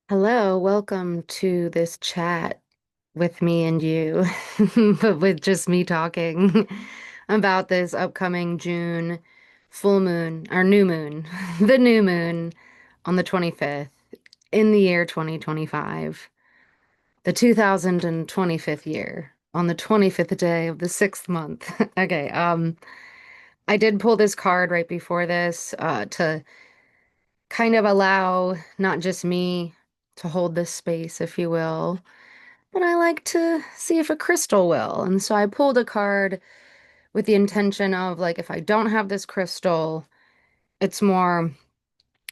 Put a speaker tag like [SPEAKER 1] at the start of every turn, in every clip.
[SPEAKER 1] Hello, welcome to this chat with me and you, but with just me talking about this upcoming June full moon, or new moon, the new moon on the 25th in the year 2025, the 2025th year, on the 25th day of the sixth month. Okay, I did pull this card right before this to kind of allow not just me to hold this space, if you will, but I like to see if a crystal will. And so I pulled a card with the intention of like, if I don't have this crystal, it's more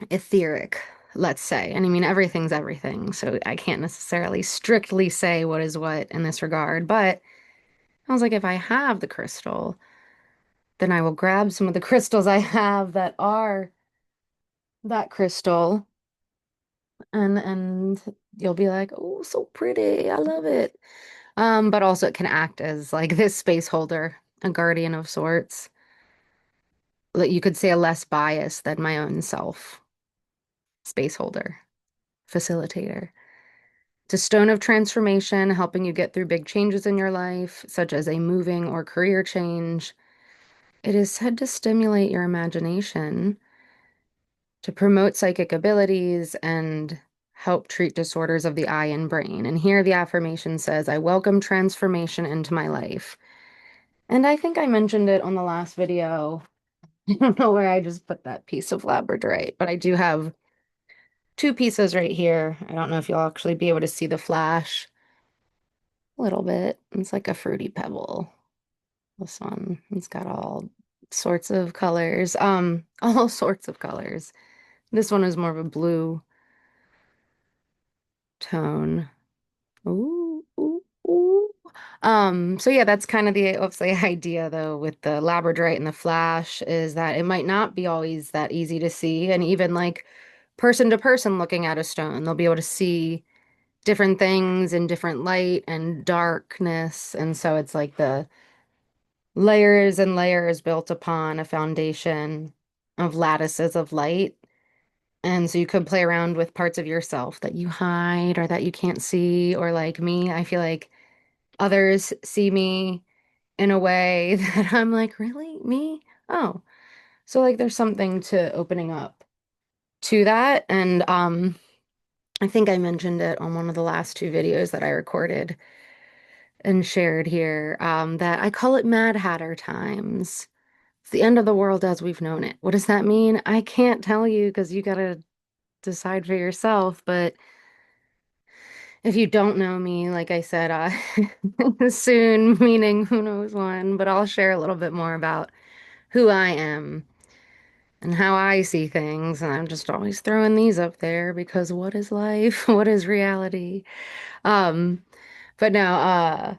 [SPEAKER 1] etheric, let's say. And I mean, everything's everything. So I can't necessarily strictly say what is what in this regard. But I was like, if I have the crystal, then I will grab some of the crystals I have that are that crystal. And you'll be like, oh, so pretty. I love it. But also it can act as like this space holder, a guardian of sorts. Like you could say a less bias than my own self, space holder, facilitator. It's a stone of transformation, helping you get through big changes in your life, such as a moving or career change. It is said to stimulate your imagination, to promote psychic abilities, and help treat disorders of the eye and brain. And here the affirmation says, I welcome transformation into my life. And I think I mentioned it on the last video. I don't know where I just put that piece of labradorite, but I do have two pieces right here. I don't know if you'll actually be able to see the flash a little bit. It's like a fruity pebble. This one, it's got all sorts of colors. All sorts of colors. This one is more of a blue tone. Ooh, ooh, ooh. So yeah, that's kind of the obviously idea though with the labradorite and the flash is that it might not be always that easy to see. And even like person to person looking at a stone, they'll be able to see different things in different light and darkness. And so it's like the layers and layers built upon a foundation of lattices of light. And so you could play around with parts of yourself that you hide or that you can't see, or like me, I feel like others see me in a way that I'm like, really? Me? Oh. So like there's something to opening up to that. And I think I mentioned it on one of the last two videos that I recorded and shared here, that I call it Mad Hatter times. It's the end of the world as we've known it. What does that mean? I can't tell you because you gotta decide for yourself. But if you don't know me, like I said, soon, meaning who knows when, but I'll share a little bit more about who I am and how I see things. And I'm just always throwing these up there because what is life? What is reality? Um, but no,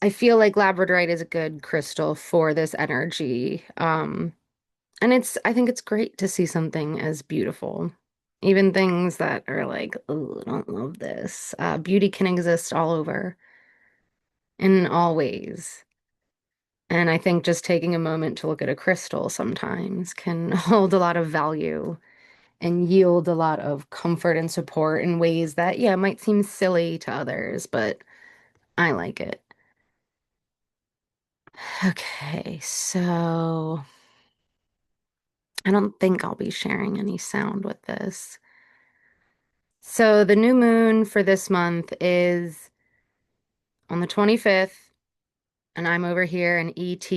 [SPEAKER 1] I feel like labradorite is a good crystal for this energy. And I think it's great to see something as beautiful. Even things that are like, oh, I don't love this. Beauty can exist all over in all ways. And I think just taking a moment to look at a crystal sometimes can hold a lot of value and yield a lot of comfort and support in ways that, yeah, might seem silly to others, but I like it. Okay, so I don't think I'll be sharing any sound with this. So the new moon for this month is on the 25th, and I'm over here in ET,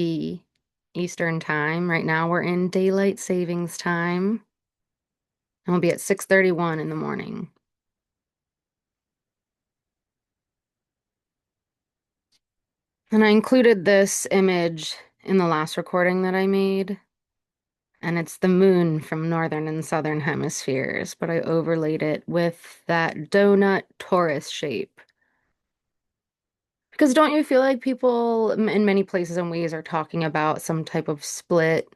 [SPEAKER 1] Eastern Time. Right now we're in daylight savings time, and we'll be at 6:31 in the morning. And I included this image in the last recording that I made, and it's the moon from northern and southern hemispheres, but I overlaid it with that donut torus shape. Because don't you feel like people in many places and ways are talking about some type of split,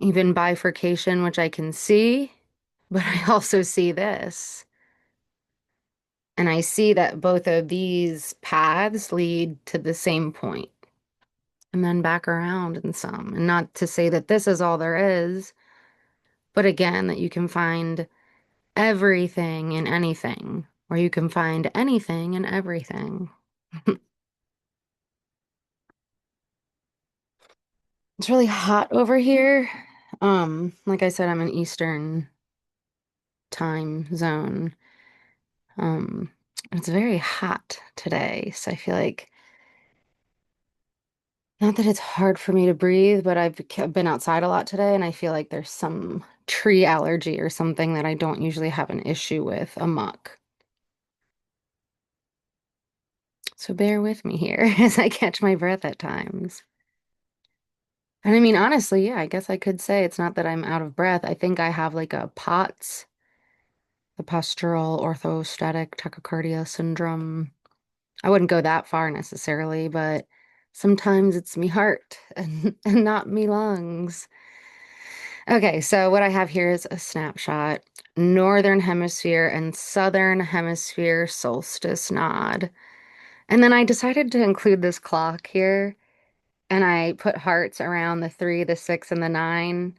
[SPEAKER 1] even bifurcation, which I can see, but I also see this. And I see that both of these paths lead to the same point and then back around in some. And not to say that this is all there is, but again, that you can find everything and anything, where you can find anything and everything. It's really hot over here. Like I said, I'm in Eastern time zone. Um, it's very hot today, so I feel like not that it's hard for me to breathe, but been outside a lot today, and I feel like there's some tree allergy or something that I don't usually have an issue with amok. So bear with me here as I catch my breath at times. And I mean, honestly, yeah, I guess I could say it's not that I'm out of breath. I think I have like a POTS, the postural orthostatic tachycardia syndrome. I wouldn't go that far necessarily, but sometimes it's me heart and not me lungs. Okay, so what I have here is a snapshot. Northern Hemisphere and Southern Hemisphere solstice nod. And then I decided to include this clock here, and I put hearts around the 3, the 6, and the 9.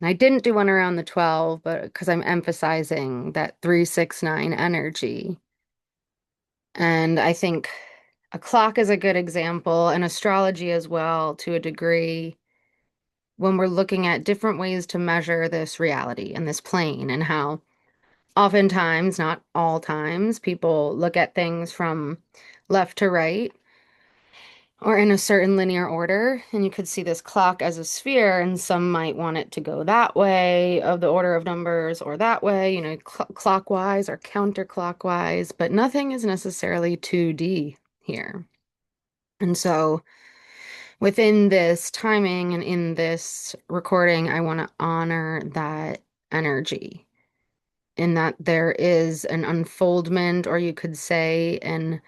[SPEAKER 1] And I didn't do one around the 12, but because I'm emphasizing that 3, 6, 9 energy. And I think a clock is a good example, and astrology as well, to a degree, when we're looking at different ways to measure this reality and this plane, and how oftentimes, not all times, people look at things from left to right or in a certain linear order. And you could see this clock as a sphere, and some might want it to go that way of the order of numbers or that way, clockwise or counterclockwise, but nothing is necessarily 2D here. And so within this timing and in this recording, I want to honor that energy in that there is an unfoldment, or you could say an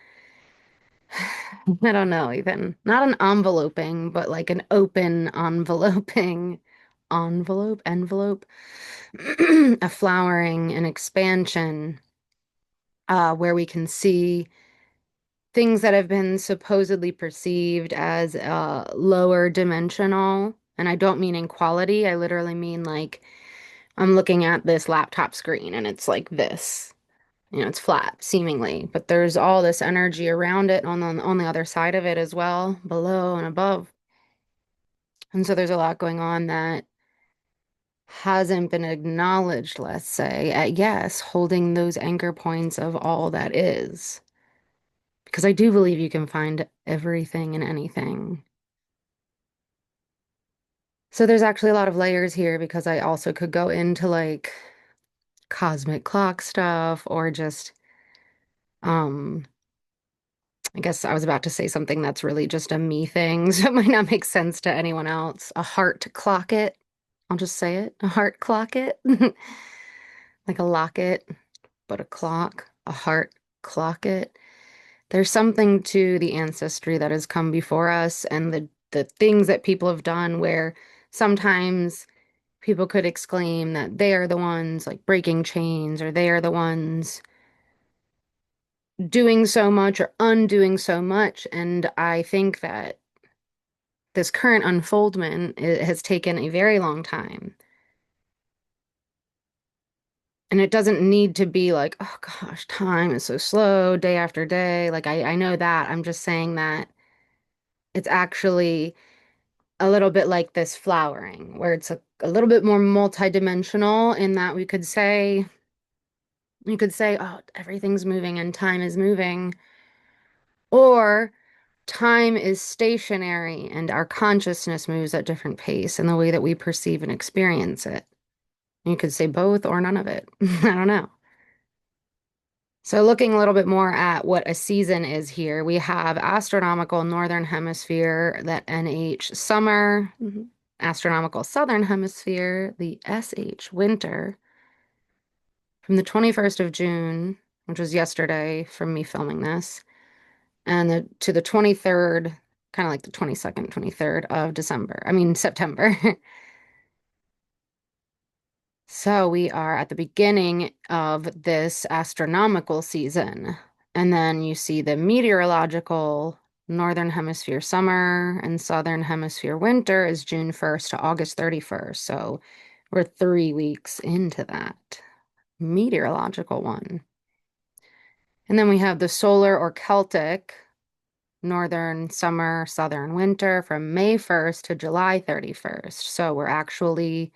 [SPEAKER 1] I don't know, even not an enveloping, but like an open enveloping envelope, a flowering, an expansion, where we can see things that have been supposedly perceived as lower dimensional. And I don't mean in quality, I literally mean like I'm looking at this laptop screen and it's like this. It's flat, seemingly, but there's all this energy around it on the other side of it as well, below and above. And so there's a lot going on that hasn't been acknowledged, let's say, at yes, holding those anchor points of all that is. Because I do believe you can find everything and anything. So there's actually a lot of layers here because I also could go into like cosmic clock stuff or just um I guess I was about to say something that's really just a me thing, so it might not make sense to anyone else. A heart clock it. I'll just say it. A heart clock it. Like a locket, but a clock. A heart clock it. There's something to the ancestry that has come before us and the things that people have done where sometimes people could exclaim that they are the ones like breaking chains or they are the ones doing so much or undoing so much. And I think that this current unfoldment has taken a very long time. And it doesn't need to be like, oh gosh, time is so slow, day after day. Like, I know that. I'm just saying that it's actually a little bit like this flowering, where it's a little bit more multidimensional in that you could say, oh, everything's moving and time is moving. Or time is stationary and our consciousness moves at different pace in the way that we perceive and experience it. You could say both or none of it. I don't know. So looking a little bit more at what a season is here, we have astronomical northern hemisphere, that NH summer, astronomical southern hemisphere, the SH winter, from the 21st of June, which was yesterday from me filming this, and to the 23rd, kind of like the 22nd, 23rd of December. I mean, September. So we are at the beginning of this astronomical season. And then you see the meteorological northern hemisphere summer and southern hemisphere winter is June 1st to August 31st. So we're 3 weeks into that. meteorological one. And then we have the solar or Celtic, northern summer, southern winter from May 1st to July 31st. So we're actually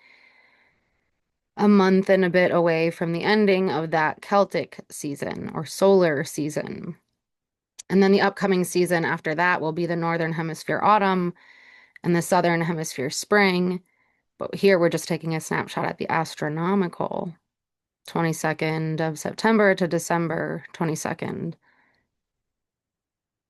[SPEAKER 1] a month and a bit away from the ending of that Celtic season or solar season. And then the upcoming season after that will be the Northern Hemisphere autumn and the Southern Hemisphere spring. But here we're just taking a snapshot at the astronomical 22nd of September to December 22nd.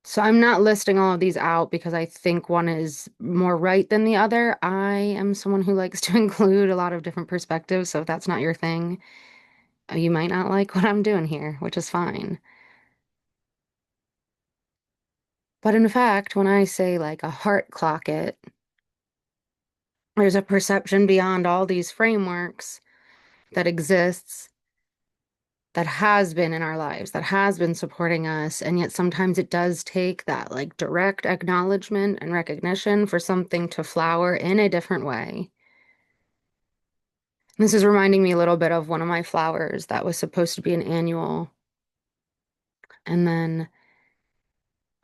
[SPEAKER 1] So I'm not listing all of these out because I think one is more right than the other. I am someone who likes to include a lot of different perspectives. So if that's not your thing, you might not like what I'm doing here, which is fine. But in fact, when I say like a heart clock it, there's a perception beyond all these frameworks that exists, that has been in our lives, that has been supporting us. And yet sometimes it does take that like direct acknowledgement and recognition for something to flower in a different way. This is reminding me a little bit of one of my flowers that was supposed to be an annual. And then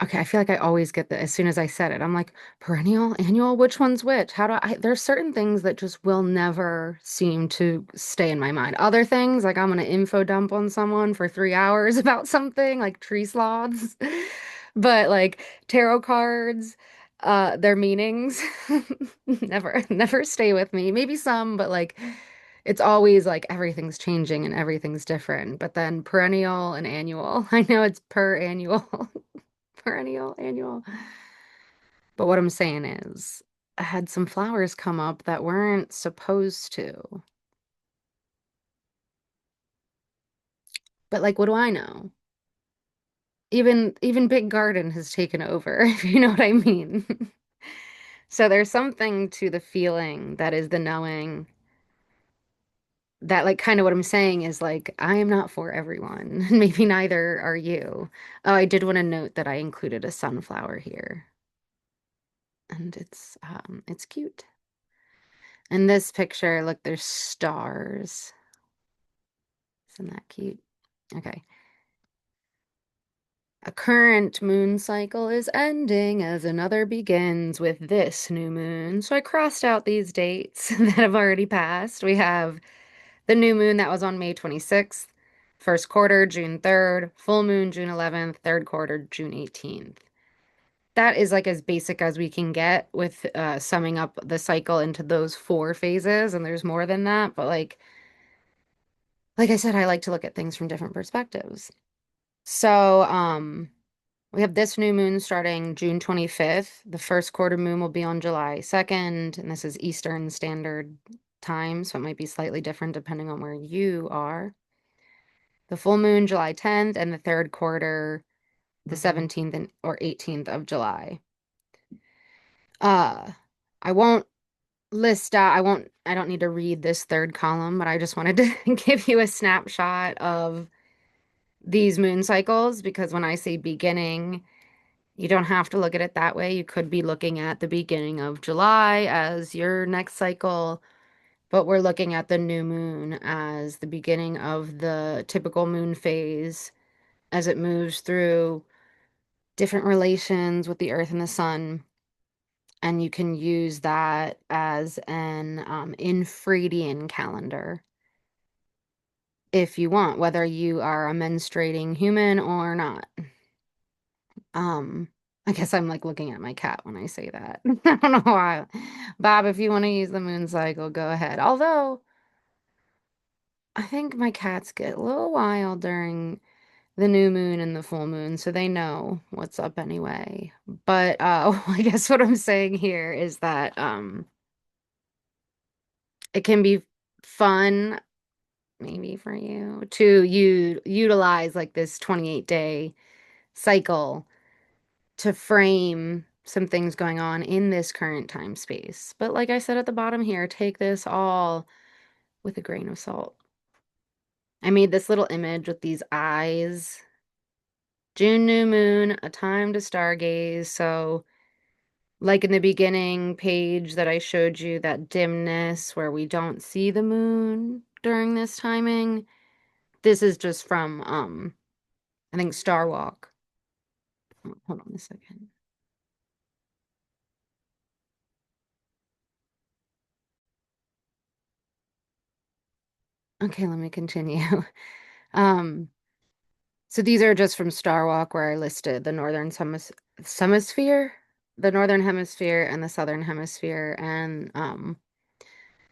[SPEAKER 1] okay, I feel like I always get that as soon as I said it. I'm like, perennial, annual, which one's which? How do there's certain things that just will never seem to stay in my mind. Other things, like I'm gonna info dump on someone for 3 hours about something, like tree sloths. But like tarot cards, their meanings never stay with me. Maybe some, but like it's always like everything's changing and everything's different. But then perennial and annual, I know it's per annual. Perennial, annual. But what I'm saying is, I had some flowers come up that weren't supposed to. But like, what do I know? Even Big Garden has taken over, if you know what I mean. So there's something to the feeling that is the knowing that like kind of what I'm saying is like I am not for everyone. Maybe neither are you. Oh, I did want to note that I included a sunflower here. And it's cute. In this picture, look, there's stars. Isn't that cute? Okay. A current moon cycle is ending as another begins with this new moon. So I crossed out these dates that have already passed. We have the new moon that was on May 26th, first quarter, June 3rd, full moon, June 11th, third quarter, June 18th. That is like as basic as we can get with summing up the cycle into those four phases. And there's more than that. But like I said, I like to look at things from different perspectives. So, we have this new moon starting June 25th. The first quarter moon will be on July 2nd, and this is Eastern Standard Time, so it might be slightly different depending on where you are. The full moon July 10th, and the third quarter the 17th and, or 18th of July. Uh, I won't I don't need to read this third column, but I just wanted to give you a snapshot of these moon cycles because when I say beginning, you don't have to look at it that way. You could be looking at the beginning of July as your next cycle, but we're looking at the new moon as the beginning of the typical moon phase as it moves through different relations with the earth and the sun. And you can use that as an infradian calendar if you want, whether you are a menstruating human or not. Um, I guess I'm like looking at my cat when I say that. I don't know why. Bob, if you want to use the moon cycle, go ahead. Although I think my cats get a little wild during the new moon and the full moon, so they know what's up anyway. But I guess what I'm saying here is that it can be fun maybe for you to utilize like this 28-day cycle to frame some things going on in this current time space. But like I said at the bottom here, take this all with a grain of salt. I made this little image with these eyes. June new moon, a time to stargaze. So like in the beginning page that I showed you, that dimness where we don't see the moon during this timing, This is just from I think Star Walk. Oh, hold on a second. Okay, let me continue. Um, so these are just from Star Walk where I listed the hemisphere, the northern hemisphere and the southern hemisphere, and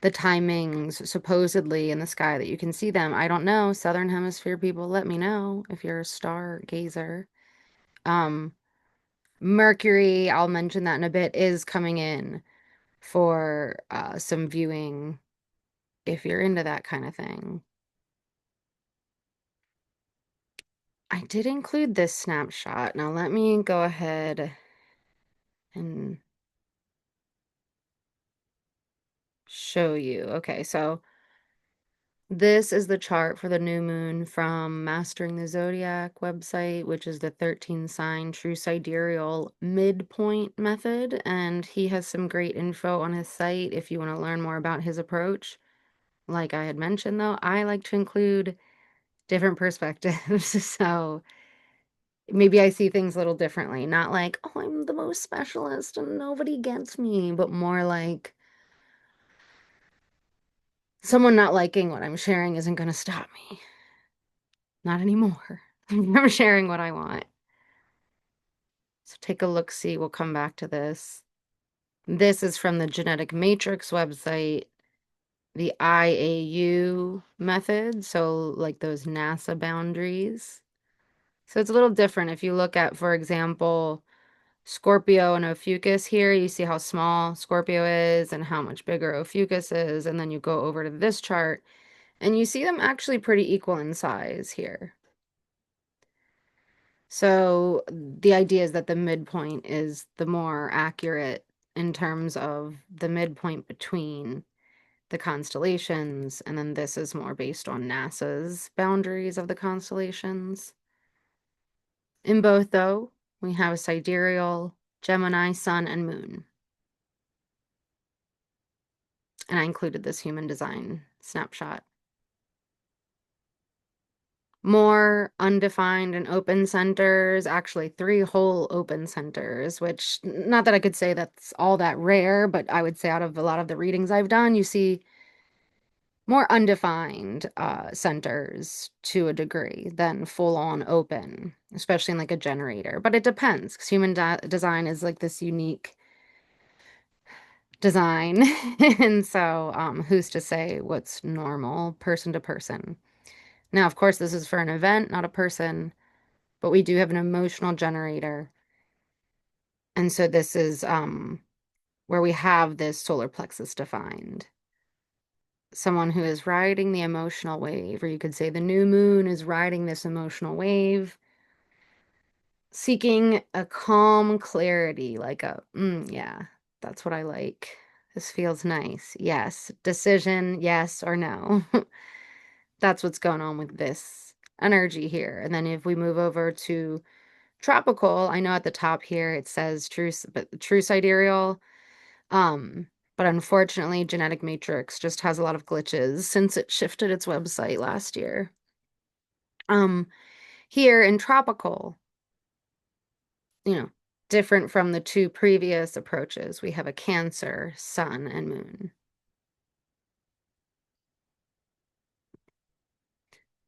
[SPEAKER 1] the timings supposedly in the sky that you can see them. I don't know. Southern hemisphere people, let me know if you're a stargazer. Um, Mercury, I'll mention that in a bit, is coming in for some viewing if you're into that kind of thing. I did include this snapshot. Now let me go ahead and show you. Okay, so this is the chart for the new moon from Mastering the Zodiac website, which is the 13 sign True Sidereal midpoint method. And he has some great info on his site if you want to learn more about his approach. Like I had mentioned, though, I like to include different perspectives. So maybe I see things a little differently. Not like, oh, I'm the most specialist and nobody gets me, but more like someone not liking what I'm sharing isn't going to stop me. Not anymore. I'm sharing what I want. So take a look, see, we'll come back to this. This is from the Genetic Matrix website, the IAU method, so like those NASA boundaries. So it's a little different. If you look at, for example, Scorpio and Ophiuchus here, you see how small Scorpio is and how much bigger Ophiuchus is. And then you go over to this chart and you see them actually pretty equal in size here. So the idea is that the midpoint is the more accurate in terms of the midpoint between the constellations, and then this is more based on NASA's boundaries of the constellations. In both, though, we have a sidereal, Gemini, Sun, and Moon. And I included this human design snapshot. More undefined and open centers, actually 3 whole open centers, which not that I could say that's all that rare, but I would say out of a lot of the readings I've done, you see more undefined centers to a degree than full on open, especially in like a generator. But it depends because human design is like this unique design. And so who's to say what's normal person to person? Now, of course, this is for an event, not a person, but we do have an emotional generator. And so this is where we have this solar plexus defined. Someone who is riding the emotional wave, or you could say the new moon is riding this emotional wave, seeking a calm clarity, like a, yeah, that's what I like. This feels nice. Yes. Decision, yes or no. That's what's going on with this energy here. And then if we move over to tropical, I know at the top here it says true sidereal. Um, but unfortunately, Genetic Matrix just has a lot of glitches since it shifted its website last year. Um, Here in tropical, you know, different from the 2 previous approaches, we have a Cancer, Sun, and Moon.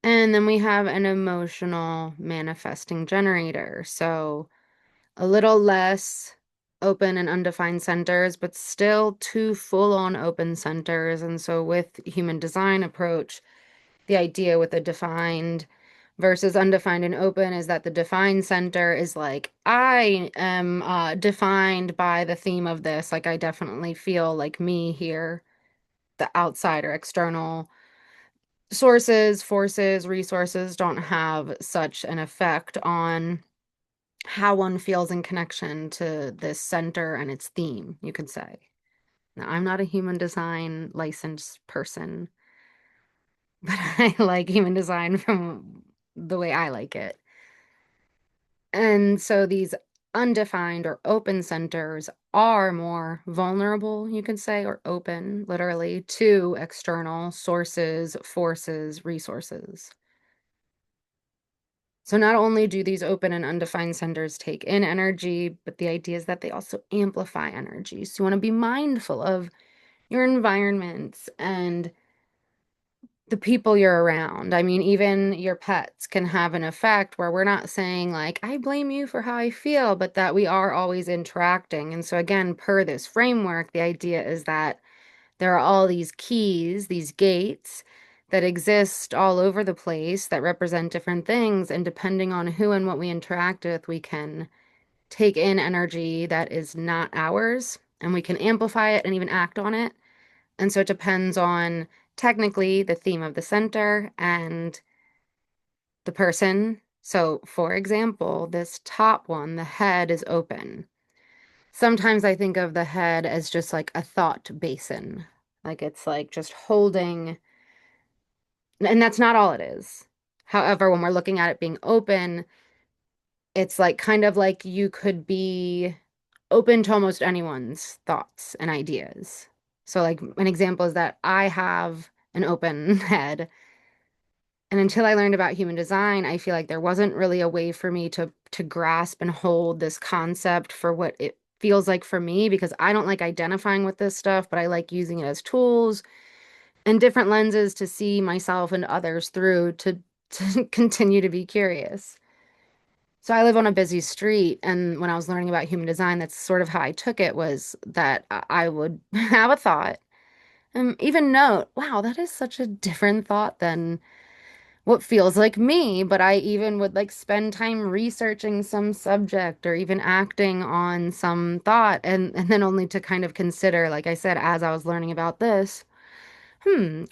[SPEAKER 1] And then we have an emotional manifesting generator. So a little less open and undefined centers, but still 2 full-on open centers. And so with human design approach, the idea with a defined versus undefined and open is that the defined center is like, I am defined by the theme of this. Like, I definitely feel like me here, the outside or external sources, forces, resources don't have such an effect on how one feels in connection to this center and its theme, you could say. Now, I'm not a human design licensed person, but I like human design from the way I like it. And so these undefined or open centers are more vulnerable, you could say, or open, literally, to external sources, forces, resources. So not only do these open and undefined centers take in energy, but the idea is that they also amplify energy. So you want to be mindful of your environments and the people you're around. I mean, even your pets can have an effect where we're not saying, like, I blame you for how I feel, but that we are always interacting. And so, again, per this framework, the idea is that there are all these keys, these gates that exist all over the place that represent different things. And depending on who and what we interact with, we can take in energy that is not ours and we can amplify it and even act on it. And so it depends on technically the theme of the center and the person. So, for example, this top one, the head is open. Sometimes I think of the head as just like a thought basin. Like it's like just holding, and that's not all it is. However, when we're looking at it being open, it's like kind of like you could be open to almost anyone's thoughts and ideas. So, like, an example is that I have an open head. And until I learned about human design, I feel like there wasn't really a way for me to grasp and hold this concept for what it feels like for me because I don't like identifying with this stuff, but I like using it as tools and different lenses to see myself and others through to continue to be curious. So I live on a busy street, and when I was learning about human design, that's sort of how I took it was that I would have a thought and even note, wow, that is such a different thought than what feels like me, but I even would like spend time researching some subject or even acting on some thought and then only to kind of consider, like I said, as I was learning about this,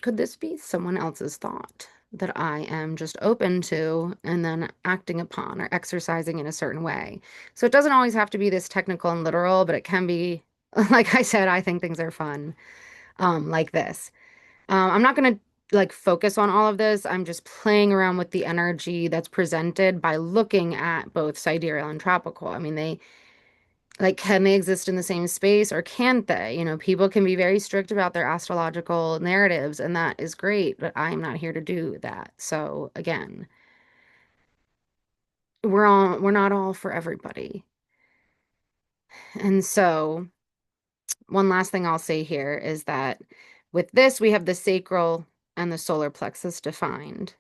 [SPEAKER 1] could this be someone else's thought that I am just open to and then acting upon or exercising in a certain way? So it doesn't always have to be this technical and literal, but it can be, like I said, I think things are fun, like this. I'm not going to like focus on all of this. I'm just playing around with the energy that's presented by looking at both sidereal and tropical. I mean, they like, can they exist in the same space or can't they? You know, people can be very strict about their astrological narratives, and that is great, but I'm not here to do that. So again, we're not all for everybody. And so one last thing I'll say here is that with this, we have the sacral and the solar plexus defined.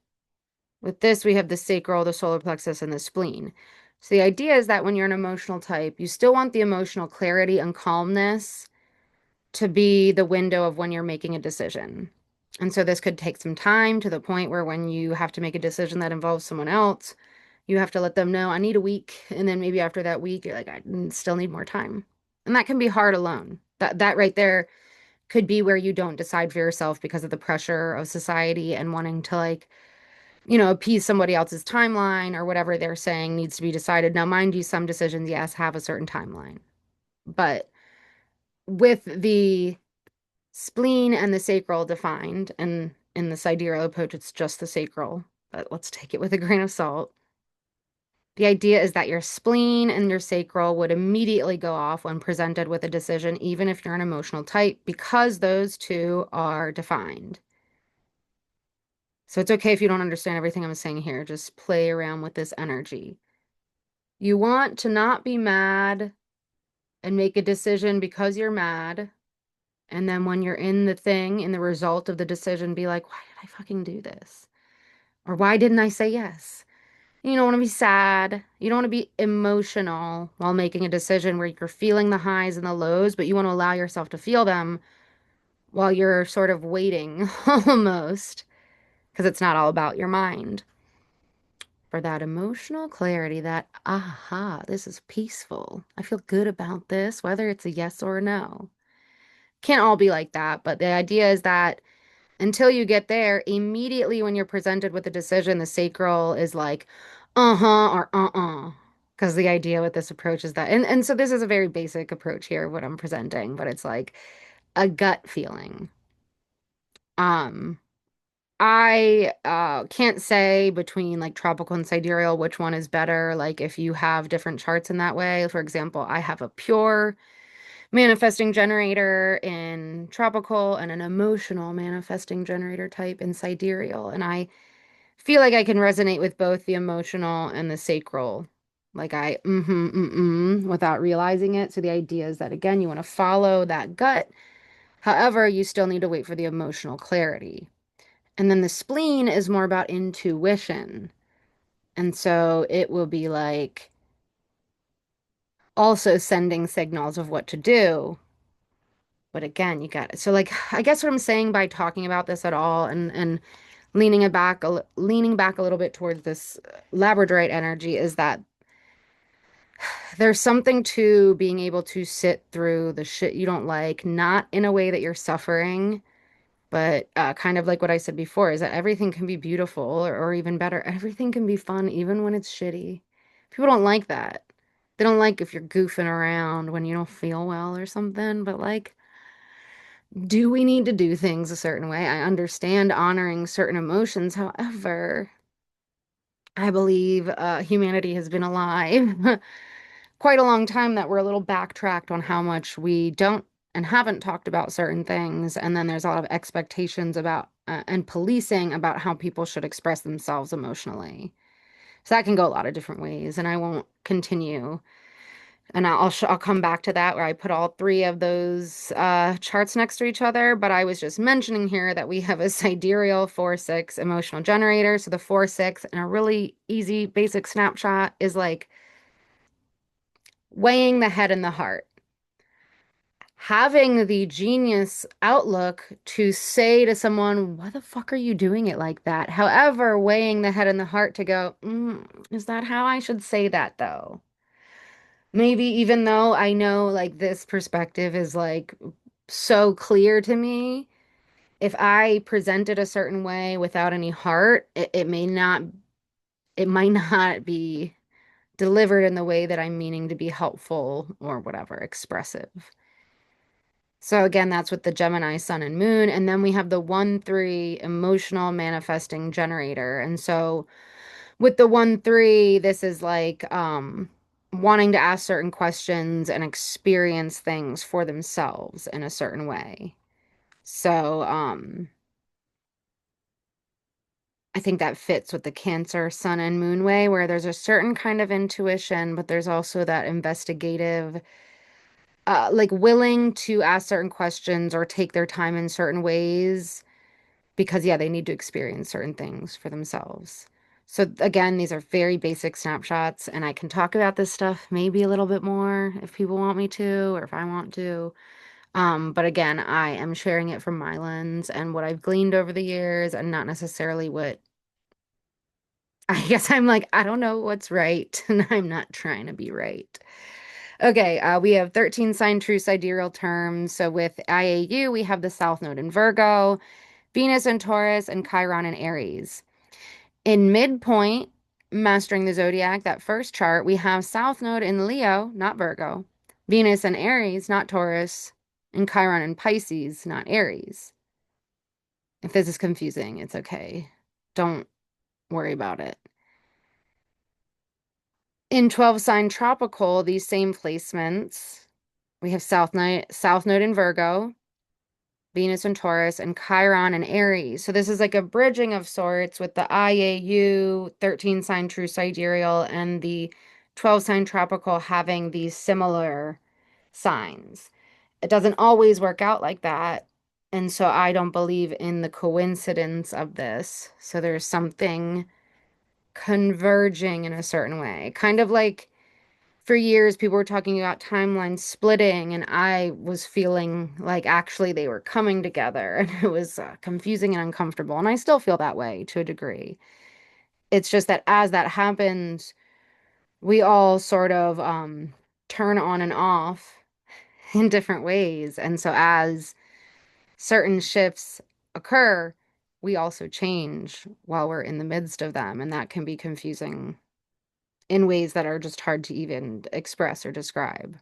[SPEAKER 1] With this, we have the sacral, the solar plexus, and the spleen. So the idea is that when you're an emotional type, you still want the emotional clarity and calmness to be the window of when you're making a decision. And so this could take some time to the point where when you have to make a decision that involves someone else, you have to let them know, I need a week. And then maybe after that week, you're like, I still need more time. And that can be hard alone. That right there could be where you don't decide for yourself because of the pressure of society and wanting to like appease somebody else's timeline or whatever they're saying needs to be decided. Now, mind you, some decisions, yes, have a certain timeline. But with the spleen and the sacral defined, and in the sidereal approach, it's just the sacral, but let's take it with a grain of salt. The idea is that your spleen and your sacral would immediately go off when presented with a decision, even if you're an emotional type, because those two are defined. So it's okay if you don't understand everything I'm saying here. Just play around with this energy. You want to not be mad and make a decision because you're mad. And then when you're in the thing, in the result of the decision, be like, why did I fucking do this? Or why didn't I say yes? You don't want to be sad. You don't want to be emotional while making a decision where you're feeling the highs and the lows, but you want to allow yourself to feel them while you're sort of waiting almost, because it's not all about your mind. For that emotional clarity, that aha, this is peaceful. I feel good about this, whether it's a yes or a no. Can't all be like that, but the idea is that until you get there, immediately when you're presented with a decision, the sacral is like, uh-huh or uh-uh. Because the idea with this approach is that, and so this is a very basic approach here, what I'm presenting, but it's like a gut feeling. Um, I can't say between like tropical and sidereal which one is better. Like if you have different charts in that way. For example, I have a pure manifesting generator in tropical and an emotional manifesting generator type in sidereal. And I feel like I can resonate with both the emotional and the sacral. Like without realizing it. So the idea is that again, you want to follow that gut. However, you still need to wait for the emotional clarity. And then the spleen is more about intuition. And so it will be like also sending signals of what to do. But again, you got it. So like I guess what I'm saying by talking about this at all and leaning back a little bit towards this labradorite energy is that there's something to being able to sit through the shit you don't like, not in a way that you're suffering, but kind of like what I said before, is that everything can be beautiful or even better. Everything can be fun, even when it's shitty. People don't like that. They don't like if you're goofing around when you don't feel well or something, but like, do we need to do things a certain way? I understand honoring certain emotions. However, I believe humanity has been alive quite a long time that we're a little backtracked on how much we don't and haven't talked about certain things. And then there's a lot of expectations about and policing about how people should express themselves emotionally. So that can go a lot of different ways. And I won't continue. And I'll come back to that where I put all three of those charts next to each other. But I was just mentioning here that we have a sidereal 4-6 emotional generator. So the 4-6 and a really easy basic snapshot is like weighing the head and the heart, having the genius outlook to say to someone, why the fuck are you doing it like that? However, weighing the head and the heart to go, is that how I should say that though? Maybe even though I know like this perspective is like so clear to me, if I present it a certain way without any heart, it might not be delivered in the way that I'm meaning to be helpful or whatever, expressive. So again, that's with the Gemini sun and moon. And then we have the 1-3 emotional manifesting generator. And so with the 1-3, this is like wanting to ask certain questions and experience things for themselves in a certain way. So I think that fits with the Cancer sun and moon way, where there's a certain kind of intuition, but there's also that investigative like willing to ask certain questions or take their time in certain ways because yeah, they need to experience certain things for themselves. So again, these are very basic snapshots and I can talk about this stuff maybe a little bit more if people want me to or if I want to. But again, I am sharing it from my lens and what I've gleaned over the years and not necessarily what I guess I'm like, I don't know what's right and I'm not trying to be right. Okay, we have 13 sign true sidereal terms. So with IAU, we have the South Node in Virgo, Venus in Taurus, and Chiron in Aries. In midpoint, mastering the zodiac, that first chart, we have South Node in Leo, not Virgo, Venus in Aries, not Taurus, and Chiron in Pisces, not Aries. If this is confusing, it's okay. Don't worry about it. In 12 sign tropical, these same placements, we have South Node in Virgo, Venus and Taurus, and Chiron and Aries. So this is like a bridging of sorts with the IAU 13 sign true sidereal and the 12 sign tropical having these similar signs. It doesn't always work out like that. And so I don't believe in the coincidence of this. So there's something converging in a certain way, kind of like for years, people were talking about timeline splitting, and I was feeling like actually they were coming together, and it was confusing and uncomfortable. And I still feel that way to a degree. It's just that as that happens, we all sort of turn on and off in different ways. And so as certain shifts occur, we also change while we're in the midst of them, and that can be confusing in ways that are just hard to even express or describe.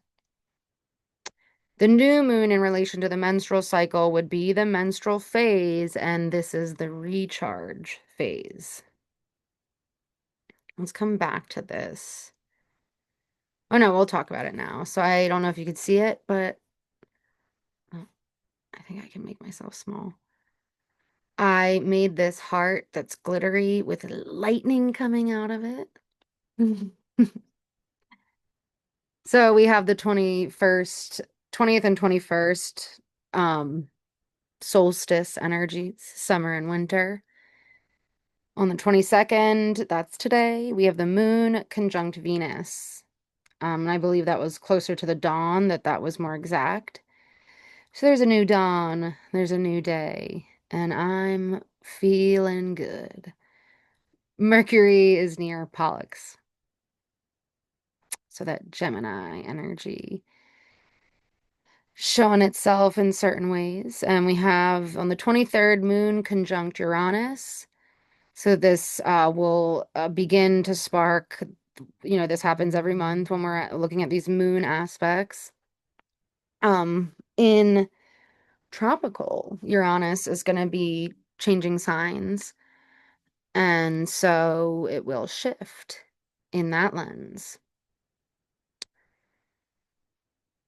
[SPEAKER 1] The new moon in relation to the menstrual cycle would be the menstrual phase, and this is the recharge phase. Let's come back to this. Oh no, we'll talk about it now. So I don't know if you could see it, but oh, I think I can make myself small. I made this heart that's glittery with lightning coming out of it. So we have the 21st, 20th and 21st um solstice energies, summer and winter. On the 22nd, that's today, we have the moon conjunct Venus. And I believe that was closer to the dawn, that was more exact. So there's a new dawn, there's a new day, and I'm feeling good. Mercury is near Pollux, so that Gemini energy showing itself in certain ways. And we have on the 23rd, moon conjunct Uranus. So this will begin to spark, this happens every month when we're looking at these moon aspects. In tropical, Uranus is going to be changing signs, and so it will shift in that lens.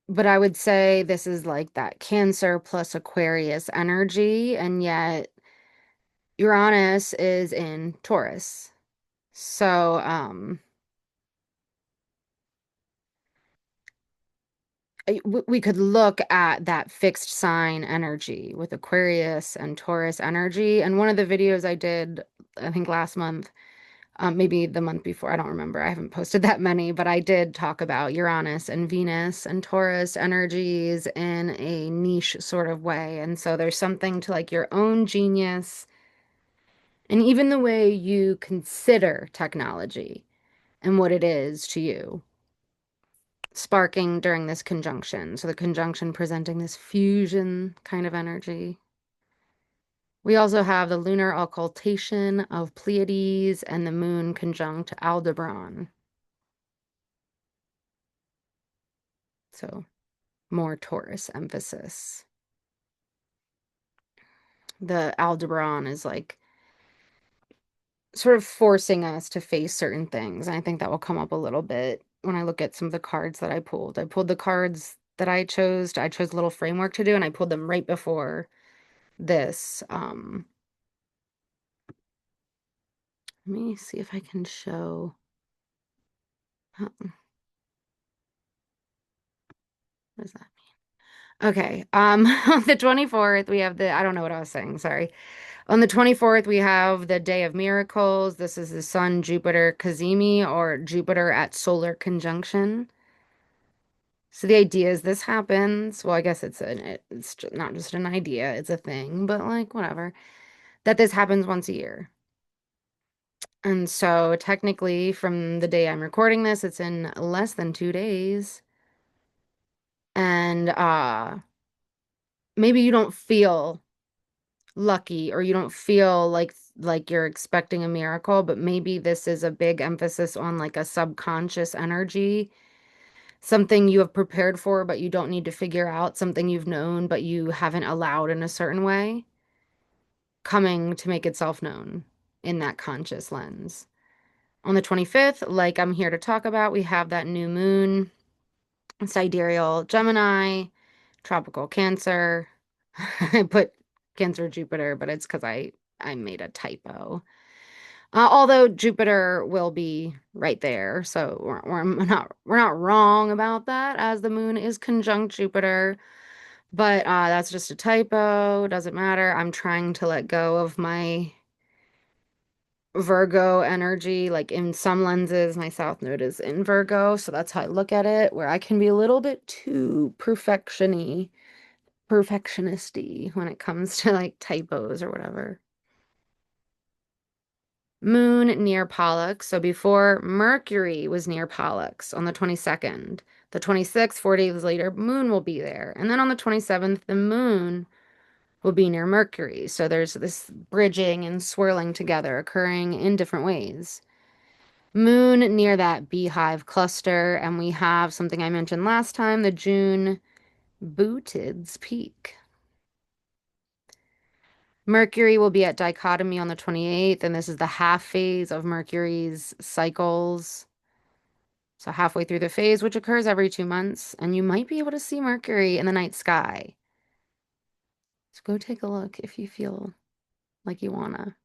[SPEAKER 1] But I would say this is like that Cancer plus Aquarius energy, and yet Uranus is in Taurus. So, we could look at that fixed sign energy with Aquarius and Taurus energy. And one of the videos I did, I think last month, maybe the month before, I don't remember. I haven't posted that many, but I did talk about Uranus and Venus and Taurus energies in a niche sort of way. And so there's something to like your own genius and even the way you consider technology and what it is to you, sparking during this conjunction. So the conjunction presenting this fusion kind of energy. We also have the lunar occultation of Pleiades and the moon conjunct Aldebaran. So more Taurus emphasis. The Aldebaran is like sort of forcing us to face certain things. And I think that will come up a little bit when I look at some of the cards that I pulled. I pulled the cards that I chose. I chose a little framework to do, and I pulled them right before this. Let me see if I can show. What does that mean? Okay. On the 24th, we have I don't know what I was saying, sorry. On the 24th, we have the Day of Miracles. This is the Sun Jupiter Cazimi, or Jupiter at solar conjunction. So the idea is this happens. Well, I guess not just an idea, it's a thing, but like whatever. That this happens once a year. And so technically from the day I'm recording this, it's in less than 2 days. And maybe you don't feel lucky, or you don't feel like you're expecting a miracle, but maybe this is a big emphasis on like a subconscious energy, something you have prepared for but you don't need to figure out, something you've known but you haven't allowed in a certain way, coming to make itself known in that conscious lens. On the 25th, like I'm here to talk about, we have that new moon, sidereal Gemini, tropical Cancer. I put Cancer Jupiter, but it's because I made a typo. Although Jupiter will be right there, so we're not wrong about that, as the moon is conjunct Jupiter. But that's just a typo. Doesn't matter. I'm trying to let go of my Virgo energy. Like in some lenses, my South Node is in Virgo, so that's how I look at it, where I can be a little bit too perfectionisty when it comes to like typos or whatever. Moon near Pollux. So before, Mercury was near Pollux on the 22nd. The 26th, 4 days later, moon will be there. And then on the 27th, the moon will be near Mercury. So there's this bridging and swirling together occurring in different ways. Moon near that beehive cluster. And we have something I mentioned last time, the June Booted's peak. Mercury will be at dichotomy on the 28th, and this is the half phase of Mercury's cycles. So halfway through the phase, which occurs every 2 months, and you might be able to see Mercury in the night sky. So go take a look if you feel like you wanna.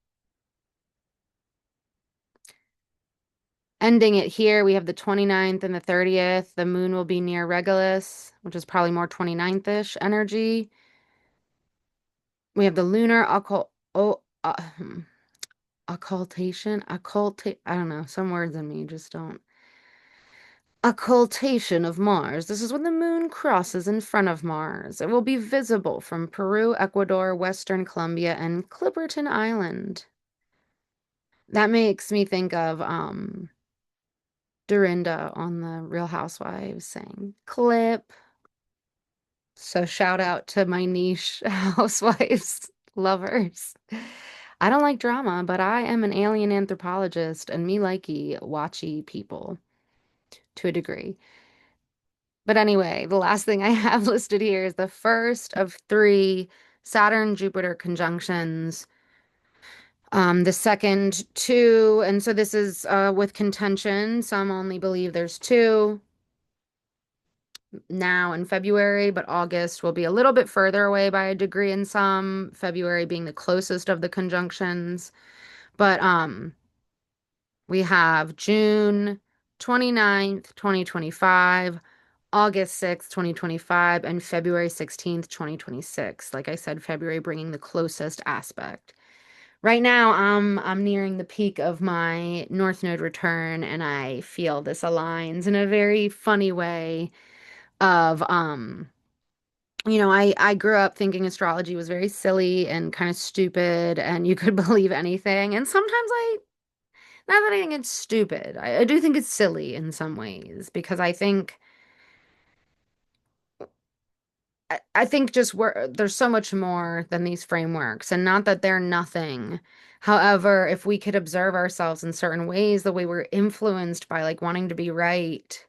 [SPEAKER 1] Ending it here, we have the 29th and the 30th. The moon will be near Regulus, which is probably more 29th-ish energy. We have the lunar occultation, I don't know, some words in me just don't. Occultation of Mars. This is when the moon crosses in front of Mars. It will be visible from Peru, Ecuador, Western Colombia, and Clipperton Island. That makes me think of Dorinda on the Real Housewives saying clip. So shout out to my niche housewives lovers. I don't like drama, but I am an alien anthropologist and me likey watchy people to a degree. But anyway, the last thing I have listed here is the first of three Saturn Jupiter conjunctions. The second two, and so this is with contention. Some only believe there's two now in February, but August will be a little bit further away by a degree in some, February being the closest of the conjunctions. But we have June 29th, 2025, August 6th, 2025, and February 16th, 2026. Like I said, February bringing the closest aspect. Right now, I'm nearing the peak of my North Node return, and I feel this aligns in a very funny way of I grew up thinking astrology was very silly and kind of stupid and you could believe anything. And sometimes not that I think it's stupid, I do think it's silly in some ways because I think just there's so much more than these frameworks, and not that they're nothing. However, if we could observe ourselves in certain ways, the way we're influenced by like wanting to be right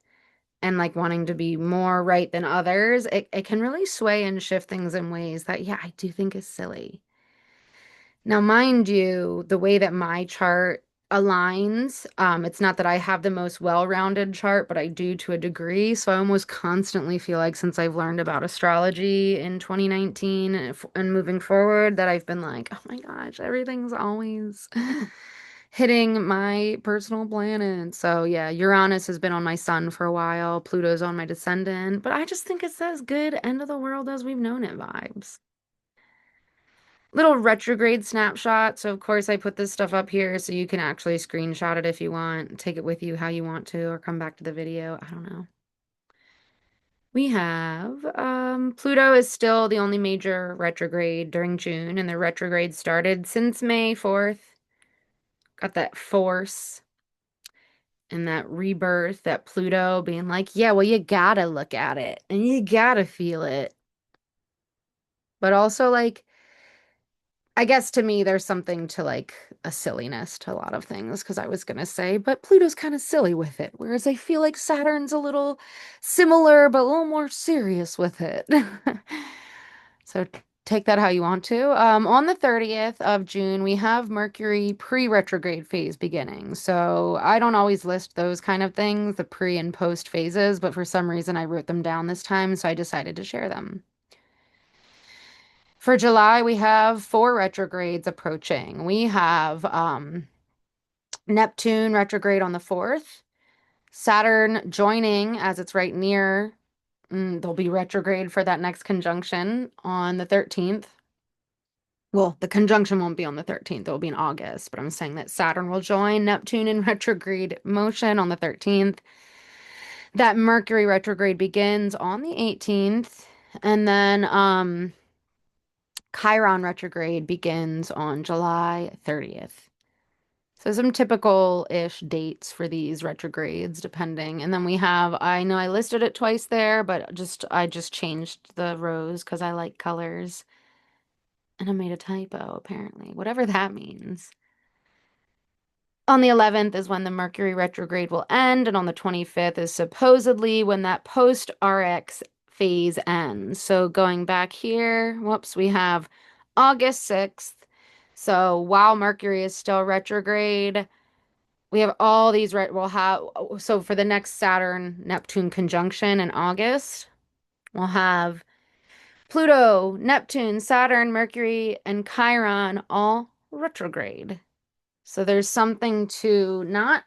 [SPEAKER 1] and like wanting to be more right than others, it can really sway and shift things in ways that, yeah, I do think is silly. Now, mind you, the way that my chart aligns, it's not that I have the most well-rounded chart, but I do to a degree. So I almost constantly feel like since I've learned about astrology in 2019 and moving forward, that I've been like, oh my gosh, everything's always hitting my personal planet. So yeah, Uranus has been on my sun for a while, Pluto's on my descendant, but I just think it says good end of the world as we've known it vibes. Little retrograde snapshot. So of course I put this stuff up here so you can actually screenshot it if you want, take it with you how you want to, or come back to the video. I don't know. We have Pluto is still the only major retrograde during June, and the retrograde started since May 4th. Got that force and that rebirth, that Pluto being like, yeah, well, you gotta look at it and you gotta feel it. But also like I guess to me, there's something to like a silliness to a lot of things because I was gonna say, but Pluto's kind of silly with it, whereas I feel like Saturn's a little similar but a little more serious with it. So take that how you want to. On the 30th of June, we have Mercury pre-retrograde phase beginning. So I don't always list those kind of things, the pre and post phases, but for some reason I wrote them down this time, so I decided to share them. For July, we have four retrogrades approaching. We have Neptune retrograde on the 4th, Saturn joining as it's right near. There'll be retrograde for that next conjunction on the 13th. Well, the conjunction won't be on the 13th, it will be in August, but I'm saying that Saturn will join Neptune in retrograde motion on the 13th. That Mercury retrograde begins on the 18th, and then Chiron retrograde begins on July 30th. So some typical-ish dates for these retrogrades, depending. And then we have, I know I listed it twice there, but I just changed the rows because I like colors. And I made a typo, apparently. Whatever that means. On the 11th is when the Mercury retrograde will end, and on the 25th is supposedly when that post-RX phase ends. So going back here, whoops, we have August 6th. So while Mercury is still retrograde, we have all these so for the next Saturn Neptune conjunction in August, we'll have Pluto, Neptune, Saturn, Mercury, and Chiron all retrograde. So there's something to not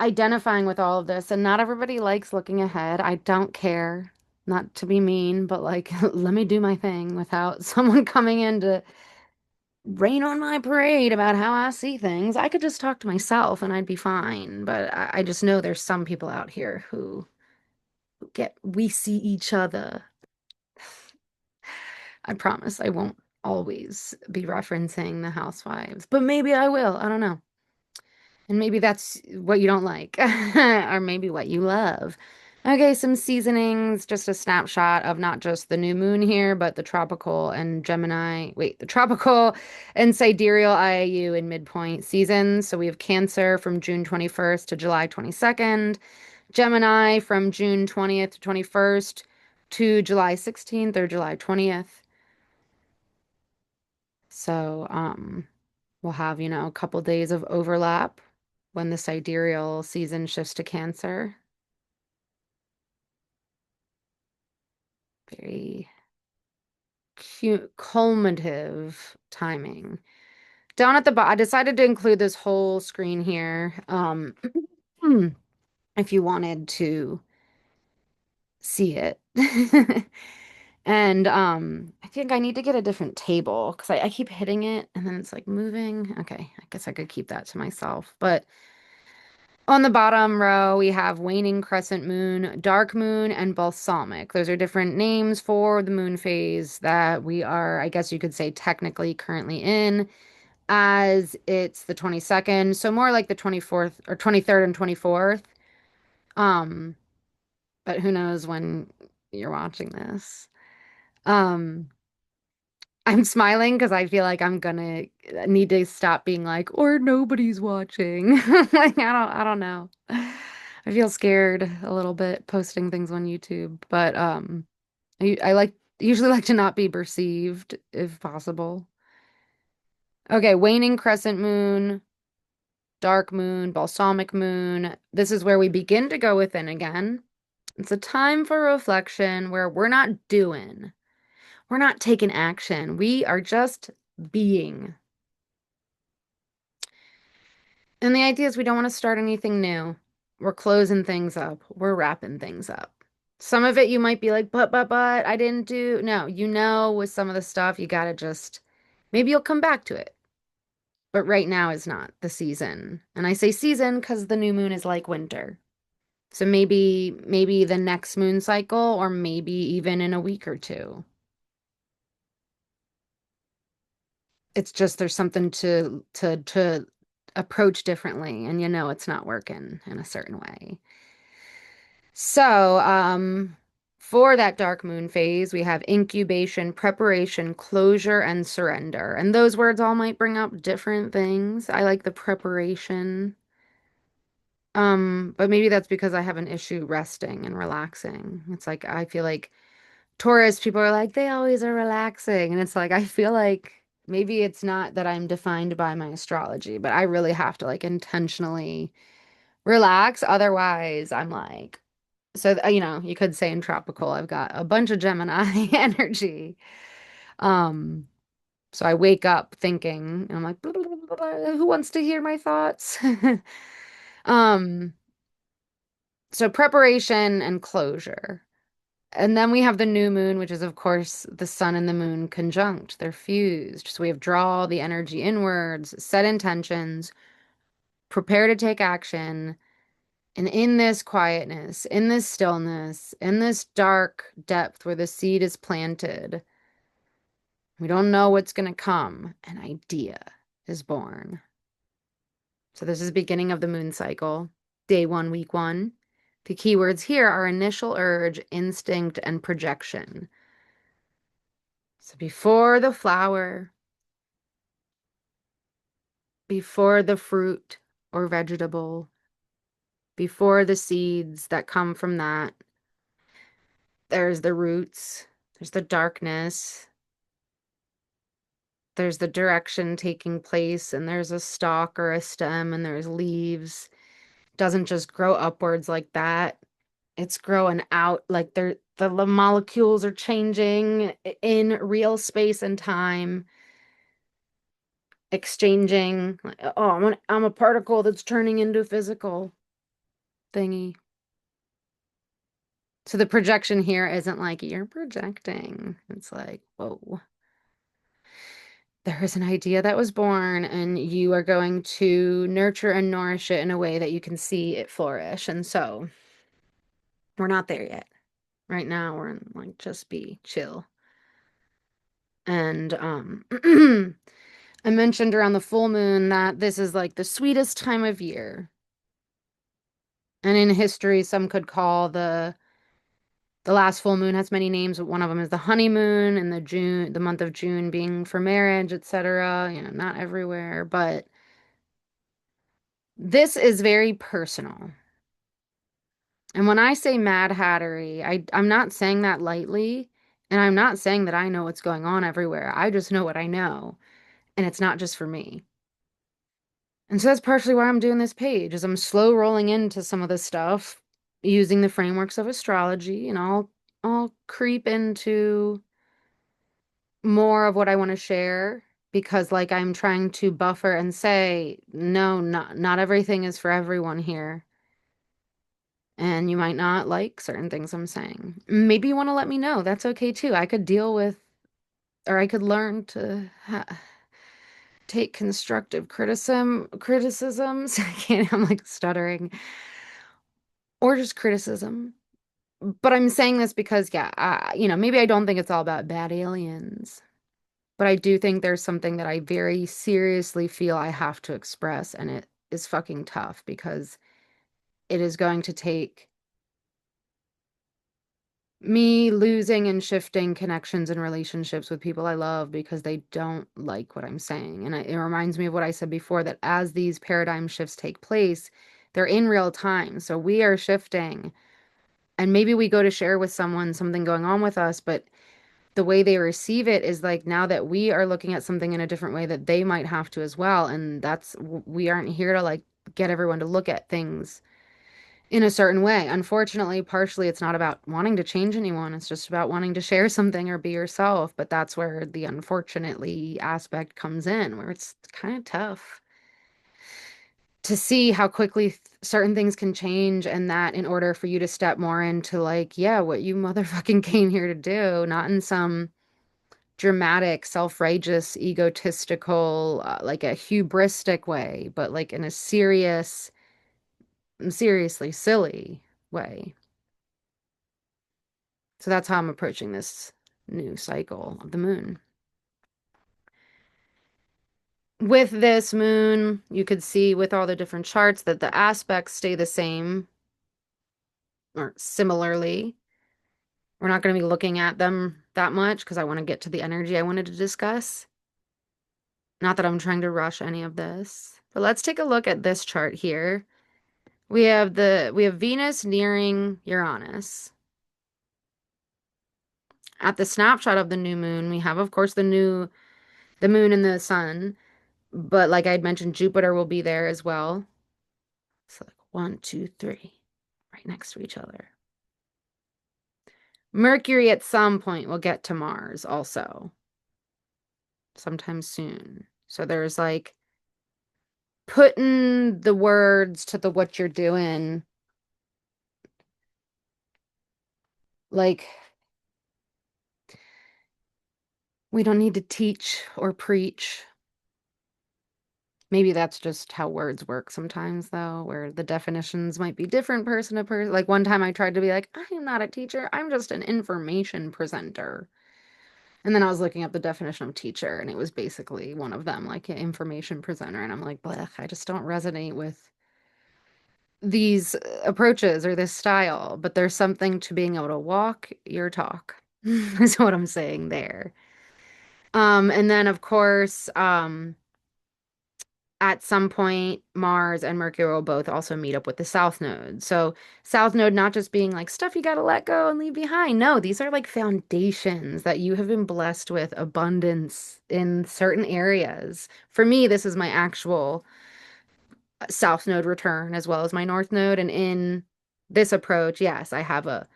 [SPEAKER 1] identifying with all of this, and not everybody likes looking ahead. I don't care, not to be mean, but like, let me do my thing without someone coming in to rain on my parade about how I see things. I could just talk to myself and I'd be fine. But I just know there's some people out here who get, we see each other. I promise I won't always be referencing the housewives, but maybe I will. I don't know. And maybe that's what you don't like, or maybe what you love. Okay, some seasonings, just a snapshot of not just the new moon here, but the tropical and Gemini, wait, the tropical and sidereal IAU in midpoint seasons. So we have Cancer from June 21st to July 22nd, Gemini from June 20th to 21st to July 16th or July 20th. So, we'll have, a couple days of overlap when the sidereal season shifts to Cancer. Very cute, culminative timing. Down at the bottom, I decided to include this whole screen here. If you wanted to see it. And I think I need to get a different table because I keep hitting it and then it's like moving. Okay, I guess I could keep that to myself. But on the bottom row, we have waning crescent moon, dark moon, and balsamic. Those are different names for the moon phase that we are, I guess you could say, technically currently in, as it's the 22nd. So more like the 24th or 23rd and 24th. Um, but who knows when you're watching this. Um, I'm smiling because I feel like I'm gonna need to stop being like, or nobody's watching. Like I don't know. I feel scared a little bit posting things on YouTube, but I usually like to not be perceived if possible. Okay, waning crescent moon, dark moon, balsamic moon. This is where we begin to go within again. It's a time for reflection where we're not doing. We're not taking action. We are just being. And the idea is we don't want to start anything new. We're closing things up. We're wrapping things up. Some of it you might be like, but, I didn't do. No, with some of the stuff, you gotta just, maybe you'll come back to it. But right now is not the season. And I say season because the new moon is like winter. So maybe the next moon cycle, or maybe even in a week or two. It's just there's something to approach differently, and it's not working in a certain way. So, for that dark moon phase, we have incubation, preparation, closure, and surrender. And those words all might bring up different things. I like the preparation. But maybe that's because I have an issue resting and relaxing. It's like I feel like Taurus people are like they always are relaxing, and it's like I feel like maybe it's not that I'm defined by my astrology, but I really have to like intentionally relax. Otherwise, I'm like, so you could say in tropical, I've got a bunch of Gemini energy. Um, so I wake up thinking, and I'm like, blah, blah, blah, blah, who wants to hear my thoughts? Um, so preparation and closure. And then we have the new moon, which is, of course, the sun and the moon conjunct. They're fused. So we have draw the energy inwards, set intentions, prepare to take action. And in this quietness, in this stillness, in this dark depth where the seed is planted, we don't know what's going to come. An idea is born. So this is the beginning of the moon cycle, day one, week one. The keywords here are initial urge, instinct, and projection. So before the flower, before the fruit or vegetable, before the seeds that come from that, there's the roots, there's the darkness, there's the direction taking place, and there's a stalk or a stem, and there's leaves. It doesn't just grow upwards like that. It's growing out like the molecules are changing in real space and time. exchanging, like, oh, I'm a particle that's turning into a physical thingy. So the projection here isn't like you're projecting. It's like, whoa, there is an idea that was born, and you are going to nurture and nourish it in a way that you can see it flourish. And so we're not there yet. Right now, we're in like just be chill. And I mentioned around the full moon that this is like the sweetest time of year. And in history, some could call the last full moon has many names, but one of them is the honeymoon and the month of June being for marriage, etc. You know, not everywhere, but this is very personal. And when I say Mad Hattery, I'm not saying that lightly, and I'm not saying that I know what's going on everywhere. I just know what I know, and it's not just for me. And so that's partially why I'm doing this page, is I'm slow rolling into some of this stuff using the frameworks of astrology, and I'll creep into more of what I want to share because like I'm trying to buffer and say, no, not everything is for everyone here. And you might not like certain things I'm saying. Maybe you want to let me know. That's okay too. I could deal with, or I could learn to take constructive criticisms. I can't, I'm like stuttering, or just criticism. But I'm saying this because, yeah, maybe I don't think it's all about bad aliens. But I do think there's something that I very seriously feel I have to express, and it is fucking tough because it is going to take me losing and shifting connections and relationships with people I love because they don't like what I'm saying. And it reminds me of what I said before, that as these paradigm shifts take place, they're in real time. So we are shifting, and maybe we go to share with someone something going on with us, but the way they receive it is like now that we are looking at something in a different way that they might have to as well. And we aren't here to like get everyone to look at things in a certain way. Unfortunately, partially it's not about wanting to change anyone. It's just about wanting to share something or be yourself. But that's where the unfortunately aspect comes in, where it's kind of tough to see how quickly certain things can change, and that in order for you to step more into like, yeah, what you motherfucking came here to do, not in some dramatic, self-righteous, egotistical, like a hubristic way, but like in a seriously silly way. So that's how I'm approaching this new cycle of the moon. With this moon, you could see with all the different charts that the aspects stay the same or similarly. We're not going to be looking at them that much because I want to get to the energy I wanted to discuss. Not that I'm trying to rush any of this, but let's take a look at this chart here. We have Venus nearing Uranus. At the snapshot of the new moon, we have, of course, the moon and the sun, but like I'd mentioned, Jupiter will be there as well. So like 1, 2, 3, right next to each other. Mercury at some point will get to Mars also, sometime soon. So there's like putting the words to the what you're doing, like we don't need to teach or preach. Maybe that's just how words work sometimes, though, where the definitions might be different person to person. Like one time I tried to be like, I'm not a teacher, I'm just an information presenter. And then I was looking up the definition of teacher, and it was basically one of them, like an information presenter. And I'm like, blech, I just don't resonate with these approaches or this style. But there's something to being able to walk your talk, is what I'm saying there. And then, of course, at some point, Mars and Mercury will both also meet up with the South Node. So, South Node not just being like stuff you got to let go and leave behind. No, these are like foundations that you have been blessed with abundance in certain areas. For me, this is my actual South Node return as well as my North Node. And in this approach, yes, I have a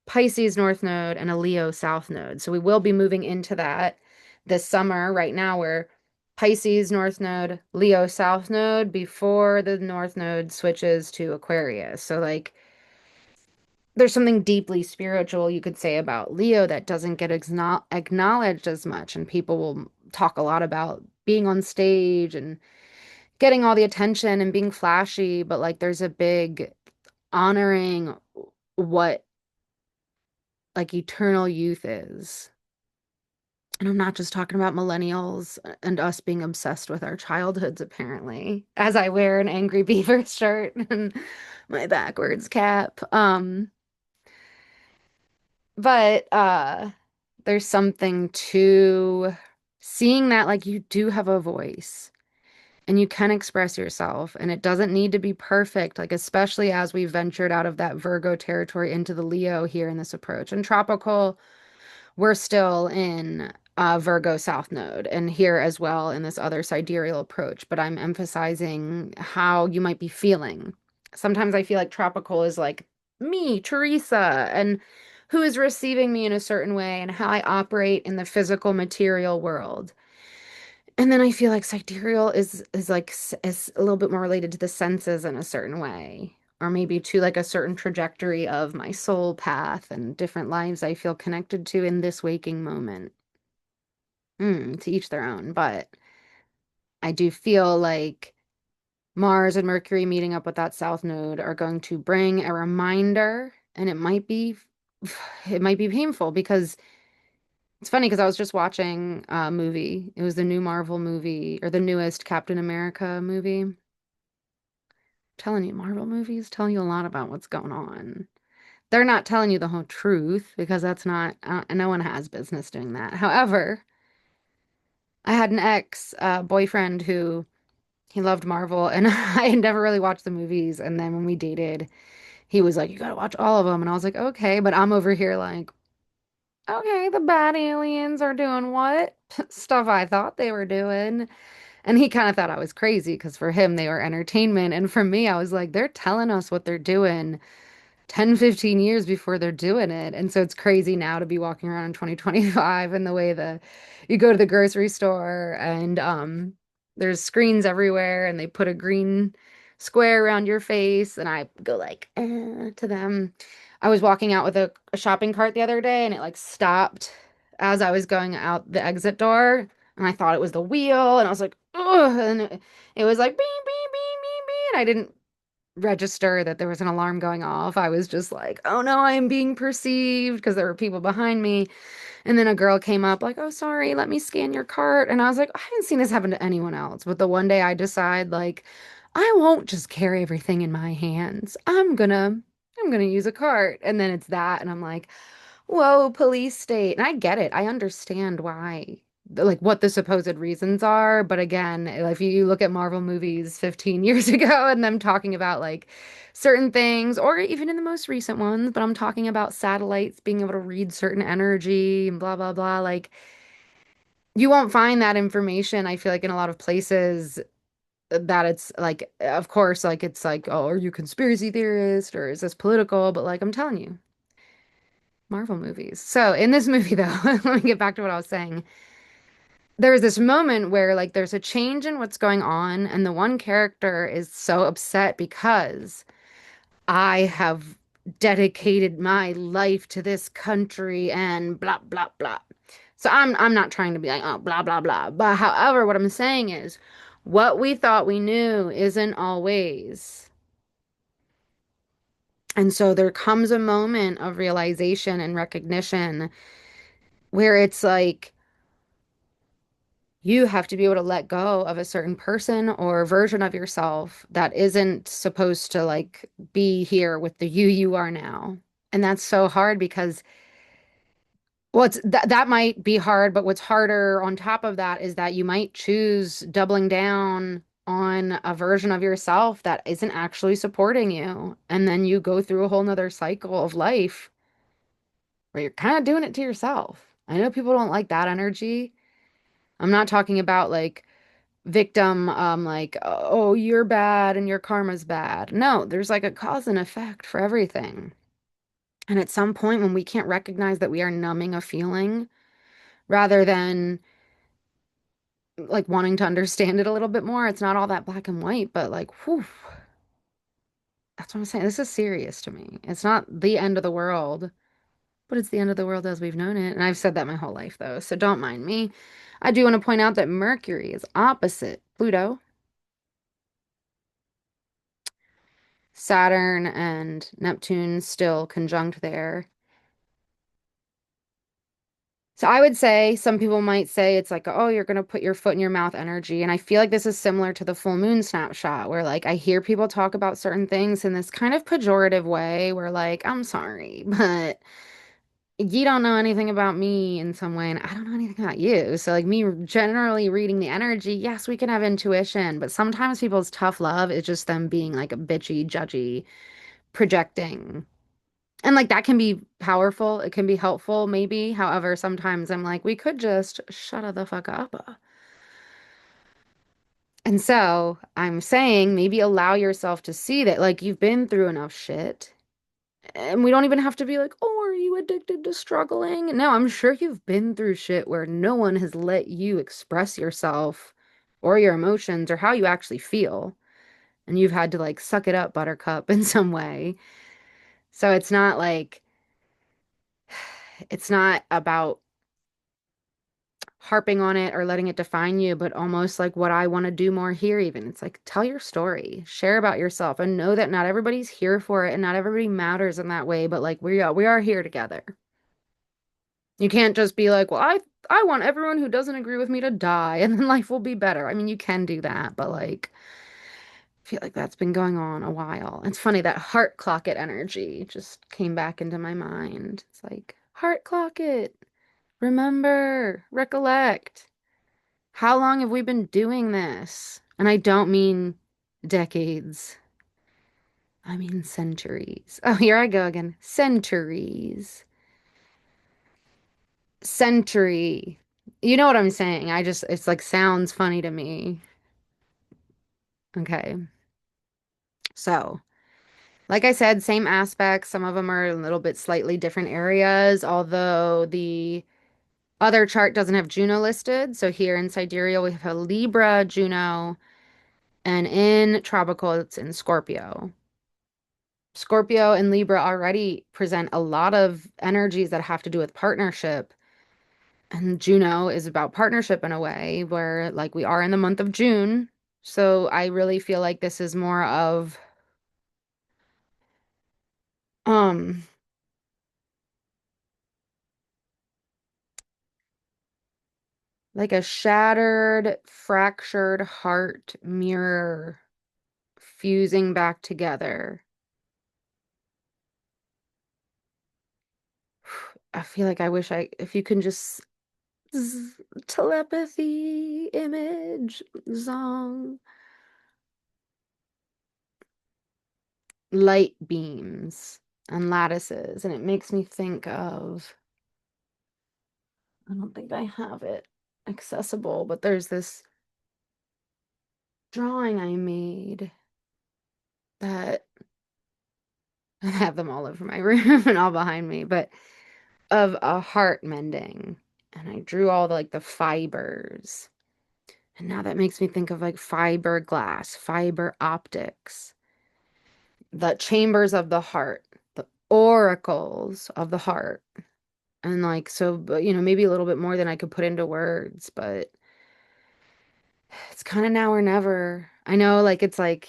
[SPEAKER 1] Pisces North Node and a Leo South Node. So, we will be moving into that this summer. Right now, we're Pisces North Node, Leo South Node before the North Node switches to Aquarius. So, like, there's something deeply spiritual you could say about Leo that doesn't get acknowledged as much. And people will talk a lot about being on stage and getting all the attention and being flashy, but like, there's a big honoring what like eternal youth is. And I'm not just talking about millennials and us being obsessed with our childhoods, apparently, as I wear an Angry Beaver shirt and my backwards cap. But there's something to seeing that like you do have a voice and you can express yourself and it doesn't need to be perfect, like especially as we ventured out of that Virgo territory into the Leo here in this approach. And tropical, we're still in Virgo South Node and here as well in this other sidereal approach, but I'm emphasizing how you might be feeling. Sometimes I feel like tropical is like me, Teresa, and who is receiving me in a certain way and how I operate in the physical material world. And then I feel like sidereal is like is a little bit more related to the senses in a certain way, or maybe to like a certain trajectory of my soul path and different lives I feel connected to in this waking moment. To each their own, but I do feel like Mars and Mercury meeting up with that South Node are going to bring a reminder, and it might be painful because it's funny because I was just watching a movie. It was the new Marvel movie or the newest Captain America movie. I'm telling you, Marvel movies tell you a lot about what's going on. They're not telling you the whole truth because that's not, no one has business doing that. However, I had an ex boyfriend who he loved Marvel and I had never really watched the movies. And then when we dated, he was like, "You gotta watch all of them." And I was like, "Okay." But I'm over here like, "Okay, the bad aliens are doing what?" Stuff I thought they were doing. And he kind of thought I was crazy because for him, they were entertainment. And for me, I was like, they're telling us what they're doing 10, 15 years before they're doing it. And so it's crazy now to be walking around in 2025 and the way the you go to the grocery store and there's screens everywhere and they put a green square around your face and I go like to them. I was walking out with a shopping cart the other day and it like stopped as I was going out the exit door and I thought it was the wheel and I was like, ugh, and it was like beep beep beep beep beep and I didn't register that there was an alarm going off. I was just like, oh no, I am being perceived because there were people behind me. And then a girl came up like, oh, sorry, let me scan your cart. And I was like, I haven't seen this happen to anyone else. But the one day I decide like, I won't just carry everything in my hands. I'm gonna use a cart. And then it's that. And I'm like, whoa, police state. And I get it. I understand why, like what the supposed reasons are. But again, if you look at Marvel movies 15 years ago and them talking about like certain things, or even in the most recent ones, but I'm talking about satellites being able to read certain energy and blah, blah, blah. Like you won't find that information, I feel like, in a lot of places that it's like, of course, like it's like, oh, are you conspiracy theorist or is this political? But like I'm telling you, Marvel movies. So in this movie, though, let me get back to what I was saying. There was this moment where like there's a change in what's going on, and the one character is so upset because I have dedicated my life to this country and blah blah blah. So I'm not trying to be like, oh, blah blah blah. But however, what I'm saying is what we thought we knew isn't always. And so there comes a moment of realization and recognition where it's like you have to be able to let go of a certain person or version of yourself that isn't supposed to like be here with the you are now. And that's so hard because that might be hard, but what's harder on top of that is that you might choose doubling down on a version of yourself that isn't actually supporting you. And then you go through a whole nother cycle of life where you're kind of doing it to yourself. I know people don't like that energy. I'm not talking about like victim, like, oh, you're bad and your karma's bad. No, there's like a cause and effect for everything. And at some point when we can't recognize that we are numbing a feeling rather than like wanting to understand it a little bit more. It's not all that black and white, but like, whew, that's what I'm saying. This is serious to me. It's not the end of the world, but it's the end of the world as we've known it. And I've said that my whole life, though, so don't mind me. I do want to point out that Mercury is opposite Pluto, Saturn and Neptune still conjunct there. So I would say some people might say it's like, oh, you're going to put your foot in your mouth energy. And I feel like this is similar to the full moon snapshot, where like I hear people talk about certain things in this kind of pejorative way, where like, I'm sorry, but you don't know anything about me in some way, and I don't know anything about you. So like me generally reading the energy, yes, we can have intuition, but sometimes people's tough love is just them being like a bitchy, judgy, projecting. And like that can be powerful. It can be helpful, maybe. However, sometimes I'm like, we could just shut the fuck up. And so I'm saying maybe allow yourself to see that like you've been through enough shit. And we don't even have to be like, oh, are you addicted to struggling? No, I'm sure you've been through shit where no one has let you express yourself or your emotions or how you actually feel. And you've had to like suck it up, buttercup, in some way. So it's not like, it's not about harping on it or letting it define you, but almost like what I want to do more here, even. It's like tell your story, share about yourself, and know that not everybody's here for it and not everybody matters in that way, but like we are here together. You can't just be like, well, I want everyone who doesn't agree with me to die and then life will be better. I mean, you can do that, but like I feel like that's been going on a while. It's funny that heart clock it energy just came back into my mind. It's like heart clock it. Remember, recollect. How long have we been doing this? And I don't mean decades. I mean centuries. Oh, here I go again. Centuries. Century. You know what I'm saying? It's like sounds funny to me. Okay. So, like I said, same aspects. Some of them are a little bit slightly different areas, although the other chart doesn't have Juno listed. So here in Sidereal, we have a Libra, Juno, and in tropical, it's in Scorpio. Scorpio and Libra already present a lot of energies that have to do with partnership. And Juno is about partnership in a way where, like, we are in the month of June. So I really feel like this is more of, um, like a shattered, fractured heart mirror fusing back together. I feel like I wish if you can just telepathy, image, song, light beams and lattices. And it makes me think of, I don't think I have it accessible, but there's this drawing I made that I have them all over my room and all behind me, but of a heart mending. And I drew all the like the fibers. And now that makes me think of like fiberglass, fiber optics, the chambers of the heart, the oracles of the heart. And like, so, but, maybe a little bit more than I could put into words, but it's kind of now or never. I know, like, it's like,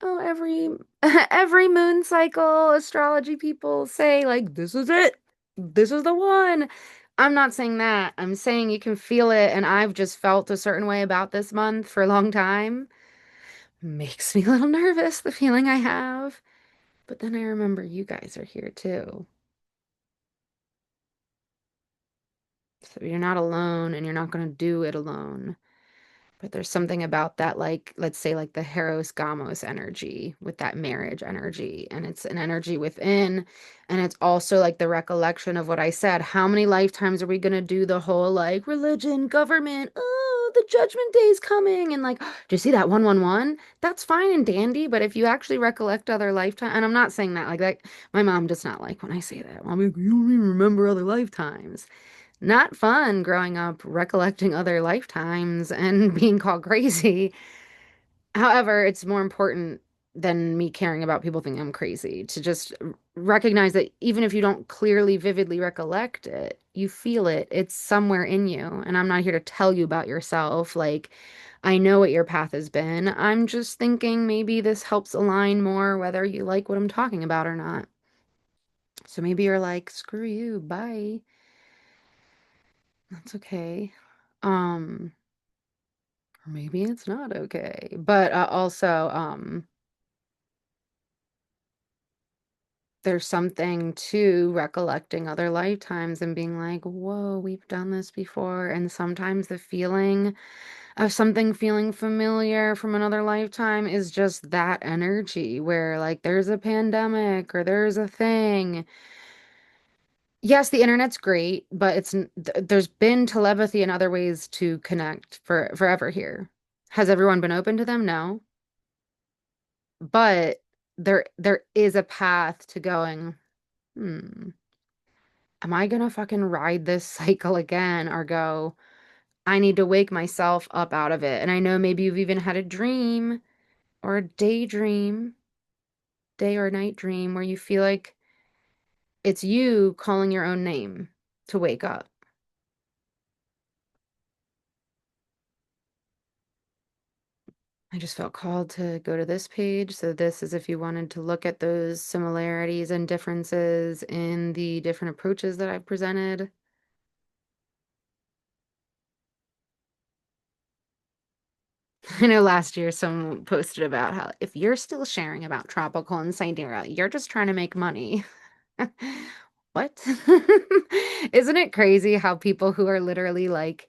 [SPEAKER 1] oh, every every moon cycle, astrology people say, like, this is it. This is the one. I'm not saying that. I'm saying you can feel it, and I've just felt a certain way about this month for a long time. Makes me a little nervous, the feeling I have. But then I remember you guys are here too. So you're not alone and you're not going to do it alone. But there's something about that, like, let's say, like the Eros Gamos energy with that marriage energy. And it's an energy within. And it's also like the recollection of what I said. How many lifetimes are we going to do the whole like religion, government? Oh, the judgment day is coming. And like, do you see that 111? That's fine and dandy. But if you actually recollect other lifetimes, and I'm not saying that like that, my mom does not like when I say that. I'm like, you don't even remember other lifetimes. Not fun growing up recollecting other lifetimes and being called crazy. However, it's more important than me caring about people thinking I'm crazy to just recognize that even if you don't clearly, vividly recollect it, you feel it. It's somewhere in you. And I'm not here to tell you about yourself. Like, I know what your path has been. I'm just thinking maybe this helps align more whether you like what I'm talking about or not. So maybe you're like, screw you, bye. That's okay. Um, or maybe it's not okay. But also, there's something to recollecting other lifetimes and being like, whoa, we've done this before. And sometimes the feeling of something feeling familiar from another lifetime is just that energy where, like, there's a pandemic or there's a thing. Yes, the internet's great, but there's been telepathy and other ways to connect for forever here. Has everyone been open to them? No. But there is a path to going, hmm. Am I gonna fucking ride this cycle again or go, I need to wake myself up out of it? And I know maybe you've even had a dream or a daydream, day or night dream, where you feel like it's you calling your own name to wake up. I just felt called to go to this page. So, this is if you wanted to look at those similarities and differences in the different approaches that I've presented. I know last year someone posted about how if you're still sharing about tropical and sidereal, you're just trying to make money. What? Isn't it crazy how people who are literally like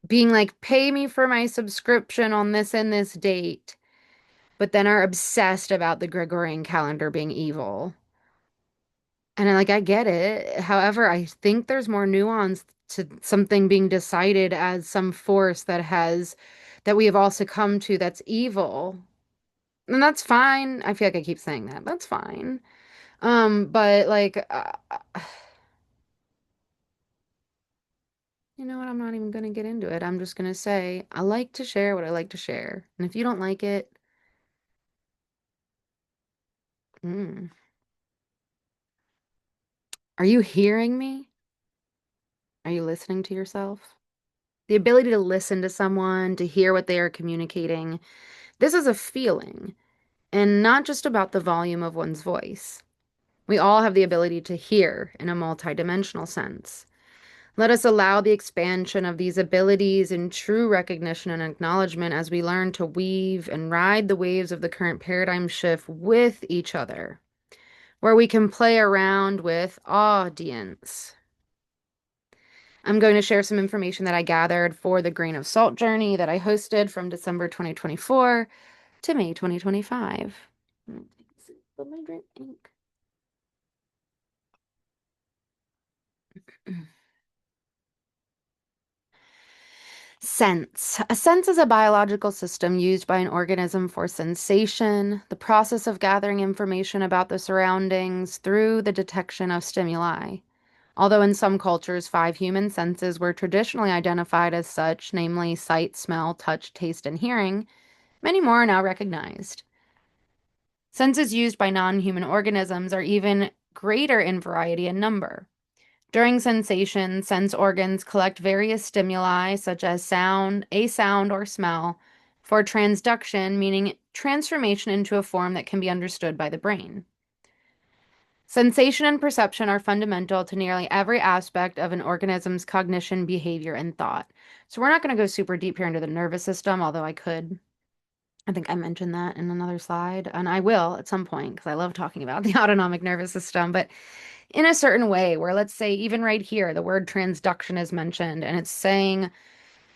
[SPEAKER 1] being like, pay me for my subscription on this and this date, but then are obsessed about the Gregorian calendar being evil? And I get it. However, I think there's more nuance to something being decided as some force that we have all succumbed to that's evil. And that's fine. I feel like I keep saying that. That's fine. But like, you know what? I'm not even gonna get into it. I'm just gonna say I like to share what I like to share. And if you don't like it, mm, are you hearing me? Are you listening to yourself? The ability to listen to someone, to hear what they are communicating. This is a feeling, and not just about the volume of one's voice. We all have the ability to hear in a multidimensional sense. Let us allow the expansion of these abilities in true recognition and acknowledgement as we learn to weave and ride the waves of the current paradigm shift with each other, where we can play around with audience. I'm going to share some information that I gathered for the Grain of Salt journey that I hosted from December 2024 to May 2025. Take a sip of my drink. Sense. A sense is a biological system used by an organism for sensation, the process of gathering information about the surroundings through the detection of stimuli. Although in some cultures, five human senses were traditionally identified as such, namely sight, smell, touch, taste, and hearing, many more are now recognized. Senses used by non-human organisms are even greater in variety and number. During sensation, sense organs collect various stimuli, such as sound, a sound, or smell, for transduction, meaning transformation into a form that can be understood by the brain. Sensation and perception are fundamental to nearly every aspect of an organism's cognition, behavior, and thought. So, we're not going to go super deep here into the nervous system, although I could. I think I mentioned that in another slide, and I will at some point because I love talking about the autonomic nervous system. But in a certain way, where let's say even right here, the word transduction is mentioned, and it's saying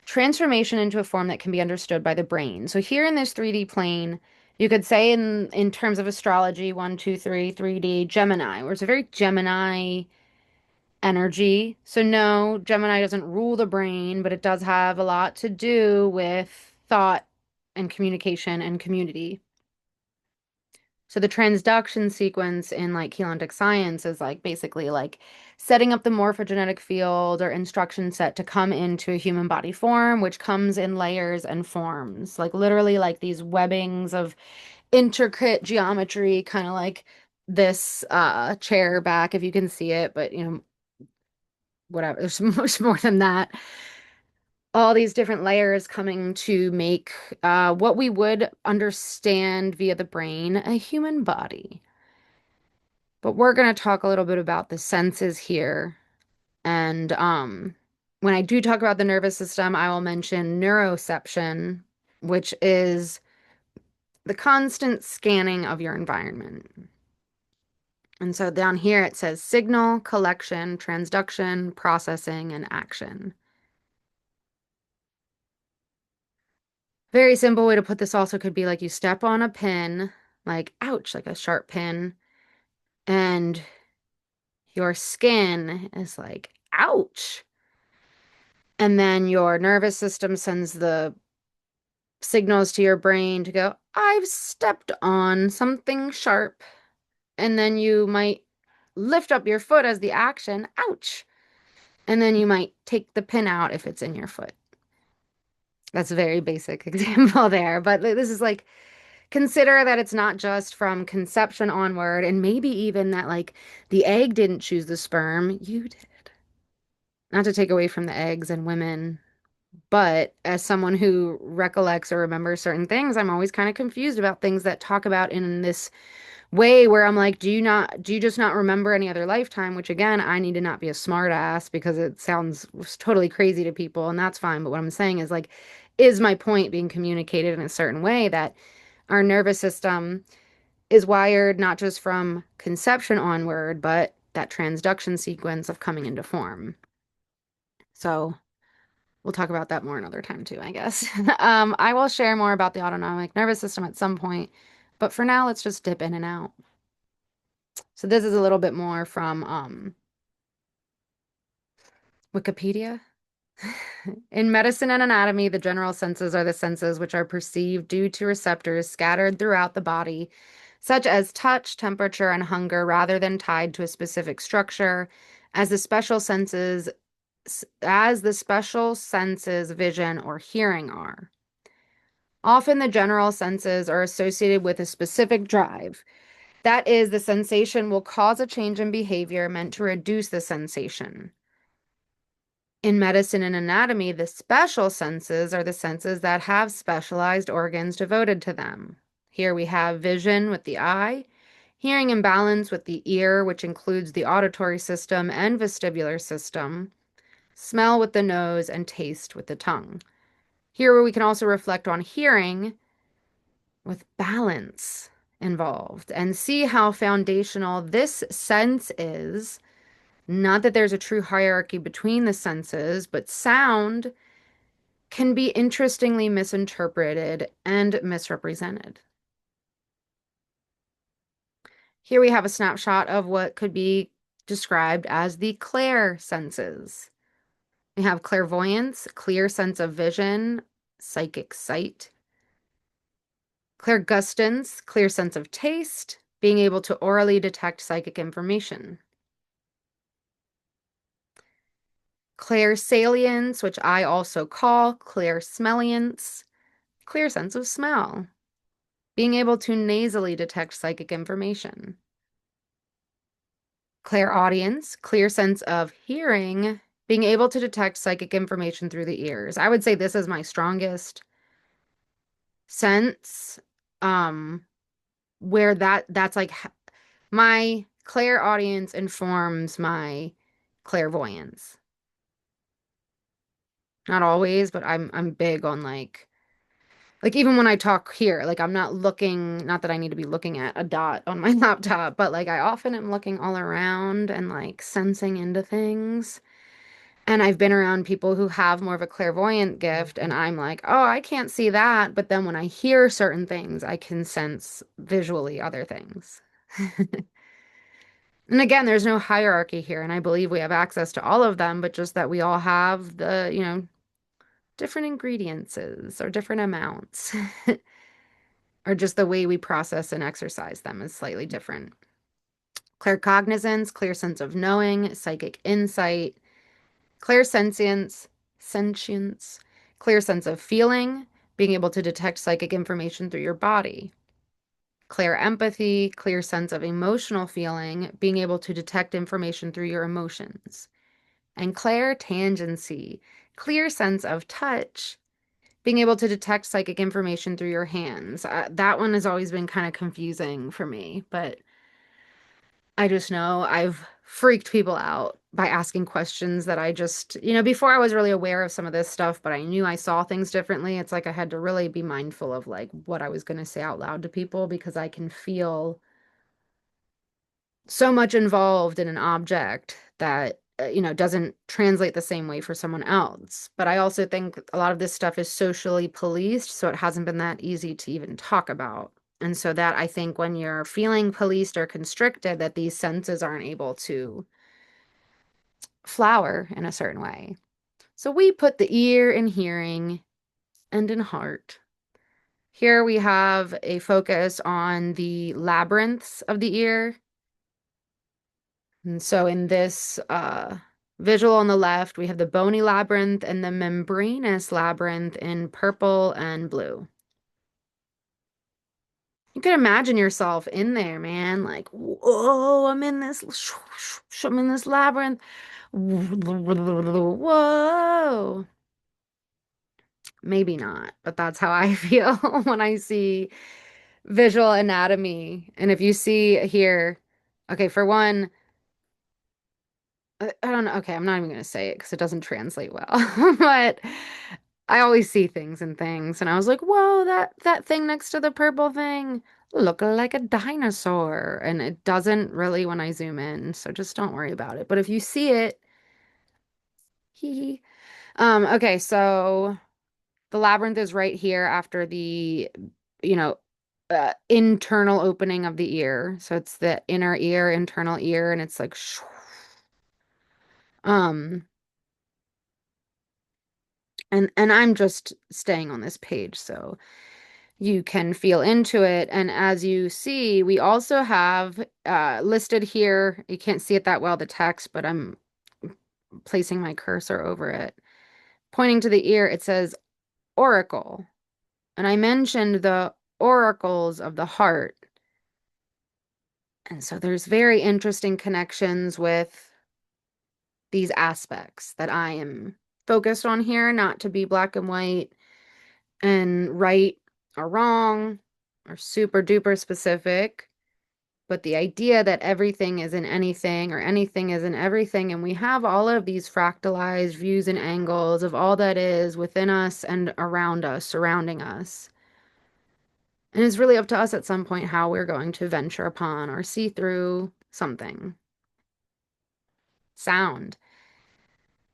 [SPEAKER 1] transformation into a form that can be understood by the brain. So here in this 3D plane, you could say in terms of astrology, 1, 2, 3, 3D Gemini, where it's a very Gemini energy. So no, Gemini doesn't rule the brain, but it does have a lot to do with thought and communication and community. So the transduction sequence in like chelantic science is like basically like setting up the morphogenetic field or instruction set to come into a human body form, which comes in layers and forms, like literally like these webbings of intricate geometry, kind of like this chair back, if you can see it, but whatever, there's much more than that. All these different layers coming to make what we would understand via the brain a human body. But we're going to talk a little bit about the senses here. And when I do talk about the nervous system, I will mention neuroception, which is the constant scanning of your environment. And so down here it says signal, collection, transduction, processing, and action. Very simple way to put this also could be like you step on a pin, like ouch, like a sharp pin, and your skin is like ouch. And then your nervous system sends the signals to your brain to go, I've stepped on something sharp. And then you might lift up your foot as the action, ouch. And then you might take the pin out if it's in your foot. That's a very basic example there. But this is like, consider that it's not just from conception onward, and maybe even that like the egg didn't choose the sperm, you did. Not to take away from the eggs and women, but as someone who recollects or remembers certain things, I'm always kind of confused about things that talk about in this way where I'm like, do you just not remember any other lifetime? Which again, I need to not be a smart ass because it sounds totally crazy to people, and that's fine. But what I'm saying is like, is my point being communicated in a certain way that our nervous system is wired not just from conception onward, but that transduction sequence of coming into form. So we'll talk about that more another time too, I guess. I will share more about the autonomic nervous system at some point, but for now, let's just dip in and out. So this is a little bit more from Wikipedia. In medicine and anatomy, the general senses are the senses which are perceived due to receptors scattered throughout the body, such as touch, temperature, and hunger, rather than tied to a specific structure, as the special senses vision or hearing are. Often the general senses are associated with a specific drive. That is, the sensation will cause a change in behavior meant to reduce the sensation. In medicine and anatomy, the special senses are the senses that have specialized organs devoted to them. Here we have vision with the eye, hearing and balance with the ear, which includes the auditory system and vestibular system, smell with the nose, and taste with the tongue. Here we can also reflect on hearing with balance involved and see how foundational this sense is. Not that there's a true hierarchy between the senses, but sound can be interestingly misinterpreted and misrepresented. Here we have a snapshot of what could be described as the clair senses. We have clairvoyance, clear sense of vision, psychic sight. Clairgustance, clear sense of taste, being able to orally detect psychic information. Clairsalience, which I also call clairsmellience, clear sense of smell, being able to nasally detect psychic information. Clairaudience, clear sense of hearing, being able to detect psychic information through the ears. I would say this is my strongest sense, where that's like my clairaudience informs my clairvoyance. Not always, but I'm big on like even when I talk here, like I'm not looking, not that I need to be looking at a dot on my laptop, but like I often am looking all around and like sensing into things. And I've been around people who have more of a clairvoyant gift, and I'm like, oh, I can't see that. But then when I hear certain things, I can sense visually other things. And again, there's no hierarchy here, and I believe we have access to all of them, but just that we all have the different ingredients or different amounts. or just the way we process and exercise them is slightly different. Claircognizance, clear sense of knowing, psychic insight, clairsentience, sentience, clear sense of feeling, being able to detect psychic information through your body. Clear empathy, clear sense of emotional feeling, being able to detect information through your emotions. And clair tangency, clear sense of touch, being able to detect psychic information through your hands. That one has always been kind of confusing for me, but I just know I've freaked people out by asking questions that I just, before I was really aware of some of this stuff, but I knew I saw things differently. It's like I had to really be mindful of like what I was going to say out loud to people because I can feel so much involved in an object that doesn't translate the same way for someone else. But I also think a lot of this stuff is socially policed, so it hasn't been that easy to even talk about. And so that I think when you're feeling policed or constricted, that these senses aren't able to flower in a certain way. So we put the ear in hearing and in heart. Here we have a focus on the labyrinths of the ear. And so in this visual on the left, we have the bony labyrinth and the membranous labyrinth in purple and blue. You could imagine yourself in there, man. Like, whoa, I'm in this labyrinth. Whoa. Maybe not, but that's how I feel when I see visual anatomy. And if you see here, okay, for one, I don't know. Okay, I'm not even going to say it because it doesn't translate well. But I always see things and things, and I was like, "Whoa, that thing next to the purple thing look like a dinosaur." And it doesn't really when I zoom in, so just don't worry about it. But if you see it, hee. Okay, so the labyrinth is right here after the, you know, internal opening of the ear. So it's the inner ear, internal ear, and it's like, um. And I'm just staying on this page so you can feel into it. And as you see, we also have listed here, you can't see it that well, the text, but I'm placing my cursor over it. Pointing to the ear, it says oracle. And I mentioned the oracles of the heart. And so there's very interesting connections with these aspects that I am focused on here, not to be black and white and right or wrong or super duper specific, but the idea that everything is in anything or anything is in everything, and we have all of these fractalized views and angles of all that is within us and around us, surrounding us. And it's really up to us at some point how we're going to venture upon or see through something. Sound.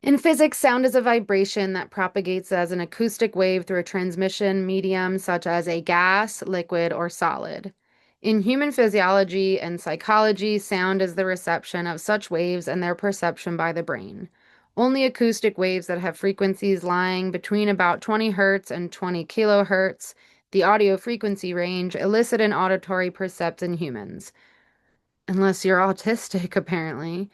[SPEAKER 1] In physics, sound is a vibration that propagates as an acoustic wave through a transmission medium such as a gas, liquid, or solid. In human physiology and psychology, sound is the reception of such waves and their perception by the brain. Only acoustic waves that have frequencies lying between about 20 hertz and 20 kilohertz, the audio frequency range, elicit an auditory percept in humans. Unless you're autistic, apparently.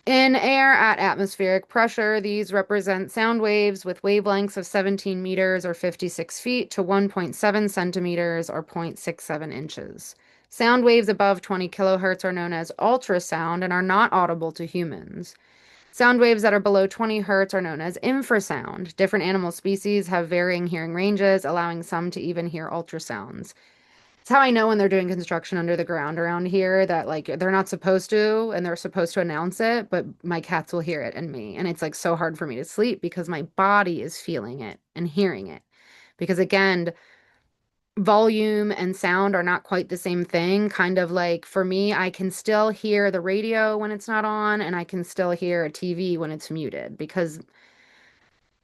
[SPEAKER 1] In air at atmospheric pressure, these represent sound waves with wavelengths of 17 meters or 56 feet to 1.7 centimeters or 0.67 inches. Sound waves above 20 kilohertz are known as ultrasound and are not audible to humans. Sound waves that are below 20 hertz are known as infrasound. Different animal species have varying hearing ranges, allowing some to even hear ultrasounds. It's how I know when they're doing construction under the ground around here that like they're not supposed to and they're supposed to announce it, but my cats will hear it and me. And it's like so hard for me to sleep because my body is feeling it and hearing it. Because again, volume and sound are not quite the same thing. Kind of like for me, I can still hear the radio when it's not on, and I can still hear a TV when it's muted because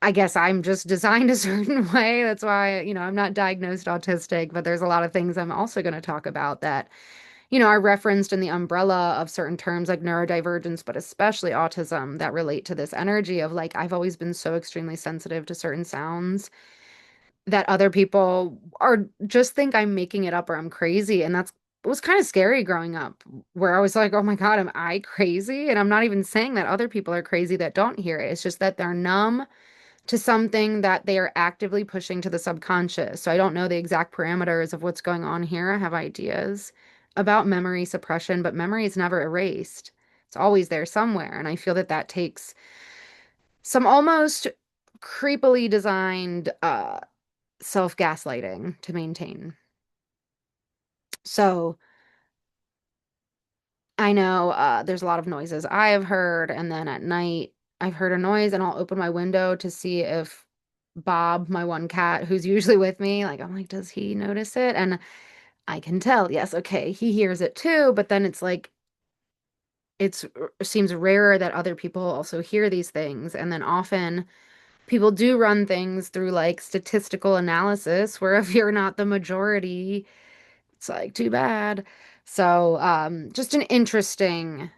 [SPEAKER 1] I guess I'm just designed a certain way. That's why, I'm not diagnosed autistic, but there's a lot of things I'm also going to talk about that, are referenced in the umbrella of certain terms like neurodivergence, but especially autism that relate to this energy of like, I've always been so extremely sensitive to certain sounds that other people are just think I'm making it up or I'm crazy. And that's it was kind of scary growing up, where I was like, oh my God, am I crazy? And I'm not even saying that other people are crazy that don't hear it. It's just that they're numb to something that they are actively pushing to the subconscious. So I don't know the exact parameters of what's going on here. I have ideas about memory suppression, but memory is never erased. It's always there somewhere. And I feel that that takes some almost creepily designed self-gaslighting to maintain. So I know there's a lot of noises I have heard, and then at night I've heard a noise, and I'll open my window to see if Bob, my one cat, who's usually with me, like I'm like, does he notice it? And I can tell, yes, okay, he hears it too, but then it's like it seems rarer that other people also hear these things, and then often people do run things through like statistical analysis, where if you're not the majority, it's like too bad. So, just an interesting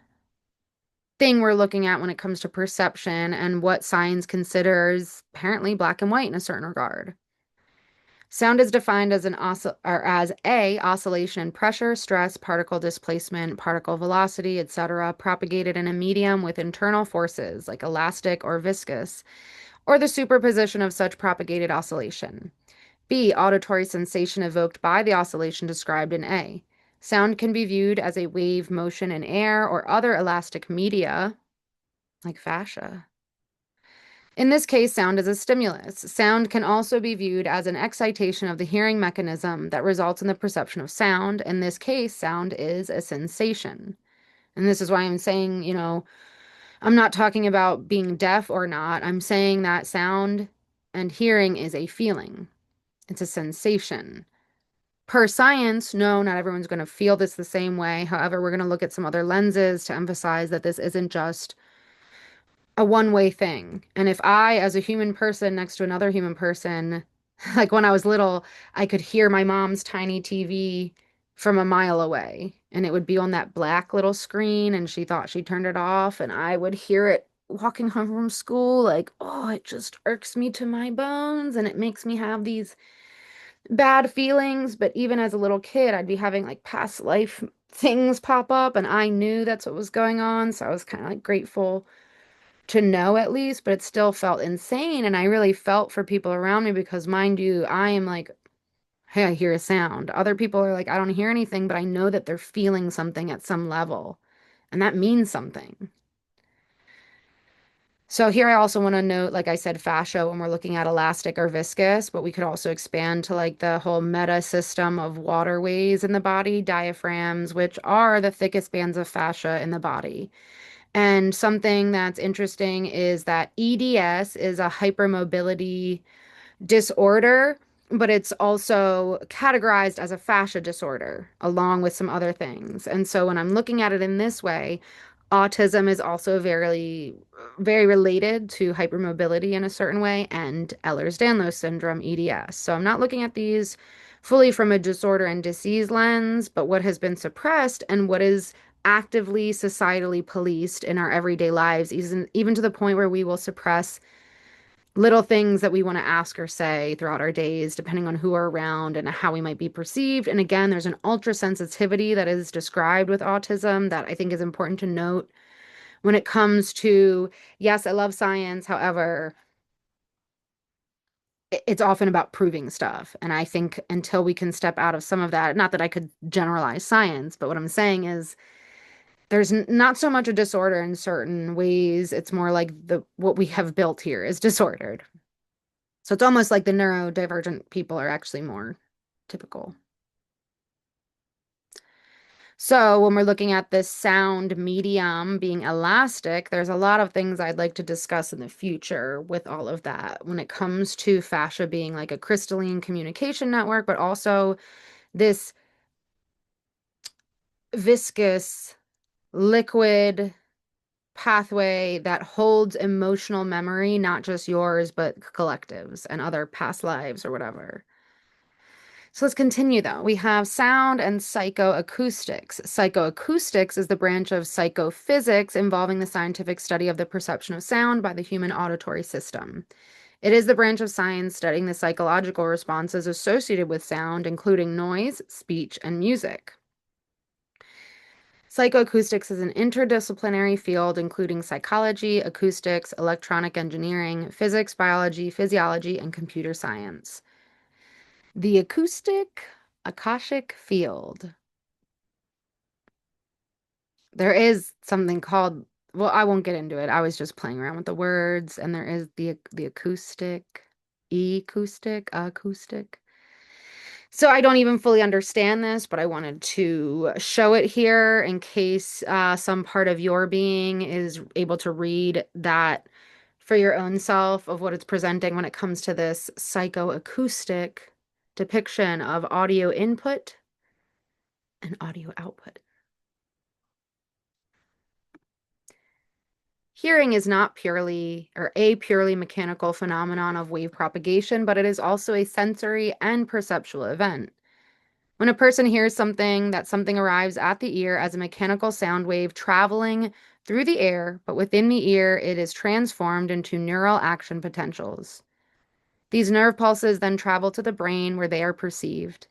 [SPEAKER 1] thing we're looking at when it comes to perception and what science considers apparently black and white in a certain regard. Sound is defined as an or as a oscillation in pressure, stress, particle displacement, particle velocity, etc., propagated in a medium with internal forces like elastic or viscous, or the superposition of such propagated oscillation. B. Auditory sensation evoked by the oscillation described in A. Sound can be viewed as a wave motion in air or other elastic media, like fascia. In this case, sound is a stimulus. Sound can also be viewed as an excitation of the hearing mechanism that results in the perception of sound. In this case, sound is a sensation. And this is why I'm saying, I'm not talking about being deaf or not. I'm saying that sound and hearing is a feeling, it's a sensation. Per science, no, not everyone's going to feel this the same way. However, we're going to look at some other lenses to emphasize that this isn't just a one-way thing. And if I, as a human person next to another human person, like when I was little, I could hear my mom's tiny TV from a mile away, and it would be on that black little screen, and she thought she turned it off, and I would hear it walking home from school, like, oh, it just irks me to my bones, and it makes me have these bad feelings. But even as a little kid, I'd be having like past life things pop up, and I knew that's what was going on. So I was kind of like grateful to know at least, but it still felt insane. And I really felt for people around me because, mind you, I am like, hey, I hear a sound. Other people are like, I don't hear anything, but I know that they're feeling something at some level, and that means something. So here I also want to note, like I said, fascia when we're looking at elastic or viscous, but we could also expand to like the whole meta system of waterways in the body, diaphragms, which are the thickest bands of fascia in the body. And something that's interesting is that EDS is a hypermobility disorder, but it's also categorized as a fascia disorder along with some other things. And so when I'm looking at it in this way, autism is also very related to hypermobility in a certain way and Ehlers-Danlos syndrome, EDS. So I'm not looking at these fully from a disorder and disease lens, but what has been suppressed and what is actively societally policed in our everyday lives, even to the point where we will suppress little things that we want to ask or say throughout our days, depending on who are around and how we might be perceived. And again, there's an ultra sensitivity that is described with autism that I think is important to note when it comes to, yes, I love science. However, it's often about proving stuff. And I think until we can step out of some of that, not that I could generalize science, but what I'm saying is there's not so much a disorder in certain ways. It's more like the what we have built here is disordered. So it's almost like the neurodivergent people are actually more typical. So when we're looking at this sound medium being elastic, there's a lot of things I'd like to discuss in the future with all of that when it comes to fascia being like a crystalline communication network, but also this viscous liquid pathway that holds emotional memory, not just yours, but collectives and other past lives or whatever. So let's continue though. We have sound and psychoacoustics. Psychoacoustics is the branch of psychophysics involving the scientific study of the perception of sound by the human auditory system. It is the branch of science studying the psychological responses associated with sound, including noise, speech, and music. Psychoacoustics is an interdisciplinary field including psychology, acoustics, electronic engineering, physics, biology, physiology, and computer science. The acoustic Akashic field. There is something called, well, I won't get into it. I was just playing around with the words, and there is the acoustic. So I don't even fully understand this, but I wanted to show it here in case some part of your being is able to read that for your own self of what it's presenting when it comes to this psychoacoustic depiction of audio input and audio output. Hearing is not purely or a purely mechanical phenomenon of wave propagation, but it is also a sensory and perceptual event. When a person hears something, that something arrives at the ear as a mechanical sound wave traveling through the air, but within the ear, it is transformed into neural action potentials. These nerve pulses then travel to the brain where they are perceived.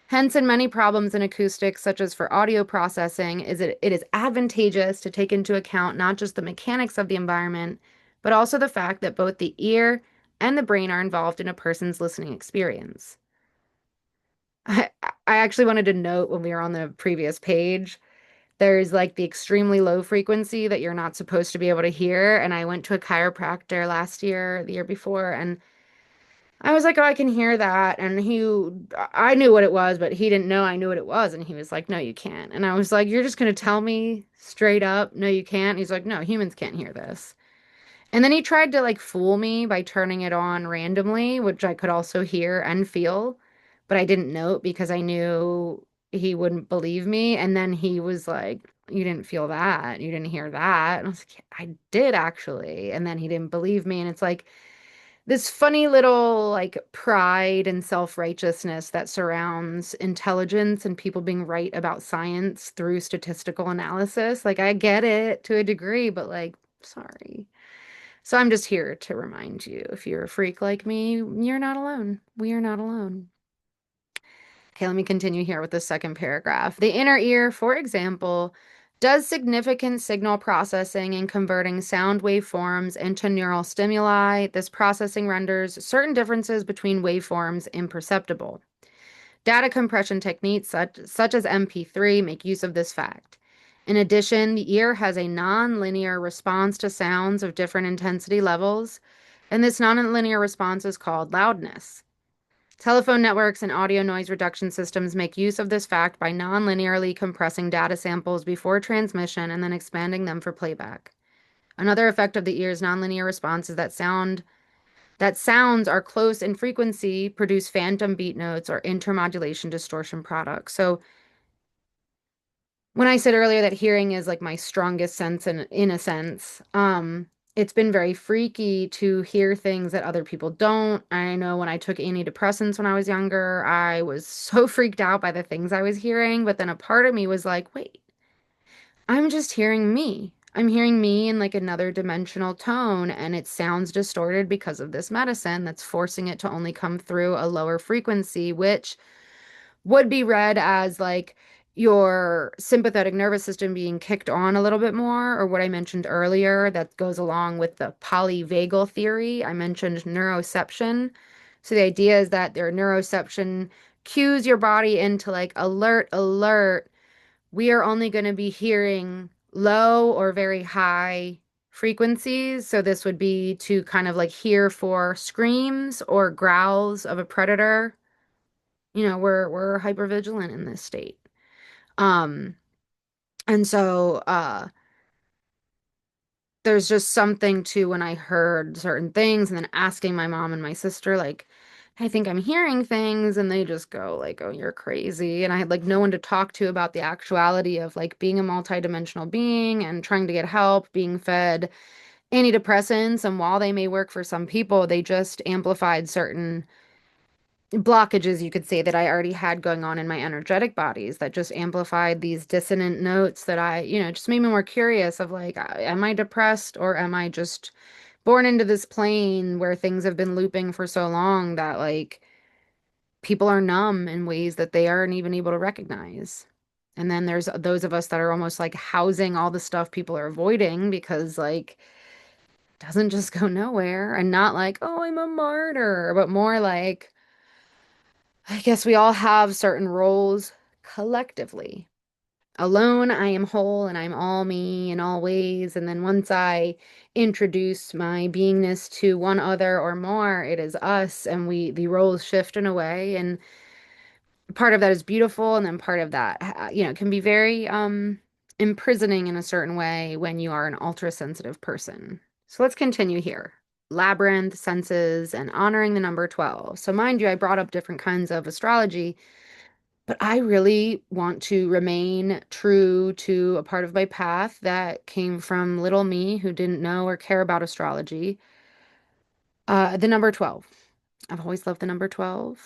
[SPEAKER 1] Hence, in many problems in acoustics, such as for audio processing, it is advantageous to take into account not just the mechanics of the environment, but also the fact that both the ear and the brain are involved in a person's listening experience. I, I actually wanted to note when we were on the previous page, there's like the extremely low frequency that you're not supposed to be able to hear. And I went to a chiropractor last year, the year before, and I was like, oh, I can hear that. And I knew what it was, but he didn't know I knew what it was. And he was like, no, you can't. And I was like, you're just going to tell me straight up, no, you can't. And he's like, no, humans can't hear this. And then he tried to like fool me by turning it on randomly, which I could also hear and feel, but I didn't note because I knew he wouldn't believe me. And then he was like, you didn't feel that. You didn't hear that. And I was like, "Yeah, I did actually." And then he didn't believe me. And it's like, this funny little like pride and self-righteousness that surrounds intelligence and people being right about science through statistical analysis. Like I get it to a degree, but like, sorry. So I'm just here to remind you, if you're a freak like me, you're not alone. We are not alone. Okay, let me continue here with the second paragraph. The inner ear, for example, does significant signal processing in converting sound waveforms into neural stimuli. This processing renders certain differences between waveforms imperceptible. Data compression techniques such as MP3 make use of this fact. In addition, the ear has a non-linear response to sounds of different intensity levels, and this non-linear response is called loudness. Telephone networks and audio noise reduction systems make use of this fact by non-linearly compressing data samples before transmission and then expanding them for playback. Another effect of the ear's nonlinear response is that sounds are close in frequency, produce phantom beat notes or intermodulation distortion products. So when I said earlier that hearing is like my strongest sense in a sense, it's been very freaky to hear things that other people don't. I know when I took antidepressants when I was younger, I was so freaked out by the things I was hearing, but then a part of me was like, wait, I'm just hearing me. I'm hearing me in like another dimensional tone, and it sounds distorted because of this medicine that's forcing it to only come through a lower frequency, which would be read as like your sympathetic nervous system being kicked on a little bit more, or what I mentioned earlier that goes along with the polyvagal theory. I mentioned neuroception. So the idea is that their neuroception cues your body into like alert, alert. We are only going to be hearing low or very high frequencies. So this would be to kind of like hear for screams or growls of a predator. We're hypervigilant in this state. Um, and so there's just something to when I heard certain things and then asking my mom and my sister, like, I think I'm hearing things, and they just go like, oh, you're crazy. And I had like no one to talk to about the actuality of like being a multidimensional being and trying to get help, being fed antidepressants. And while they may work for some people, they just amplified certain blockages, you could say, that I already had going on in my energetic bodies that just amplified these dissonant notes that just made me more curious of like, am I depressed or am I just born into this plane where things have been looping for so long that like people are numb in ways that they aren't even able to recognize. And then there's those of us that are almost like housing all the stuff people are avoiding because like it doesn't just go nowhere and not like, oh, I'm a martyr, but more like I guess we all have certain roles collectively. Alone, I am whole and I'm all me in all ways. And then once I introduce my beingness to one other or more, it is us, and the roles shift in a way. And part of that is beautiful, and then part of that, can be very imprisoning in a certain way when you are an ultra sensitive person. So let's continue here. Labyrinth, senses, and honoring the number 12. So mind you, I brought up different kinds of astrology, but I really want to remain true to a part of my path that came from little me who didn't know or care about astrology. The number 12. I've always loved the number 12.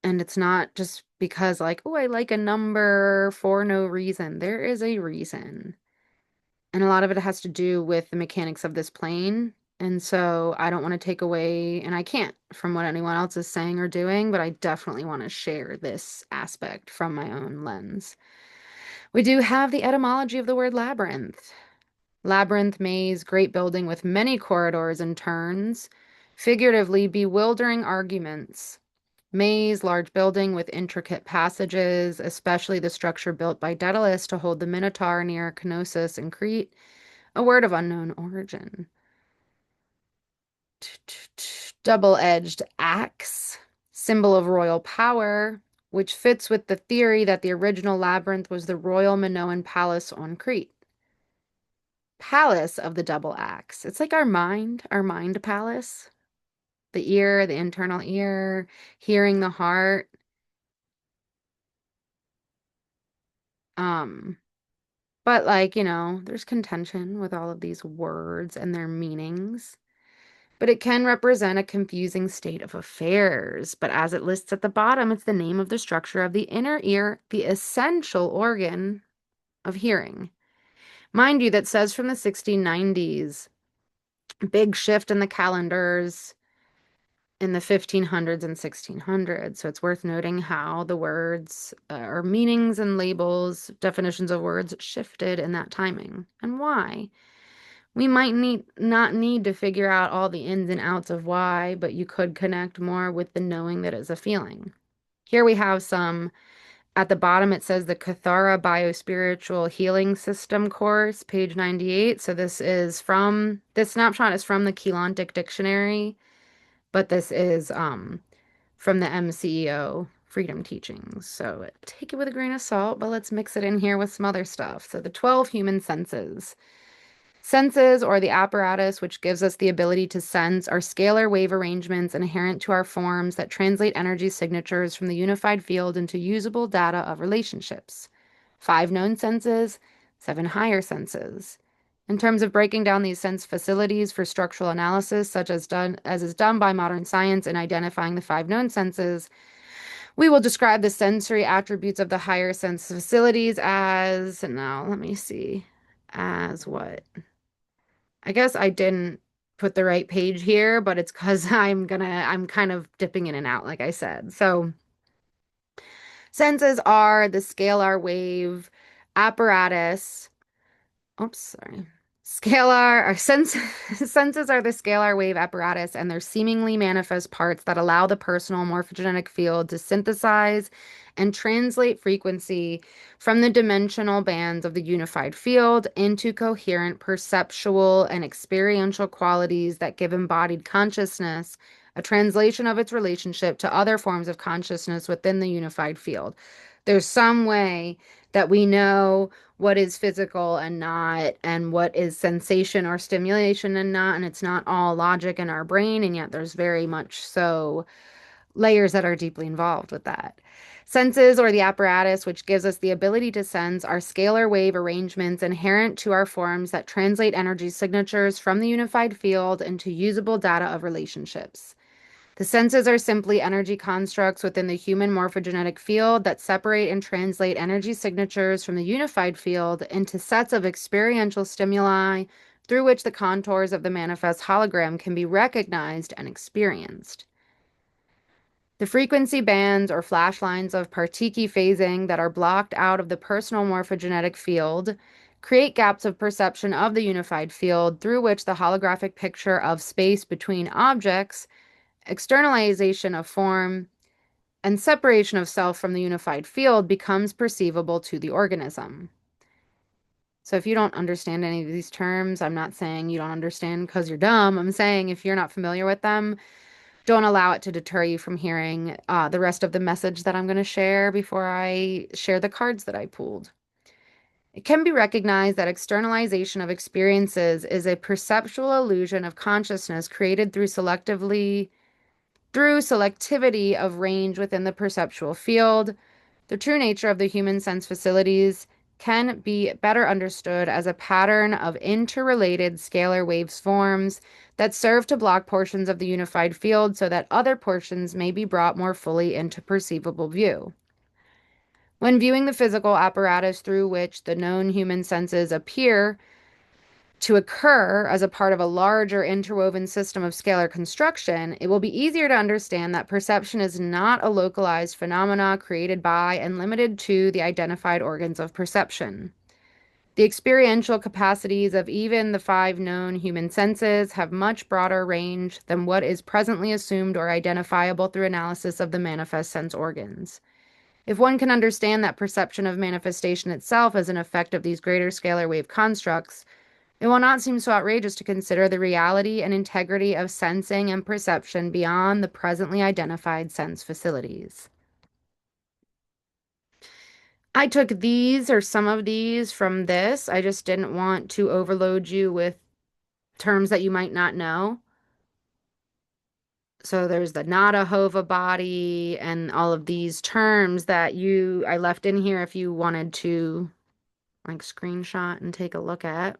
[SPEAKER 1] And it's not just because, like, oh, I like a number for no reason. There is a reason. And a lot of it has to do with the mechanics of this plane. And so I don't want to take away, and I can't, from what anyone else is saying or doing, but I definitely want to share this aspect from my own lens. We do have the etymology of the word labyrinth. Labyrinth, maze, great building with many corridors and turns, figuratively bewildering arguments. Maze, large building with intricate passages, especially the structure built by Daedalus to hold the Minotaur near Knossos in Crete, a word of unknown origin. Double-edged axe, symbol of royal power, which fits with the theory that the original labyrinth was the royal Minoan palace on Crete. Palace of the double axe. It's like our mind palace. The ear, the internal ear, hearing the heart. Um, but like, there's contention with all of these words and their meanings. But it can represent a confusing state of affairs. But as it lists at the bottom, it's the name of the structure of the inner ear, the essential organ of hearing. Mind you, that says from the 1690s, big shift in the calendars in the 1500s and 1600s. So it's worth noting how the words or meanings and labels, definitions of words shifted in that timing and why. We might not need to figure out all the ins and outs of why, but you could connect more with the knowing that is a feeling. Here we have some, at the bottom it says the Kathara Biospiritual Healing System course, page 98. So this snapshot is from the Keylontic Dictionary, but this is from the MCEO Freedom Teachings. So take it with a grain of salt, but let's mix it in here with some other stuff. So the 12 human senses. Senses, or the apparatus which gives us the ability to sense, are scalar wave arrangements inherent to our forms that translate energy signatures from the unified field into usable data of relationships. 5 known senses, 7 higher senses. In terms of breaking down these sense facilities for structural analysis, such as is done by modern science in identifying the 5 known senses, we will describe the sensory attributes of the higher sense facilities as, now let me see, as what? I guess I didn't put the right page here, but it's because I'm kind of dipping in and out, like I said. So senses are the scalar wave apparatus. Oops, sorry. Scalar or sense, senses are the scalar wave apparatus and their seemingly manifest parts that allow the personal morphogenetic field to synthesize and translate frequency from the dimensional bands of the unified field into coherent perceptual and experiential qualities that give embodied consciousness a translation of its relationship to other forms of consciousness within the unified field. There's some way that we know what is physical and not, and what is sensation or stimulation and not, and it's not all logic in our brain, and yet there's very much so layers that are deeply involved with that. Senses, or the apparatus which gives us the ability to sense, are scalar wave arrangements inherent to our forms that translate energy signatures from the unified field into usable data of relationships. The senses are simply energy constructs within the human morphogenetic field that separate and translate energy signatures from the unified field into sets of experiential stimuli through which the contours of the manifest hologram can be recognized and experienced. The frequency bands or flash lines of Partiki phasing that are blocked out of the personal morphogenetic field create gaps of perception of the unified field through which the holographic picture of space between objects, externalization of form, and separation of self from the unified field becomes perceivable to the organism. So if you don't understand any of these terms, I'm not saying you don't understand because you're dumb. I'm saying if you're not familiar with them, don't allow it to deter you from hearing the rest of the message that I'm going to share before I share the cards that I pulled. It can be recognized that externalization of experiences is a perceptual illusion of consciousness created through selectivity of range within the perceptual field. The true nature of the human sense facilities can be better understood as a pattern of interrelated scalar waveforms that serve to block portions of the unified field so that other portions may be brought more fully into perceivable view. When viewing the physical apparatus through which the known human senses appear to occur as a part of a larger interwoven system of scalar construction, it will be easier to understand that perception is not a localized phenomena created by and limited to the identified organs of perception. The experiential capacities of even the 5 known human senses have much broader range than what is presently assumed or identifiable through analysis of the manifest sense organs. If one can understand that perception of manifestation itself as an effect of these greater scalar wave constructs, it will not seem so outrageous to consider the reality and integrity of sensing and perception beyond the presently identified sense facilities. I took these or some of these from this. I just didn't want to overload you with terms that you might not know. So there's the Nada Hova body and all of these terms that I left in here if you wanted to like screenshot and take a look at.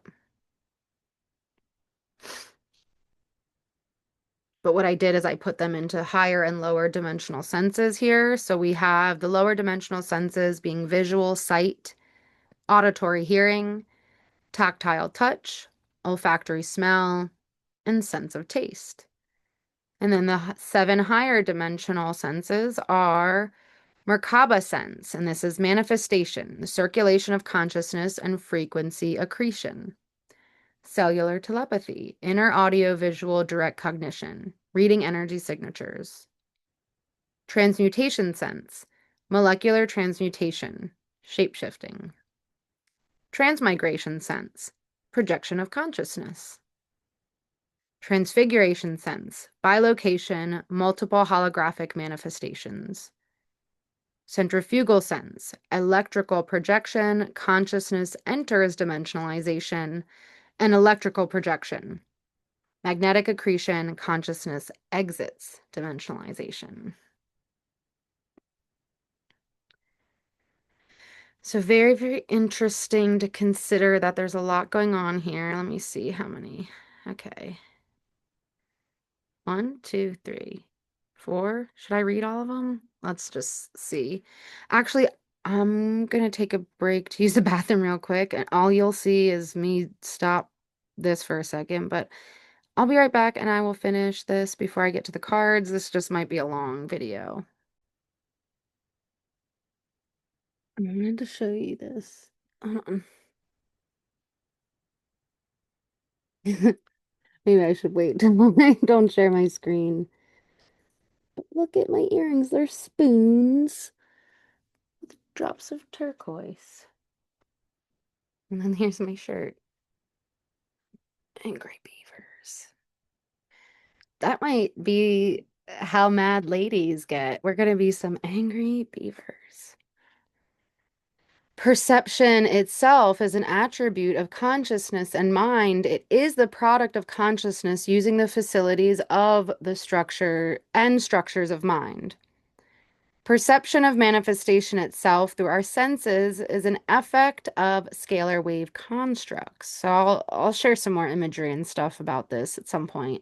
[SPEAKER 1] But what I did is I put them into higher and lower dimensional senses here. So we have the lower dimensional senses being visual, sight, auditory hearing, tactile touch, olfactory smell, and sense of taste. And then the 7 higher dimensional senses are Merkaba sense, and this is manifestation, the circulation of consciousness and frequency accretion. Cellular telepathy, inner audio-visual direct cognition, reading energy signatures. Transmutation sense, molecular transmutation, shapeshifting. Transmigration sense, projection of consciousness. Transfiguration sense, bilocation, multiple holographic manifestations. Centrifugal sense, electrical projection, consciousness enters dimensionalization, and electrical projection. Magnetic accretion, consciousness exits dimensionalization. So very, very interesting to consider that there's a lot going on here. Let me see how many. Okay. 1, 2, 3, 4. Should I read all of them? Let's just see. Actually, I'm gonna take a break to use the bathroom real quick, and all you'll see is me stop this for a second, but I'll be right back and I will finish this before I get to the cards. This just might be a long video. I wanted to show you this. Hold on. Maybe I should wait till I don't share my screen. But look at my earrings. They're spoons with drops of turquoise. And then here's my shirt. Angry beavers. That might be how mad ladies get. We're gonna be some angry beavers. Perception itself is an attribute of consciousness and mind. It is the product of consciousness using the facilities of the structure and structures of mind. Perception of manifestation itself through our senses is an effect of scalar wave constructs. So I'll share some more imagery and stuff about this at some point.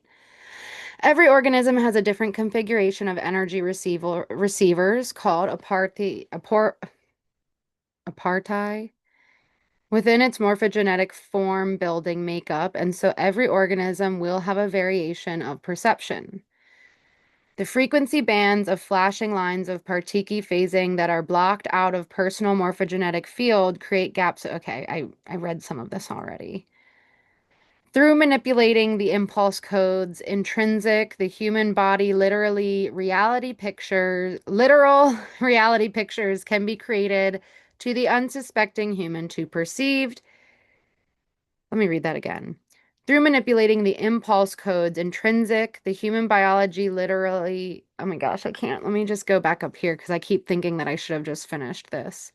[SPEAKER 1] Every organism has a different configuration of energy receivers called aparti. within its morphogenetic form, building, makeup, and so every organism will have a variation of perception. The frequency bands of flashing lines of Partiki phasing that are blocked out of personal morphogenetic field create gaps. Okay, I read some of this already. Through manipulating the impulse codes, intrinsic, the human body literal reality pictures can be created to the unsuspecting human to perceived. Let me read that again. Through manipulating the impulse codes, intrinsic, the human biology literally, oh my gosh, I can't. Let me just go back up here because I keep thinking that I should have just finished this.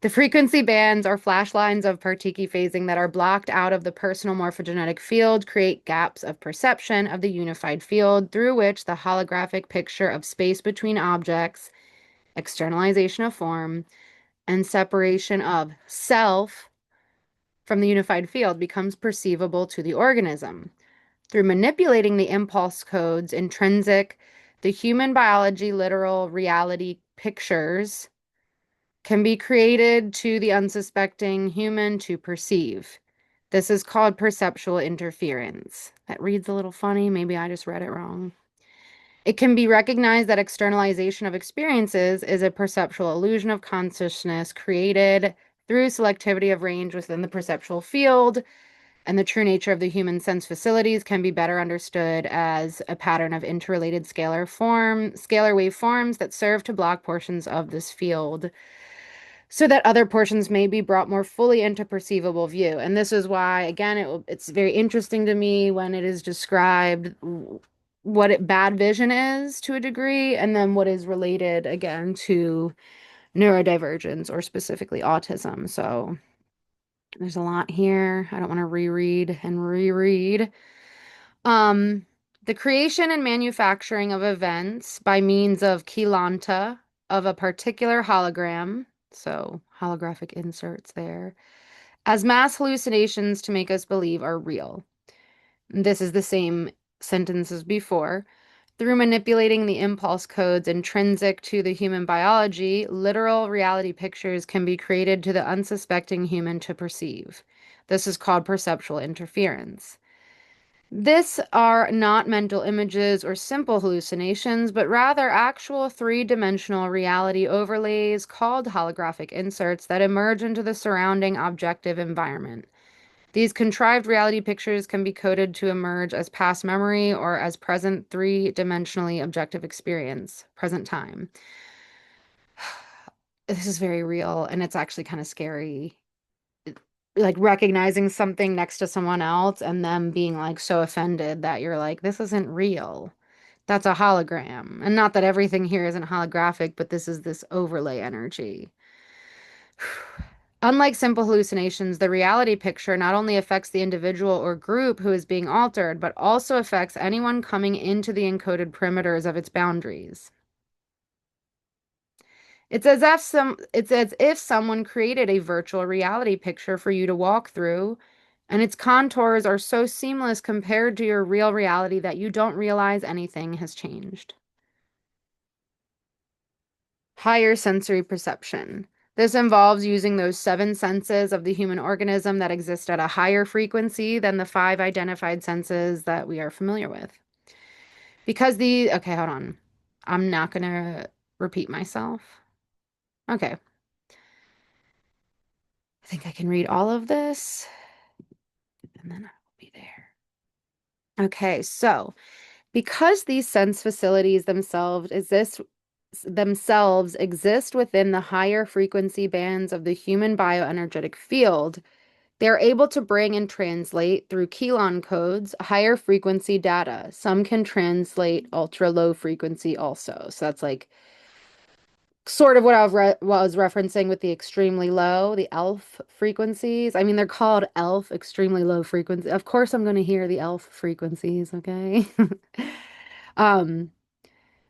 [SPEAKER 1] The frequency bands or flash lines of Partiki phasing that are blocked out of the personal morphogenetic field create gaps of perception of the unified field through which the holographic picture of space between objects, externalization of form, and separation of self from the unified field becomes perceivable to the organism. Through manipulating the impulse codes, intrinsic, the human biology literal reality pictures can be created to the unsuspecting human to perceive. This is called perceptual interference. That reads a little funny. Maybe I just read it wrong. It can be recognized that externalization of experiences is a perceptual illusion of consciousness created through selectivity of range within the perceptual field, and the true nature of the human sense facilities can be better understood as a pattern of interrelated scalar wave forms that serve to block portions of this field so that other portions may be brought more fully into perceivable view. And this is why, again, it's very interesting to me when it is described what bad vision is to a degree, and then what is related again to neurodivergence or specifically autism. So there's a lot here. I don't want to reread and reread. Um, the creation and manufacturing of events by means of Kilanta of a particular hologram, so holographic inserts there, as mass hallucinations to make us believe are real. This is the same sentence as before. Through manipulating the impulse codes intrinsic to the human biology, literal reality pictures can be created to the unsuspecting human to perceive. This is called perceptual interference. This are not mental images or simple hallucinations, but rather actual three-dimensional reality overlays called holographic inserts that emerge into the surrounding objective environment. These contrived reality pictures can be coded to emerge as past memory or as present three-dimensionally objective experience, present time. This is very real, and it's actually kind of scary, like recognizing something next to someone else and them being like so offended that you're like, this isn't real. That's a hologram. And not that everything here isn't holographic, but this is this overlay energy. Unlike simple hallucinations, the reality picture not only affects the individual or group who is being altered, but also affects anyone coming into the encoded perimeters of its boundaries. It's as if someone created a virtual reality picture for you to walk through, and its contours are so seamless compared to your real reality that you don't realize anything has changed. Higher sensory perception. This involves using those seven senses of the human organism that exist at a higher frequency than the five identified senses that we are familiar with. Okay, hold on. I'm not going to repeat myself. Okay. I think I can read all of this and then I will be there. Okay, so because these sense facilities themselves exist within the higher frequency bands of the human bioenergetic field, they're able to bring and translate through Kelon codes higher frequency data. Some can translate ultra low frequency also. So that's like sort of what I was referencing with the extremely low, the ELF frequencies. I mean, they're called ELF, extremely low frequency. Of course, I'm going to hear the ELF frequencies, okay? Um,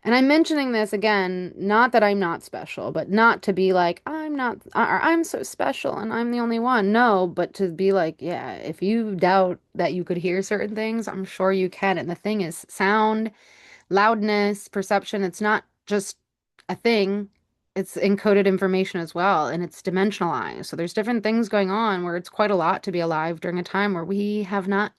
[SPEAKER 1] and I'm mentioning this again, not that I'm not special, but not to be like, I'm not, or I'm so special and I'm the only one. No, but to be like, yeah, if you doubt that you could hear certain things, I'm sure you can. And the thing is, sound, loudness, perception, it's not just a thing. it's encoded information as well, and it's dimensionalized. So there's different things going on where it's quite a lot to be alive during a time where we have not,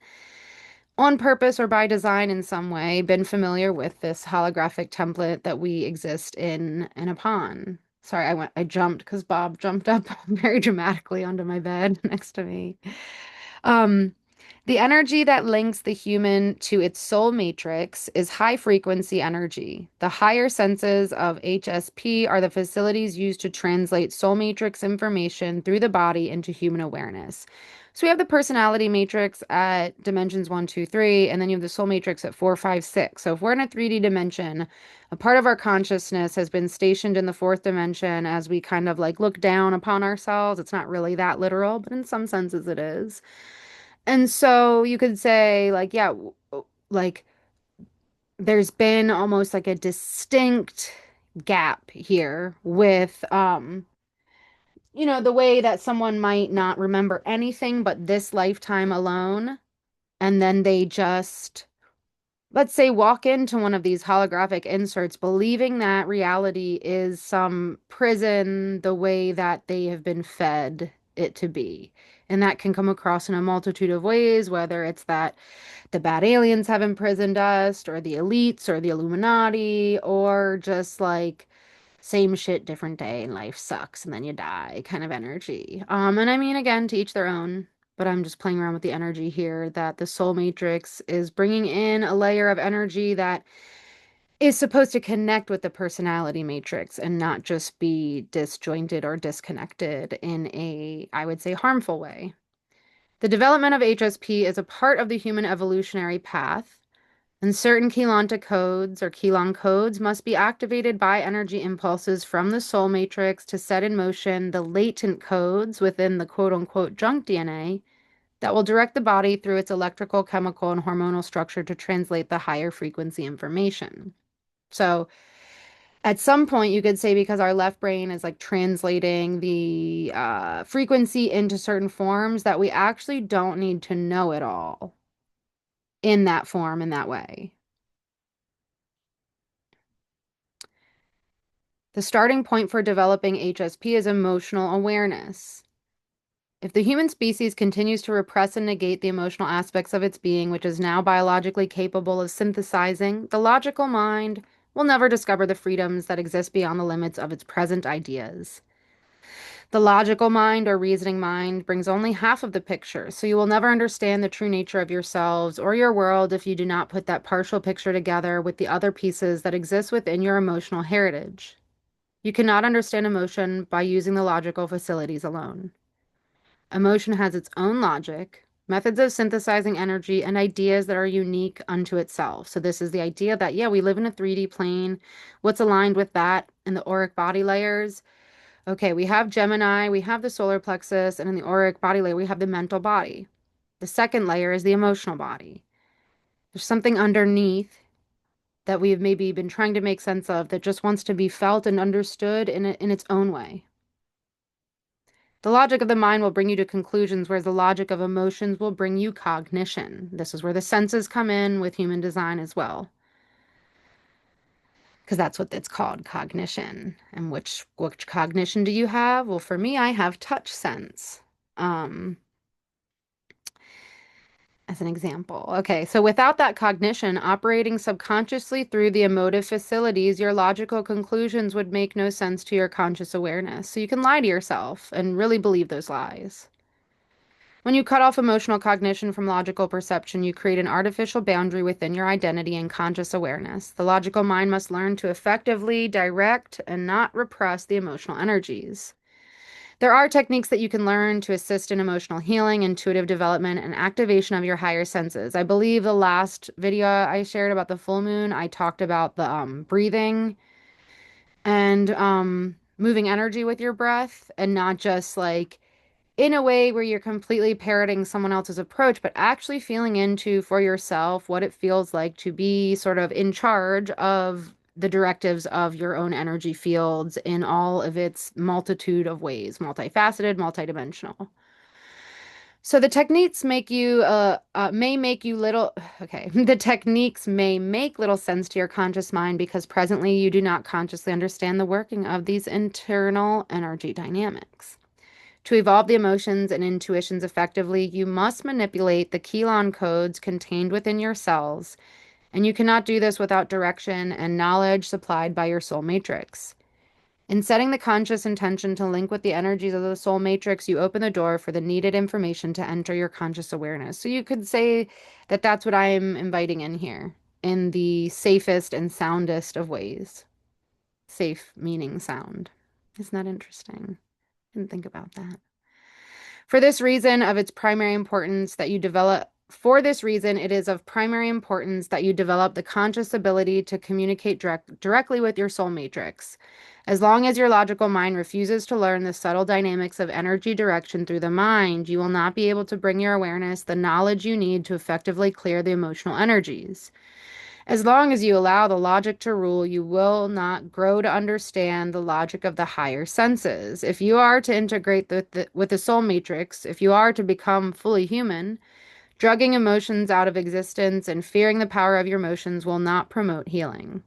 [SPEAKER 1] on purpose or by design in some way, been familiar with this holographic template that we exist in and upon. Sorry, I jumped because Bob jumped up very dramatically onto my bed next to me. Um, the energy that links the human to its soul matrix is high frequency energy. The higher senses of HSP are the facilities used to translate soul matrix information through the body into human awareness. So we have the personality matrix at dimensions 1, 2, 3, and then you have the soul matrix at 4, 5, 6. So if we're in a 3D dimension, a part of our consciousness has been stationed in the fourth dimension as we kind of like look down upon ourselves. It's not really that literal, but in some senses it is. And so you could say, like, yeah, like there's been almost like a distinct gap here with, the way that someone might not remember anything but this lifetime alone. And then they just, let's say, walk into one of these holographic inserts believing that reality is some prison the way that they have been fed it to be. And that can come across in a multitude of ways, whether it's that the bad aliens have imprisoned us, or the elites, or the Illuminati, or just like same shit, different day, and life sucks, and then you die kind of energy. And I mean, again, to each their own, but I'm just playing around with the energy here that the soul matrix is bringing in a layer of energy that is supposed to connect with the personality matrix and not just be disjointed or disconnected in a, I would say, harmful way. The development of HSP is a part of the human evolutionary path, and certain Keylonta codes or Keylon codes must be activated by energy impulses from the soul matrix to set in motion the latent codes within the quote unquote junk DNA that will direct the body through its electrical, chemical, and hormonal structure to translate the higher frequency information. So, at some point, you could say because our left brain is like translating the frequency into certain forms, that we actually don't need to know it all in that form, in that way. The starting point for developing HSP is emotional awareness. If the human species continues to repress and negate the emotional aspects of its being, which is now biologically capable of synthesizing, the logical mind will never discover the freedoms that exist beyond the limits of its present ideas. The logical mind or reasoning mind brings only half of the picture, so you will never understand the true nature of yourselves or your world if you do not put that partial picture together with the other pieces that exist within your emotional heritage. You cannot understand emotion by using the logical facilities alone. Emotion has its own logic, methods of synthesizing energy, and ideas that are unique unto itself. So, this is the idea that, yeah, we live in a 3D plane. What's aligned with that in the auric body layers? Okay, we have Gemini, we have the solar plexus, and in the auric body layer, we have the mental body. The second layer is the emotional body. There's something underneath that we've maybe been trying to make sense of that just wants to be felt and understood in its own way. The logic of the mind will bring you to conclusions, whereas the logic of emotions will bring you cognition. This is where the senses come in with human design as well, because that's what it's called, cognition. And which cognition do you have? Well, for me, I have touch sense. Um, as an example. Okay, so without that cognition, operating subconsciously through the emotive facilities, your logical conclusions would make no sense to your conscious awareness. So you can lie to yourself and really believe those lies. When you cut off emotional cognition from logical perception, you create an artificial boundary within your identity and conscious awareness. The logical mind must learn to effectively direct and not repress the emotional energies. There are techniques that you can learn to assist in emotional healing, intuitive development, and activation of your higher senses. I believe the last video I shared about the full moon, I talked about the breathing and moving energy with your breath, and not just like in a way where you're completely parroting someone else's approach, but actually feeling into for yourself what it feels like to be sort of in charge of the directives of your own energy fields in all of its multitude of ways, multifaceted, multidimensional. So the techniques may make you little okay. The techniques may make little sense to your conscious mind because presently you do not consciously understand the working of these internal energy dynamics. To evolve the emotions and intuitions effectively, you must manipulate the Kelon codes contained within your cells, and you cannot do this without direction and knowledge supplied by your soul matrix. In setting the conscious intention to link with the energies of the soul matrix, you open the door for the needed information to enter your conscious awareness. So you could say that that's what I'm inviting in here in the safest and soundest of ways. Safe meaning sound. Isn't that interesting? Didn't think about that. For this reason, of its primary importance that you develop For this reason, it is of primary importance that you develop the conscious ability to communicate directly with your soul matrix. As long as your logical mind refuses to learn the subtle dynamics of energy direction through the mind, you will not be able to bring your awareness the knowledge you need to effectively clear the emotional energies. As long as you allow the logic to rule, you will not grow to understand the logic of the higher senses. If you are to integrate with the soul matrix, if you are to become fully human, drugging emotions out of existence and fearing the power of your emotions will not promote healing.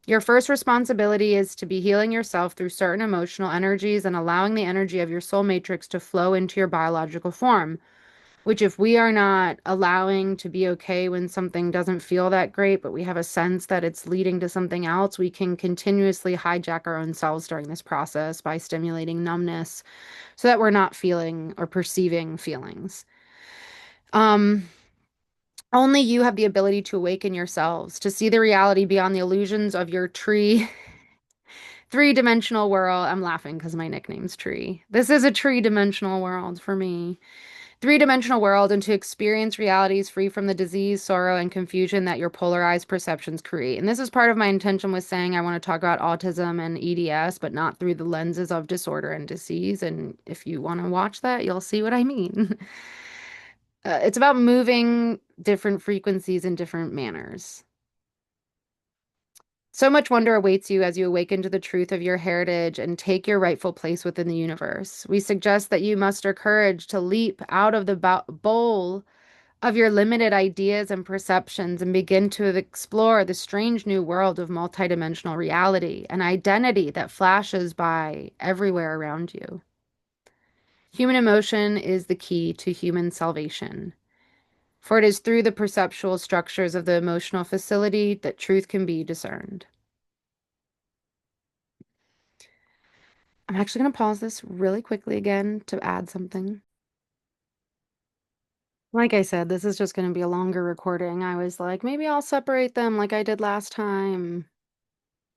[SPEAKER 1] Your first responsibility is to be healing yourself through certain emotional energies and allowing the energy of your soul matrix to flow into your biological form, which if we are not allowing to be okay when something doesn't feel that great, but we have a sense that it's leading to something else, we can continuously hijack our own selves during this process by stimulating numbness so that we're not feeling or perceiving feelings. Um, Only you have the ability to awaken yourselves, to see the reality beyond the illusions of your three-dimensional world. I'm laughing because my nickname's Tree. This is a three-dimensional world for me. Three-dimensional world, and to experience realities free from the disease, sorrow, and confusion that your polarized perceptions create. And this is part of my intention with saying I want to talk about autism and EDS, but not through the lenses of disorder and disease. And if you want to watch that, you'll see what I mean. It's about moving different frequencies in different manners. So much wonder awaits you as you awaken to the truth of your heritage and take your rightful place within the universe. We suggest that you muster courage to leap out of the bowl of your limited ideas and perceptions and begin to explore the strange new world of multidimensional reality, an identity that flashes by everywhere around you. Human emotion is the key to human salvation. For it is through the perceptual structures of the emotional facility that truth can be discerned. I'm actually going to pause this really quickly again to add something. Like I said, this is just going to be a longer recording. I was like, maybe I'll separate them like I did last time,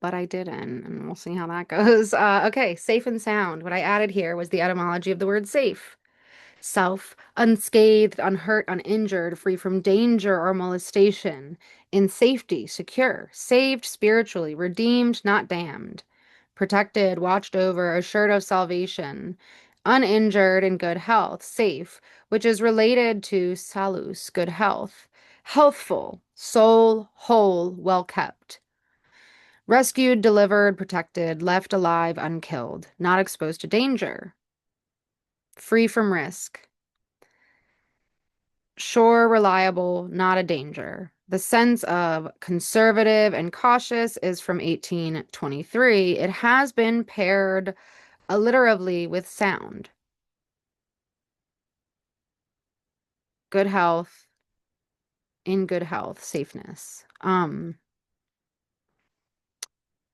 [SPEAKER 1] but I didn't, and we'll see how that goes. Okay, safe and sound. What I added here was the etymology of the word safe. Self, unscathed, unhurt, uninjured, free from danger or molestation, in safety, secure, saved spiritually, redeemed, not damned, protected, watched over, assured of salvation, uninjured, in good health, safe, which is related to salus, good health, healthful, soul, whole, well kept. Rescued, delivered, protected, left alive, unkilled, not exposed to danger, free from risk. Sure, reliable, not a danger. The sense of conservative and cautious is from 1823. It has been paired alliteratively with sound. Good health, in good health, safeness.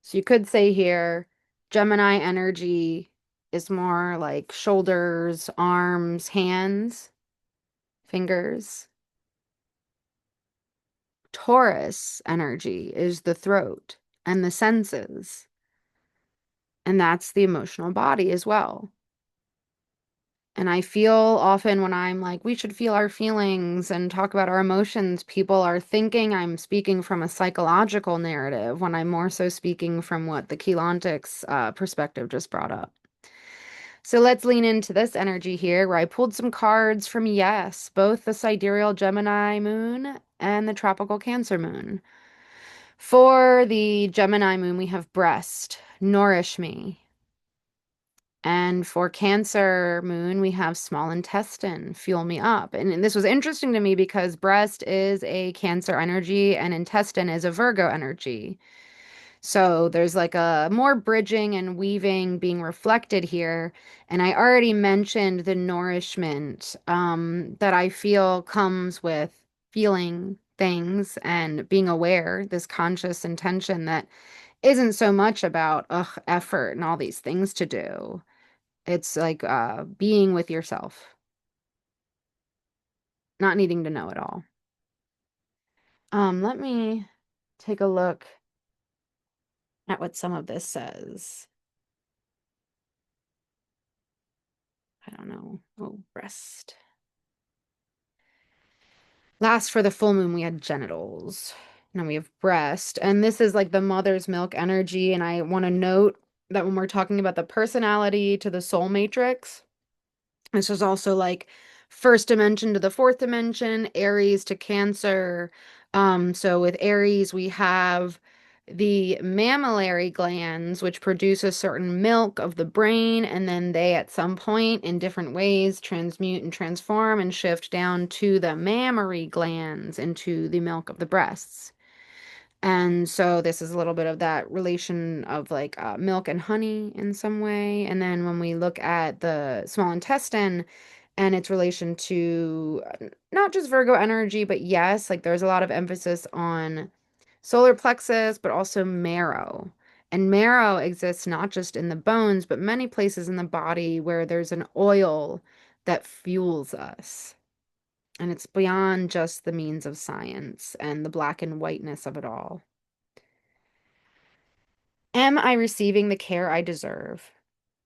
[SPEAKER 1] So you could say here, Gemini energy is more like shoulders, arms, hands, fingers. Taurus energy is the throat and the senses. And that's the emotional body as well. And I feel often when I'm like, we should feel our feelings and talk about our emotions, people are thinking I'm speaking from a psychological narrative when I'm more so speaking from what the Keylontics perspective just brought up. So let's lean into this energy here where I pulled some cards from yes, both the sidereal Gemini moon and the tropical Cancer moon. For the Gemini moon, we have breast, nourish me, And for Cancer moon, we have small intestine, fuel me up. And this was interesting to me because breast is a Cancer energy and intestine is a Virgo energy. So there's like a more bridging and weaving being reflected here. And I already mentioned the nourishment that I feel comes with feeling things and being aware, this conscious intention that isn't so much about effort and all these things to do. It's like being with yourself, not needing to know it all. Let me take a look at what some of this says. I don't know. Oh, breast. Last for the full moon, we had genitals. Now we have breast. And this is like the mother's milk energy. And I want to note that when we're talking about the personality to the soul matrix, this is also like first dimension to the fourth dimension, Aries to Cancer. So with Aries, we have the mammillary glands, which produce a certain milk of the brain, and then they at some point in different ways transmute and transform and shift down to the mammary glands into the milk of the breasts. And so this is a little bit of that relation of like milk and honey in some way. And then when we look at the small intestine and its relation to not just Virgo energy, but yes, like there's a lot of emphasis on solar plexus, but also marrow. And marrow exists not just in the bones, but many places in the body where there's an oil that fuels us. And it's beyond just the means of science and the black and whiteness of it all. Am I receiving the care I deserve?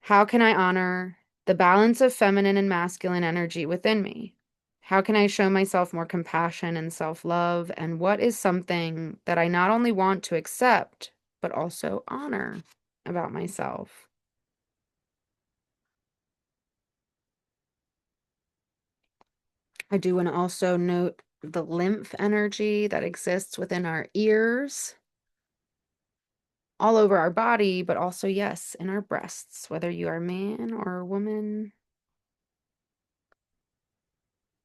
[SPEAKER 1] How can I honor the balance of feminine and masculine energy within me? How can I show myself more compassion and self-love? And what is something that I not only want to accept, but also honor about myself? I do want to also note the lymph energy that exists within our ears, all over our body, but also, yes, in our breasts, whether you are a man or a woman.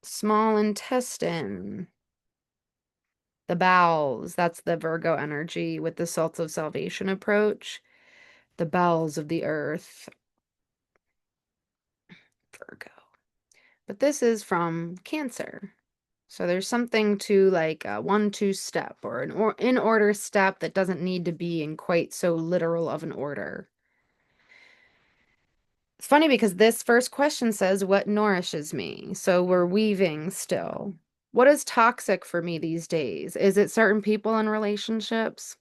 [SPEAKER 1] Small intestine, the bowels, that's the Virgo energy with the salts of salvation approach. The bowels of the earth, Virgo. But this is from Cancer. So there's something to like a 1-2 step or an in order step that doesn't need to be in quite so literal of an order. It's funny because this first question says, what nourishes me? So we're weaving still. What is toxic for me these days? Is it certain people and relationships?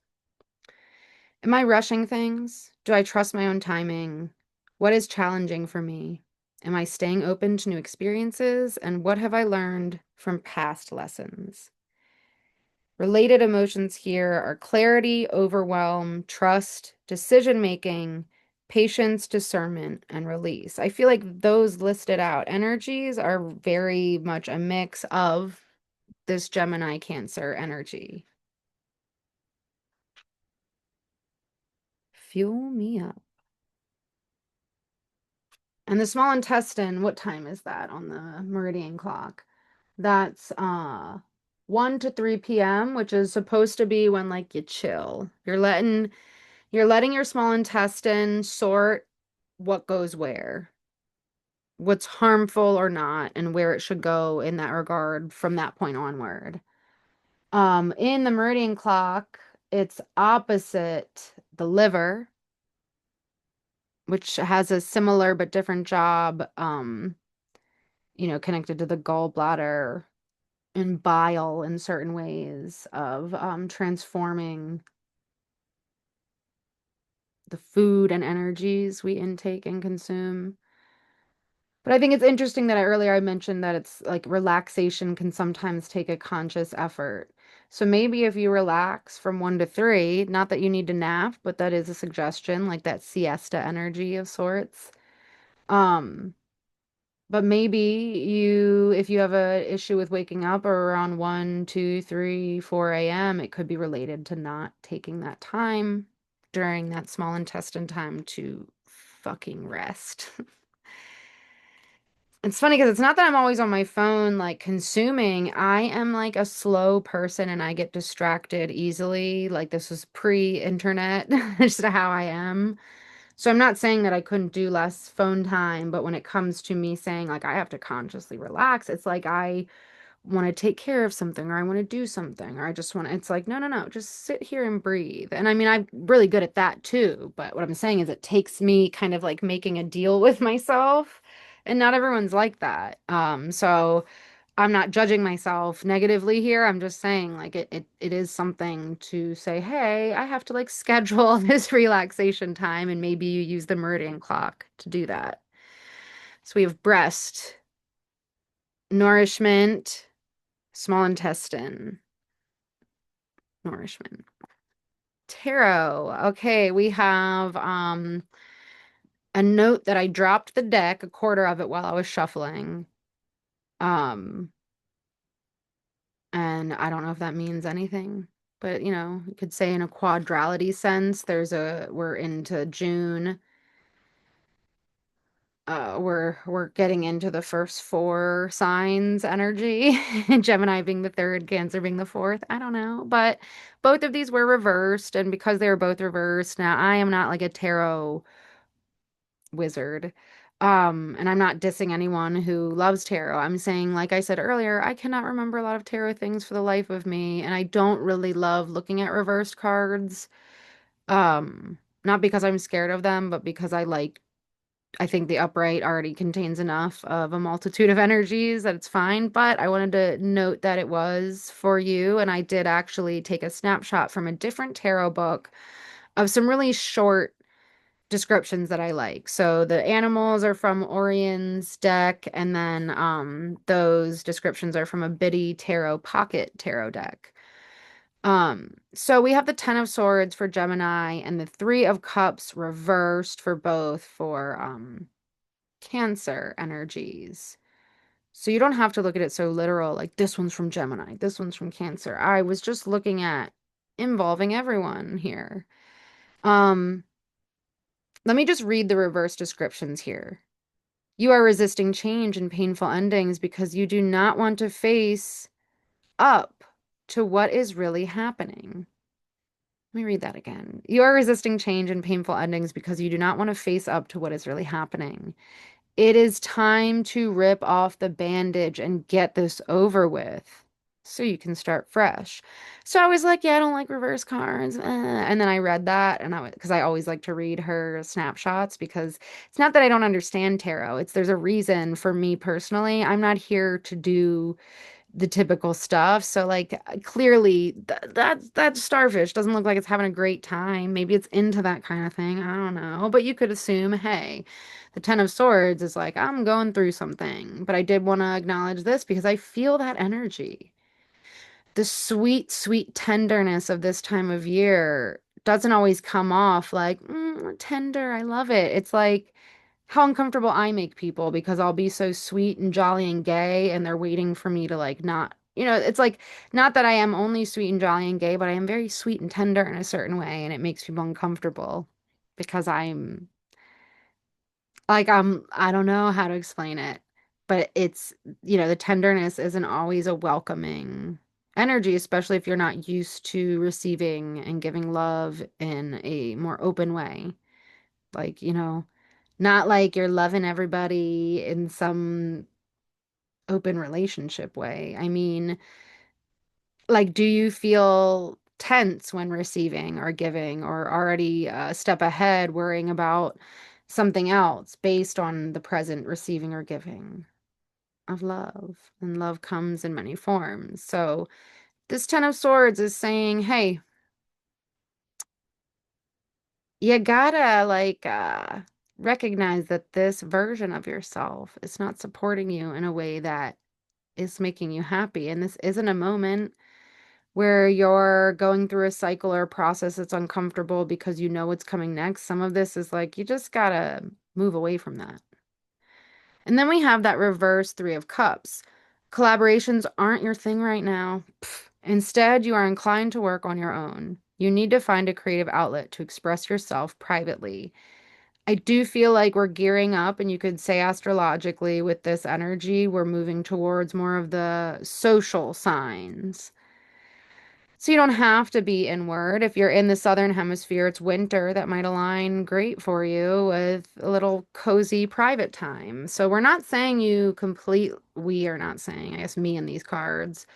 [SPEAKER 1] Am I rushing things? Do I trust my own timing? What is challenging for me? Am I staying open to new experiences? And what have I learned from past lessons? Related emotions here are clarity, overwhelm, trust, decision making, patience, discernment, and release. I feel like those listed out energies are very much a mix of this Gemini Cancer energy. Fuel me up. And the small intestine, what time is that on the meridian clock? That's 1 to 3 p.m., which is supposed to be when like you chill. You're letting your small intestine sort what goes where, what's harmful or not, and where it should go in that regard from that point onward. In the meridian clock, it's opposite the liver, which has a similar but different job, connected to the gallbladder and bile in certain ways of transforming the food and energies we intake and consume. But I think it's interesting that I mentioned that it's like relaxation can sometimes take a conscious effort. So maybe if you relax from 1 to 3, not that you need to nap, but that is a suggestion, like that siesta energy of sorts. Um, But maybe if you have a issue with waking up or around 1, 2, 3, 4 a.m., it could be related to not taking that time during that small intestine time to fucking rest. It's funny because it's not that I'm always on my phone, like consuming. I am like a slow person and I get distracted easily. Like this was pre-internet, just how I am. So I'm not saying that I couldn't do less phone time, but when it comes to me saying like I have to consciously relax, it's like I want to take care of something or I want to do something or I just want to, it's like, no, no, no, just sit here and breathe. And I mean, I'm really good at that too. But what I'm saying is it takes me kind of like making a deal with myself. And not everyone's like that. So I'm not judging myself negatively here. I'm just saying like it is something to say, hey, I have to like schedule this relaxation time and maybe you use the meridian clock to do that. So we have breast, nourishment, small intestine, nourishment. Tarot. Okay, we have a note that I dropped the deck, a quarter of it while I was shuffling. Um, and I don't know if that means anything, but you know, you could say in a quadrality sense, we're into June. We're getting into the first four signs energy, Gemini being the third, Cancer being the fourth. I don't know, but both of these were reversed, and because they were both reversed, now I am not like a tarot wizard. And I'm not dissing anyone who loves tarot. I'm saying, like I said earlier, I cannot remember a lot of tarot things for the life of me, and I don't really love looking at reversed cards. Not because I'm scared of them, but because I think the upright already contains enough of a multitude of energies that it's fine. But I wanted to note that it was for you. And I did actually take a snapshot from a different tarot book of some really short descriptions that I like. So the animals are from Orion's deck, and then those descriptions are from a Biddy Tarot Pocket Tarot deck. So we have the Ten of Swords for Gemini and the Three of Cups reversed for both for Cancer energies. So you don't have to look at it so literal, like this one's from Gemini, this one's from Cancer. I was just looking at involving everyone here. Um, Let me just read the reverse descriptions here. You are resisting change and painful endings because you do not want to face up to what is really happening. Let me read that again. You are resisting change and painful endings because you do not want to face up to what is really happening. It is time to rip off the bandage and get this over with so you can start fresh. So I was like, yeah, I don't like reverse cards. And then I read that and because I always like to read her snapshots because it's not that I don't understand tarot. There's a reason for me personally. I'm not here to do the typical stuff. So like clearly that starfish doesn't look like it's having a great time. Maybe it's into that kind of thing. I don't know. But you could assume, hey, the Ten of Swords is like, I'm going through something. But I did want to acknowledge this because I feel that energy. The sweet, sweet tenderness of this time of year doesn't always come off like tender. I love it. It's like how uncomfortable I make people because I'll be so sweet and jolly and gay and they're waiting for me to like not, it's like not that I am only sweet and jolly and gay, but I am very sweet and tender in a certain way and it makes people uncomfortable because I'm like I don't know how to explain it, but it's, the tenderness isn't always a welcoming energy, especially if you're not used to receiving and giving love in a more open way. Like, not like you're loving everybody in some open relationship way. I mean, like, do you feel tense when receiving or giving, or already a step ahead worrying about something else based on the present receiving or giving of love? And love comes in many forms. So, this Ten of Swords is saying, hey, you gotta like recognize that this version of yourself is not supporting you in a way that is making you happy. And this isn't a moment where you're going through a cycle or a process that's uncomfortable because you know what's coming next. Some of this is like you just gotta move away from that. And then we have that reverse Three of Cups. Collaborations aren't your thing right now. Pff. Instead, you are inclined to work on your own. You need to find a creative outlet to express yourself privately. I do feel like we're gearing up, and you could say astrologically with this energy, we're moving towards more of the social signs. So you don't have to be inward. If you're in the southern hemisphere, it's winter, that might align great for you with a little cozy private time. So we're not saying we are not saying, I guess me and these cards,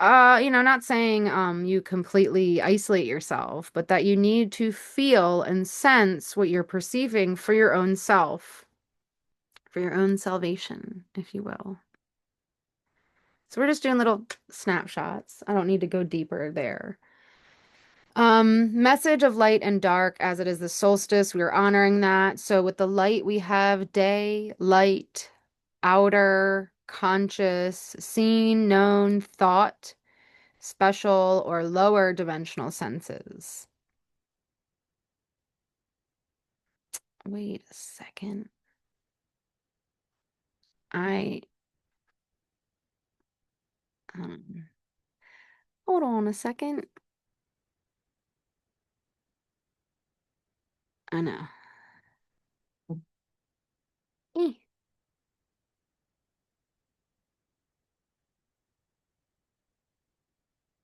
[SPEAKER 1] not saying you completely isolate yourself, but that you need to feel and sense what you're perceiving for your own self, for your own salvation, if you will. So we're just doing little snapshots. I don't need to go deeper there. Message of light and dark, as it is the solstice, we are honoring that. So with the light, we have day, light, outer, conscious, seen, known, thought, special, or lower dimensional senses. Wait a second. I, um, hold on a second. I know. Eh,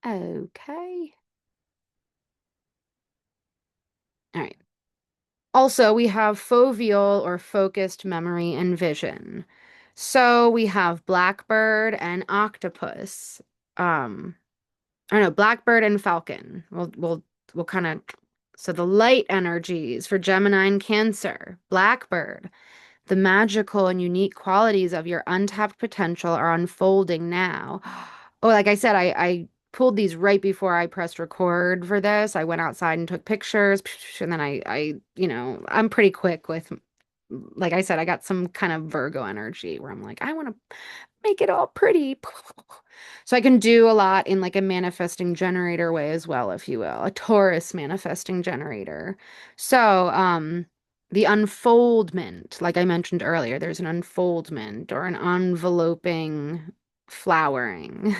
[SPEAKER 1] okay. All right. Also, we have foveal or focused memory and vision. So we have blackbird and octopus. I don't know, blackbird and falcon. We'll kind of so the light energies for Gemini and Cancer. Blackbird. The magical and unique qualities of your untapped potential are unfolding now. Oh, like I said, I pulled these right before I pressed record for this. I went outside and took pictures, and then I'm pretty quick with, like I said, I got some kind of Virgo energy where I'm like, I want to make it all pretty. So I can do a lot in like a manifesting generator way as well, if you will, a Taurus manifesting generator. So, the unfoldment, like I mentioned earlier, there's an unfoldment or an enveloping flowering.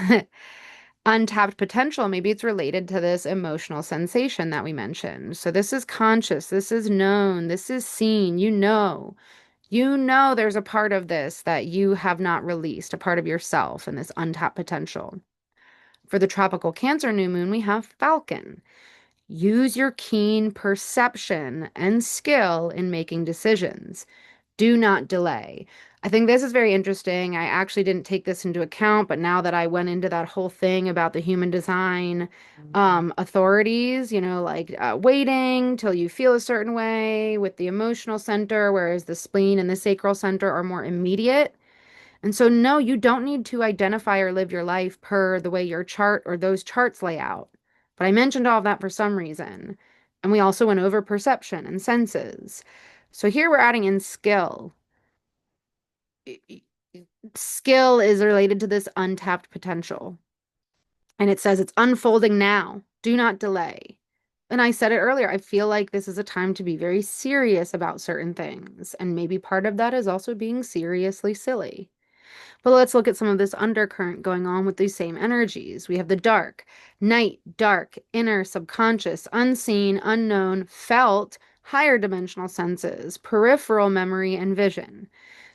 [SPEAKER 1] Untapped potential, maybe it's related to this emotional sensation that we mentioned. So this is conscious, this is known, this is seen, there's a part of this that you have not released, a part of yourself and this untapped potential. For the tropical Cancer new moon, we have Falcon. Use your keen perception and skill in making decisions. Do not delay. I think this is very interesting. I actually didn't take this into account, but now that I went into that whole thing about the human design authorities, like waiting till you feel a certain way with the emotional center, whereas the spleen and the sacral center are more immediate. And so, no, you don't need to identify or live your life per the way your chart or those charts lay out. But I mentioned all of that for some reason. And we also went over perception and senses. So here we're adding in skill. Skill is related to this untapped potential. And it says it's unfolding now. Do not delay. And I said it earlier, I feel like this is a time to be very serious about certain things. And maybe part of that is also being seriously silly. But let's look at some of this undercurrent going on with these same energies. We have the dark, night, dark, inner, subconscious, unseen, unknown, felt, higher dimensional senses, peripheral memory, and vision.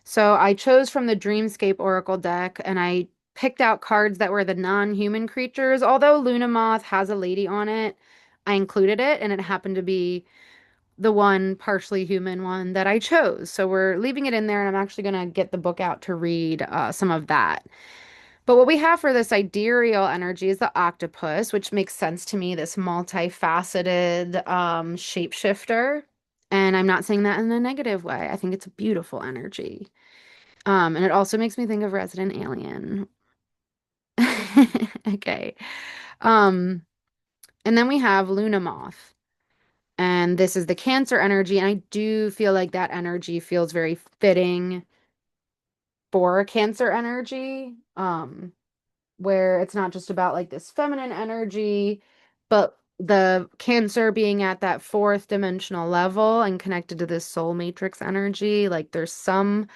[SPEAKER 1] So I chose from the Dreamscape Oracle deck and I picked out cards that were the non-human creatures. Although Luna Moth has a lady on it, I included it and it happened to be the one partially human one that I chose. So we're leaving it in there, and I'm actually going to get the book out to read some of that. But what we have for this sidereal energy is the octopus, which makes sense to me, this multifaceted shapeshifter. And I'm not saying that in a negative way. I think it's a beautiful energy. And it also makes me think of Resident Alien. Okay. Um, and then we have Luna Moth. And this is the Cancer energy. And I do feel like that energy feels very fitting for Cancer energy, where it's not just about like this feminine energy, but the Cancer being at that fourth dimensional level and connected to this soul matrix energy. Like there's some,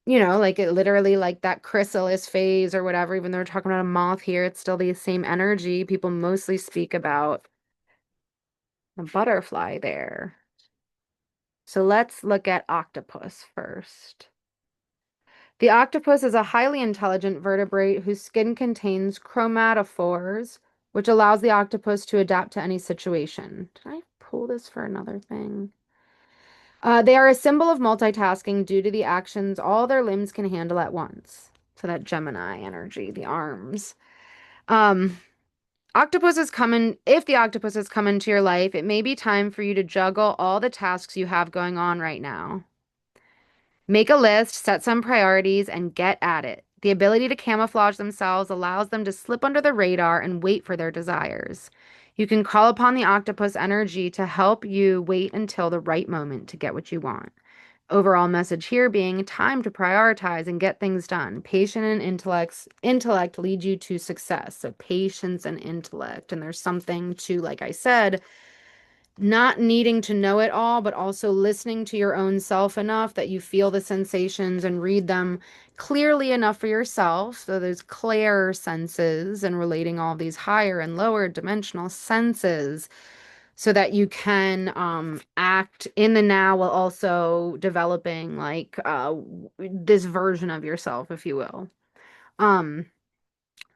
[SPEAKER 1] like it literally like that chrysalis phase or whatever, even though we're talking about a moth here, it's still the same energy. People mostly speak about the butterfly there. So let's look at octopus first. The octopus is a highly intelligent vertebrate whose skin contains chromatophores, which allows the octopus to adapt to any situation. Did I pull this for another thing? They are a symbol of multitasking due to the actions all their limbs can handle at once. So that Gemini energy, the arms. Um, if the octopus has come into your life, it may be time for you to juggle all the tasks you have going on right now. Make a list, set some priorities, and get at it. The ability to camouflage themselves allows them to slip under the radar and wait for their desires. You can call upon the octopus energy to help you wait until the right moment to get what you want. Overall message here being time to prioritize and get things done. Patience and intellect lead you to success. So patience and intellect. And there's something to, like I said, not needing to know it all, but also listening to your own self enough that you feel the sensations and read them clearly enough for yourself. So there's clear senses and relating all these higher and lower dimensional senses so that you can act in the now while also developing like this version of yourself, if you will. Um,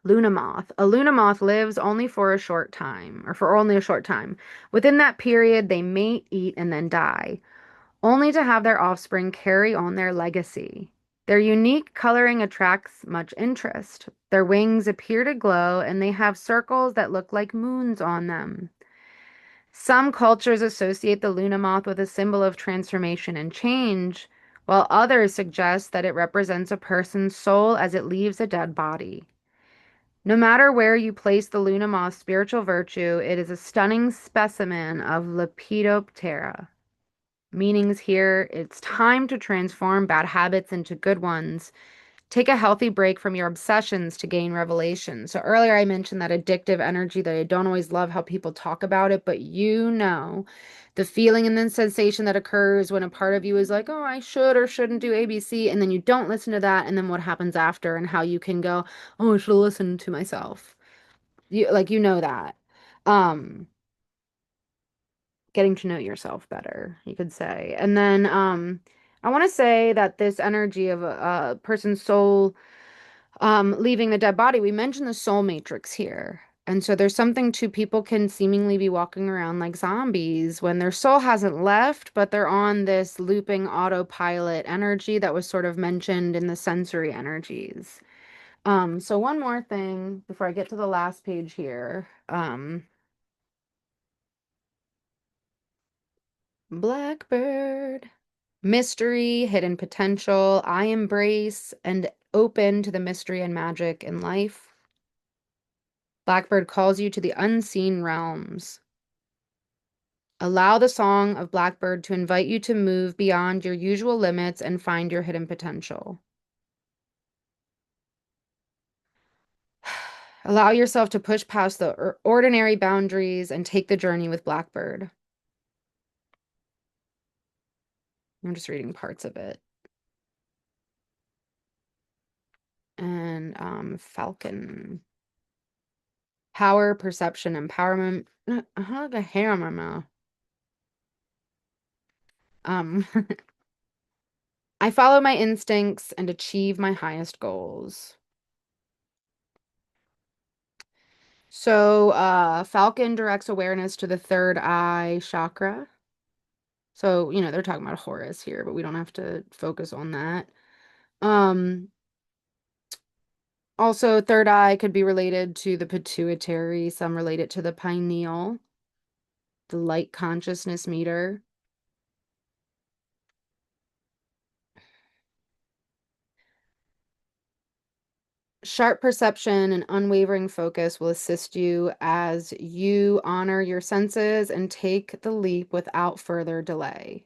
[SPEAKER 1] Luna moth. A Luna moth lives only for a short time, or for only a short time. Within that period, they mate, eat, and then die, only to have their offspring carry on their legacy. Their unique coloring attracts much interest. Their wings appear to glow, and they have circles that look like moons on them. Some cultures associate the Luna moth with a symbol of transformation and change, while others suggest that it represents a person's soul as it leaves a dead body. No matter where you place the Luna moth's spiritual virtue, it is a stunning specimen of Lepidoptera. Meanings here, it's time to transform bad habits into good ones. Take a healthy break from your obsessions to gain revelation. So earlier I mentioned that addictive energy that I don't always love how people talk about it, but you know, the feeling and then sensation that occurs when a part of you is like, oh, I should or shouldn't do ABC, and then you don't listen to that, and then what happens after and how you can go, oh, I should have listened to myself. You know that. Um, Getting to know yourself better, you could say. And then I want to say that this energy of a person's soul leaving the dead body, we mentioned the soul matrix here. And so there's something to people can seemingly be walking around like zombies when their soul hasn't left, but they're on this looping autopilot energy that was sort of mentioned in the sensory energies. So one more thing before I get to the last page here. Blackbird. Mystery, hidden potential. I embrace and open to the mystery and magic in life. Blackbird calls you to the unseen realms. Allow the song of Blackbird to invite you to move beyond your usual limits and find your hidden potential. Allow yourself to push past the ordinary boundaries and take the journey with Blackbird. I'm just reading parts of it. And Falcon. Power, perception, empowerment. I have a hair on my mouth. Um, I follow my instincts and achieve my highest goals. So, Falcon directs awareness to the third eye chakra. So, they're talking about Horus here, but we don't have to focus on that. Um, Also, third eye could be related to the pituitary, some relate it to the pineal, the light consciousness meter. Sharp perception and unwavering focus will assist you as you honor your senses and take the leap without further delay.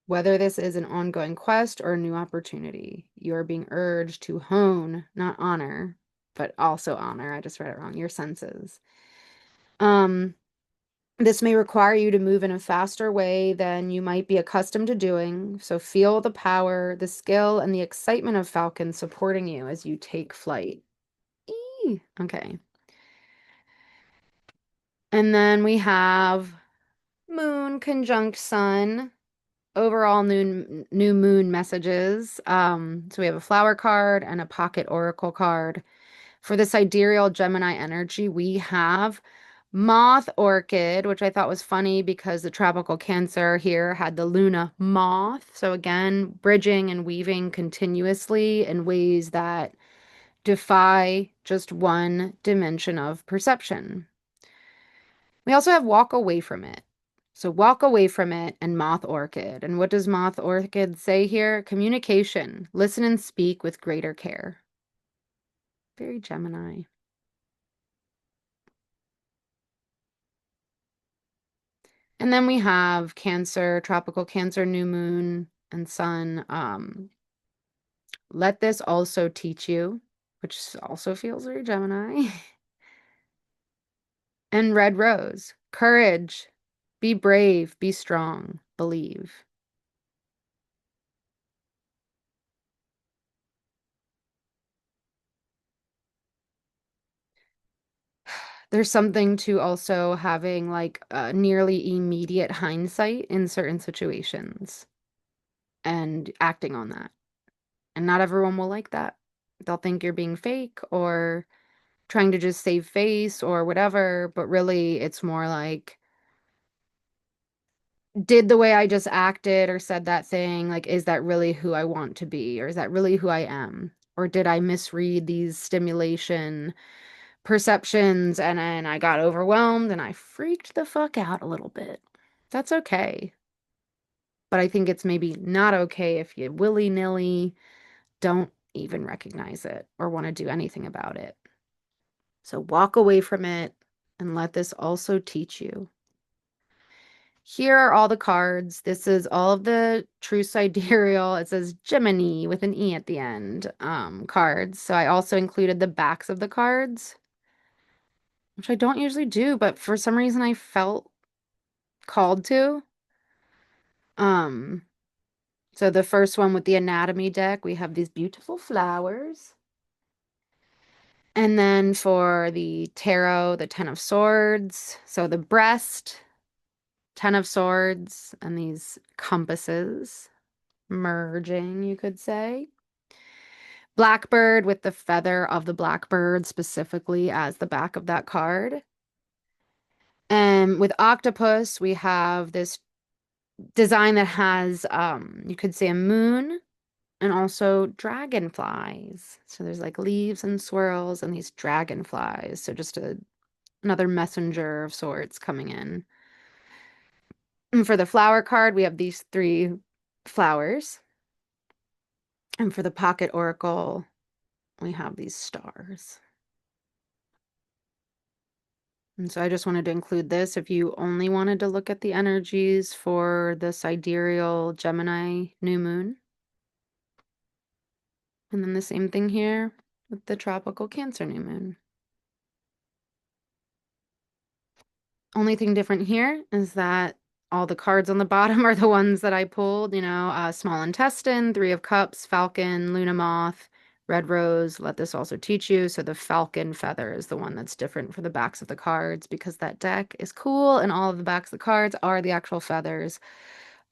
[SPEAKER 1] Whether this is an ongoing quest or a new opportunity, you are being urged to hone, not honor, but also honor. I just read it wrong. Your senses. Um, this may require you to move in a faster way than you might be accustomed to doing. So feel the power, the skill, and the excitement of Falcon supporting you as you take flight. Eee! Okay. And then we have Moon conjunct Sun. overall new moon messages. So we have a flower card and a pocket oracle card. For the sidereal Gemini energy, we have moth orchid, which I thought was funny because the tropical Cancer here had the Luna moth. So again, bridging and weaving continuously in ways that defy just one dimension of perception. We also have walk away from it. So walk away from it and moth orchid. And what does moth orchid say here? Communication. Listen and speak with greater care. Very Gemini. And then we have Cancer, tropical Cancer, new moon and sun. Let this also teach you, which also feels very Gemini. And red rose, courage. Be brave, be strong, believe. There's something to also having like nearly immediate hindsight in certain situations and acting on that. And not everyone will like that. They'll think you're being fake or trying to just save face or whatever, but really it's more like, did the way I just acted or said that thing, like, is that really who I want to be? Or is that really who I am? Or did I misread these stimulation perceptions and then I got overwhelmed and I freaked the fuck out a little bit? That's okay. But I think it's maybe not okay if you willy-nilly don't even recognize it or want to do anything about it. So walk away from it and let this also teach you. Here are all the cards. This is all of the True Sidereal. It says Gemini with an E at the end, cards. So I also included the backs of the cards, which I don't usually do, but for some reason I felt called to. Um, so the first one with the anatomy deck, we have these beautiful flowers. And then for the tarot, the Ten of Swords. So the breast, Ten of Swords, and these compasses merging, you could say. Blackbird with the feather of the blackbird specifically as the back of that card. And with octopus, we have this design that has, you could say a moon and also dragonflies. So there's like leaves and swirls and these dragonflies. So just another messenger of sorts coming in. And for the flower card, we have these three flowers. And for the pocket oracle, we have these stars. And so I just wanted to include this if you only wanted to look at the energies for the sidereal Gemini new moon. And then the same thing here with the tropical Cancer new moon. Only thing different here is that all the cards on the bottom are the ones that I pulled, small intestine, Three of Cups, Falcon, Luna Moth, Red Rose, let this also teach you. So the Falcon feather is the one that's different for the backs of the cards because that deck is cool and all of the backs of the cards are the actual feathers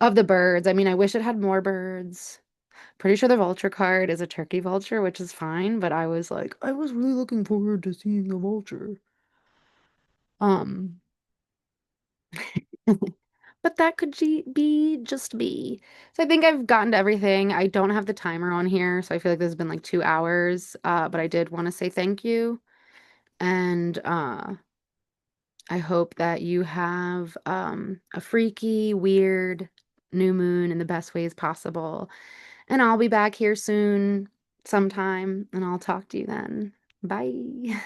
[SPEAKER 1] of the birds. I mean, I wish it had more birds. Pretty sure the vulture card is a turkey vulture, which is fine, but I was like, I was really looking forward to seeing a vulture. Um, but that could be just me. So I think I've gotten to everything. I don't have the timer on here, so I feel like this has been like 2 hours. But I did want to say thank you. And I hope that you have a freaky, weird new moon in the best ways possible. And I'll be back here soon sometime, and I'll talk to you then. Bye.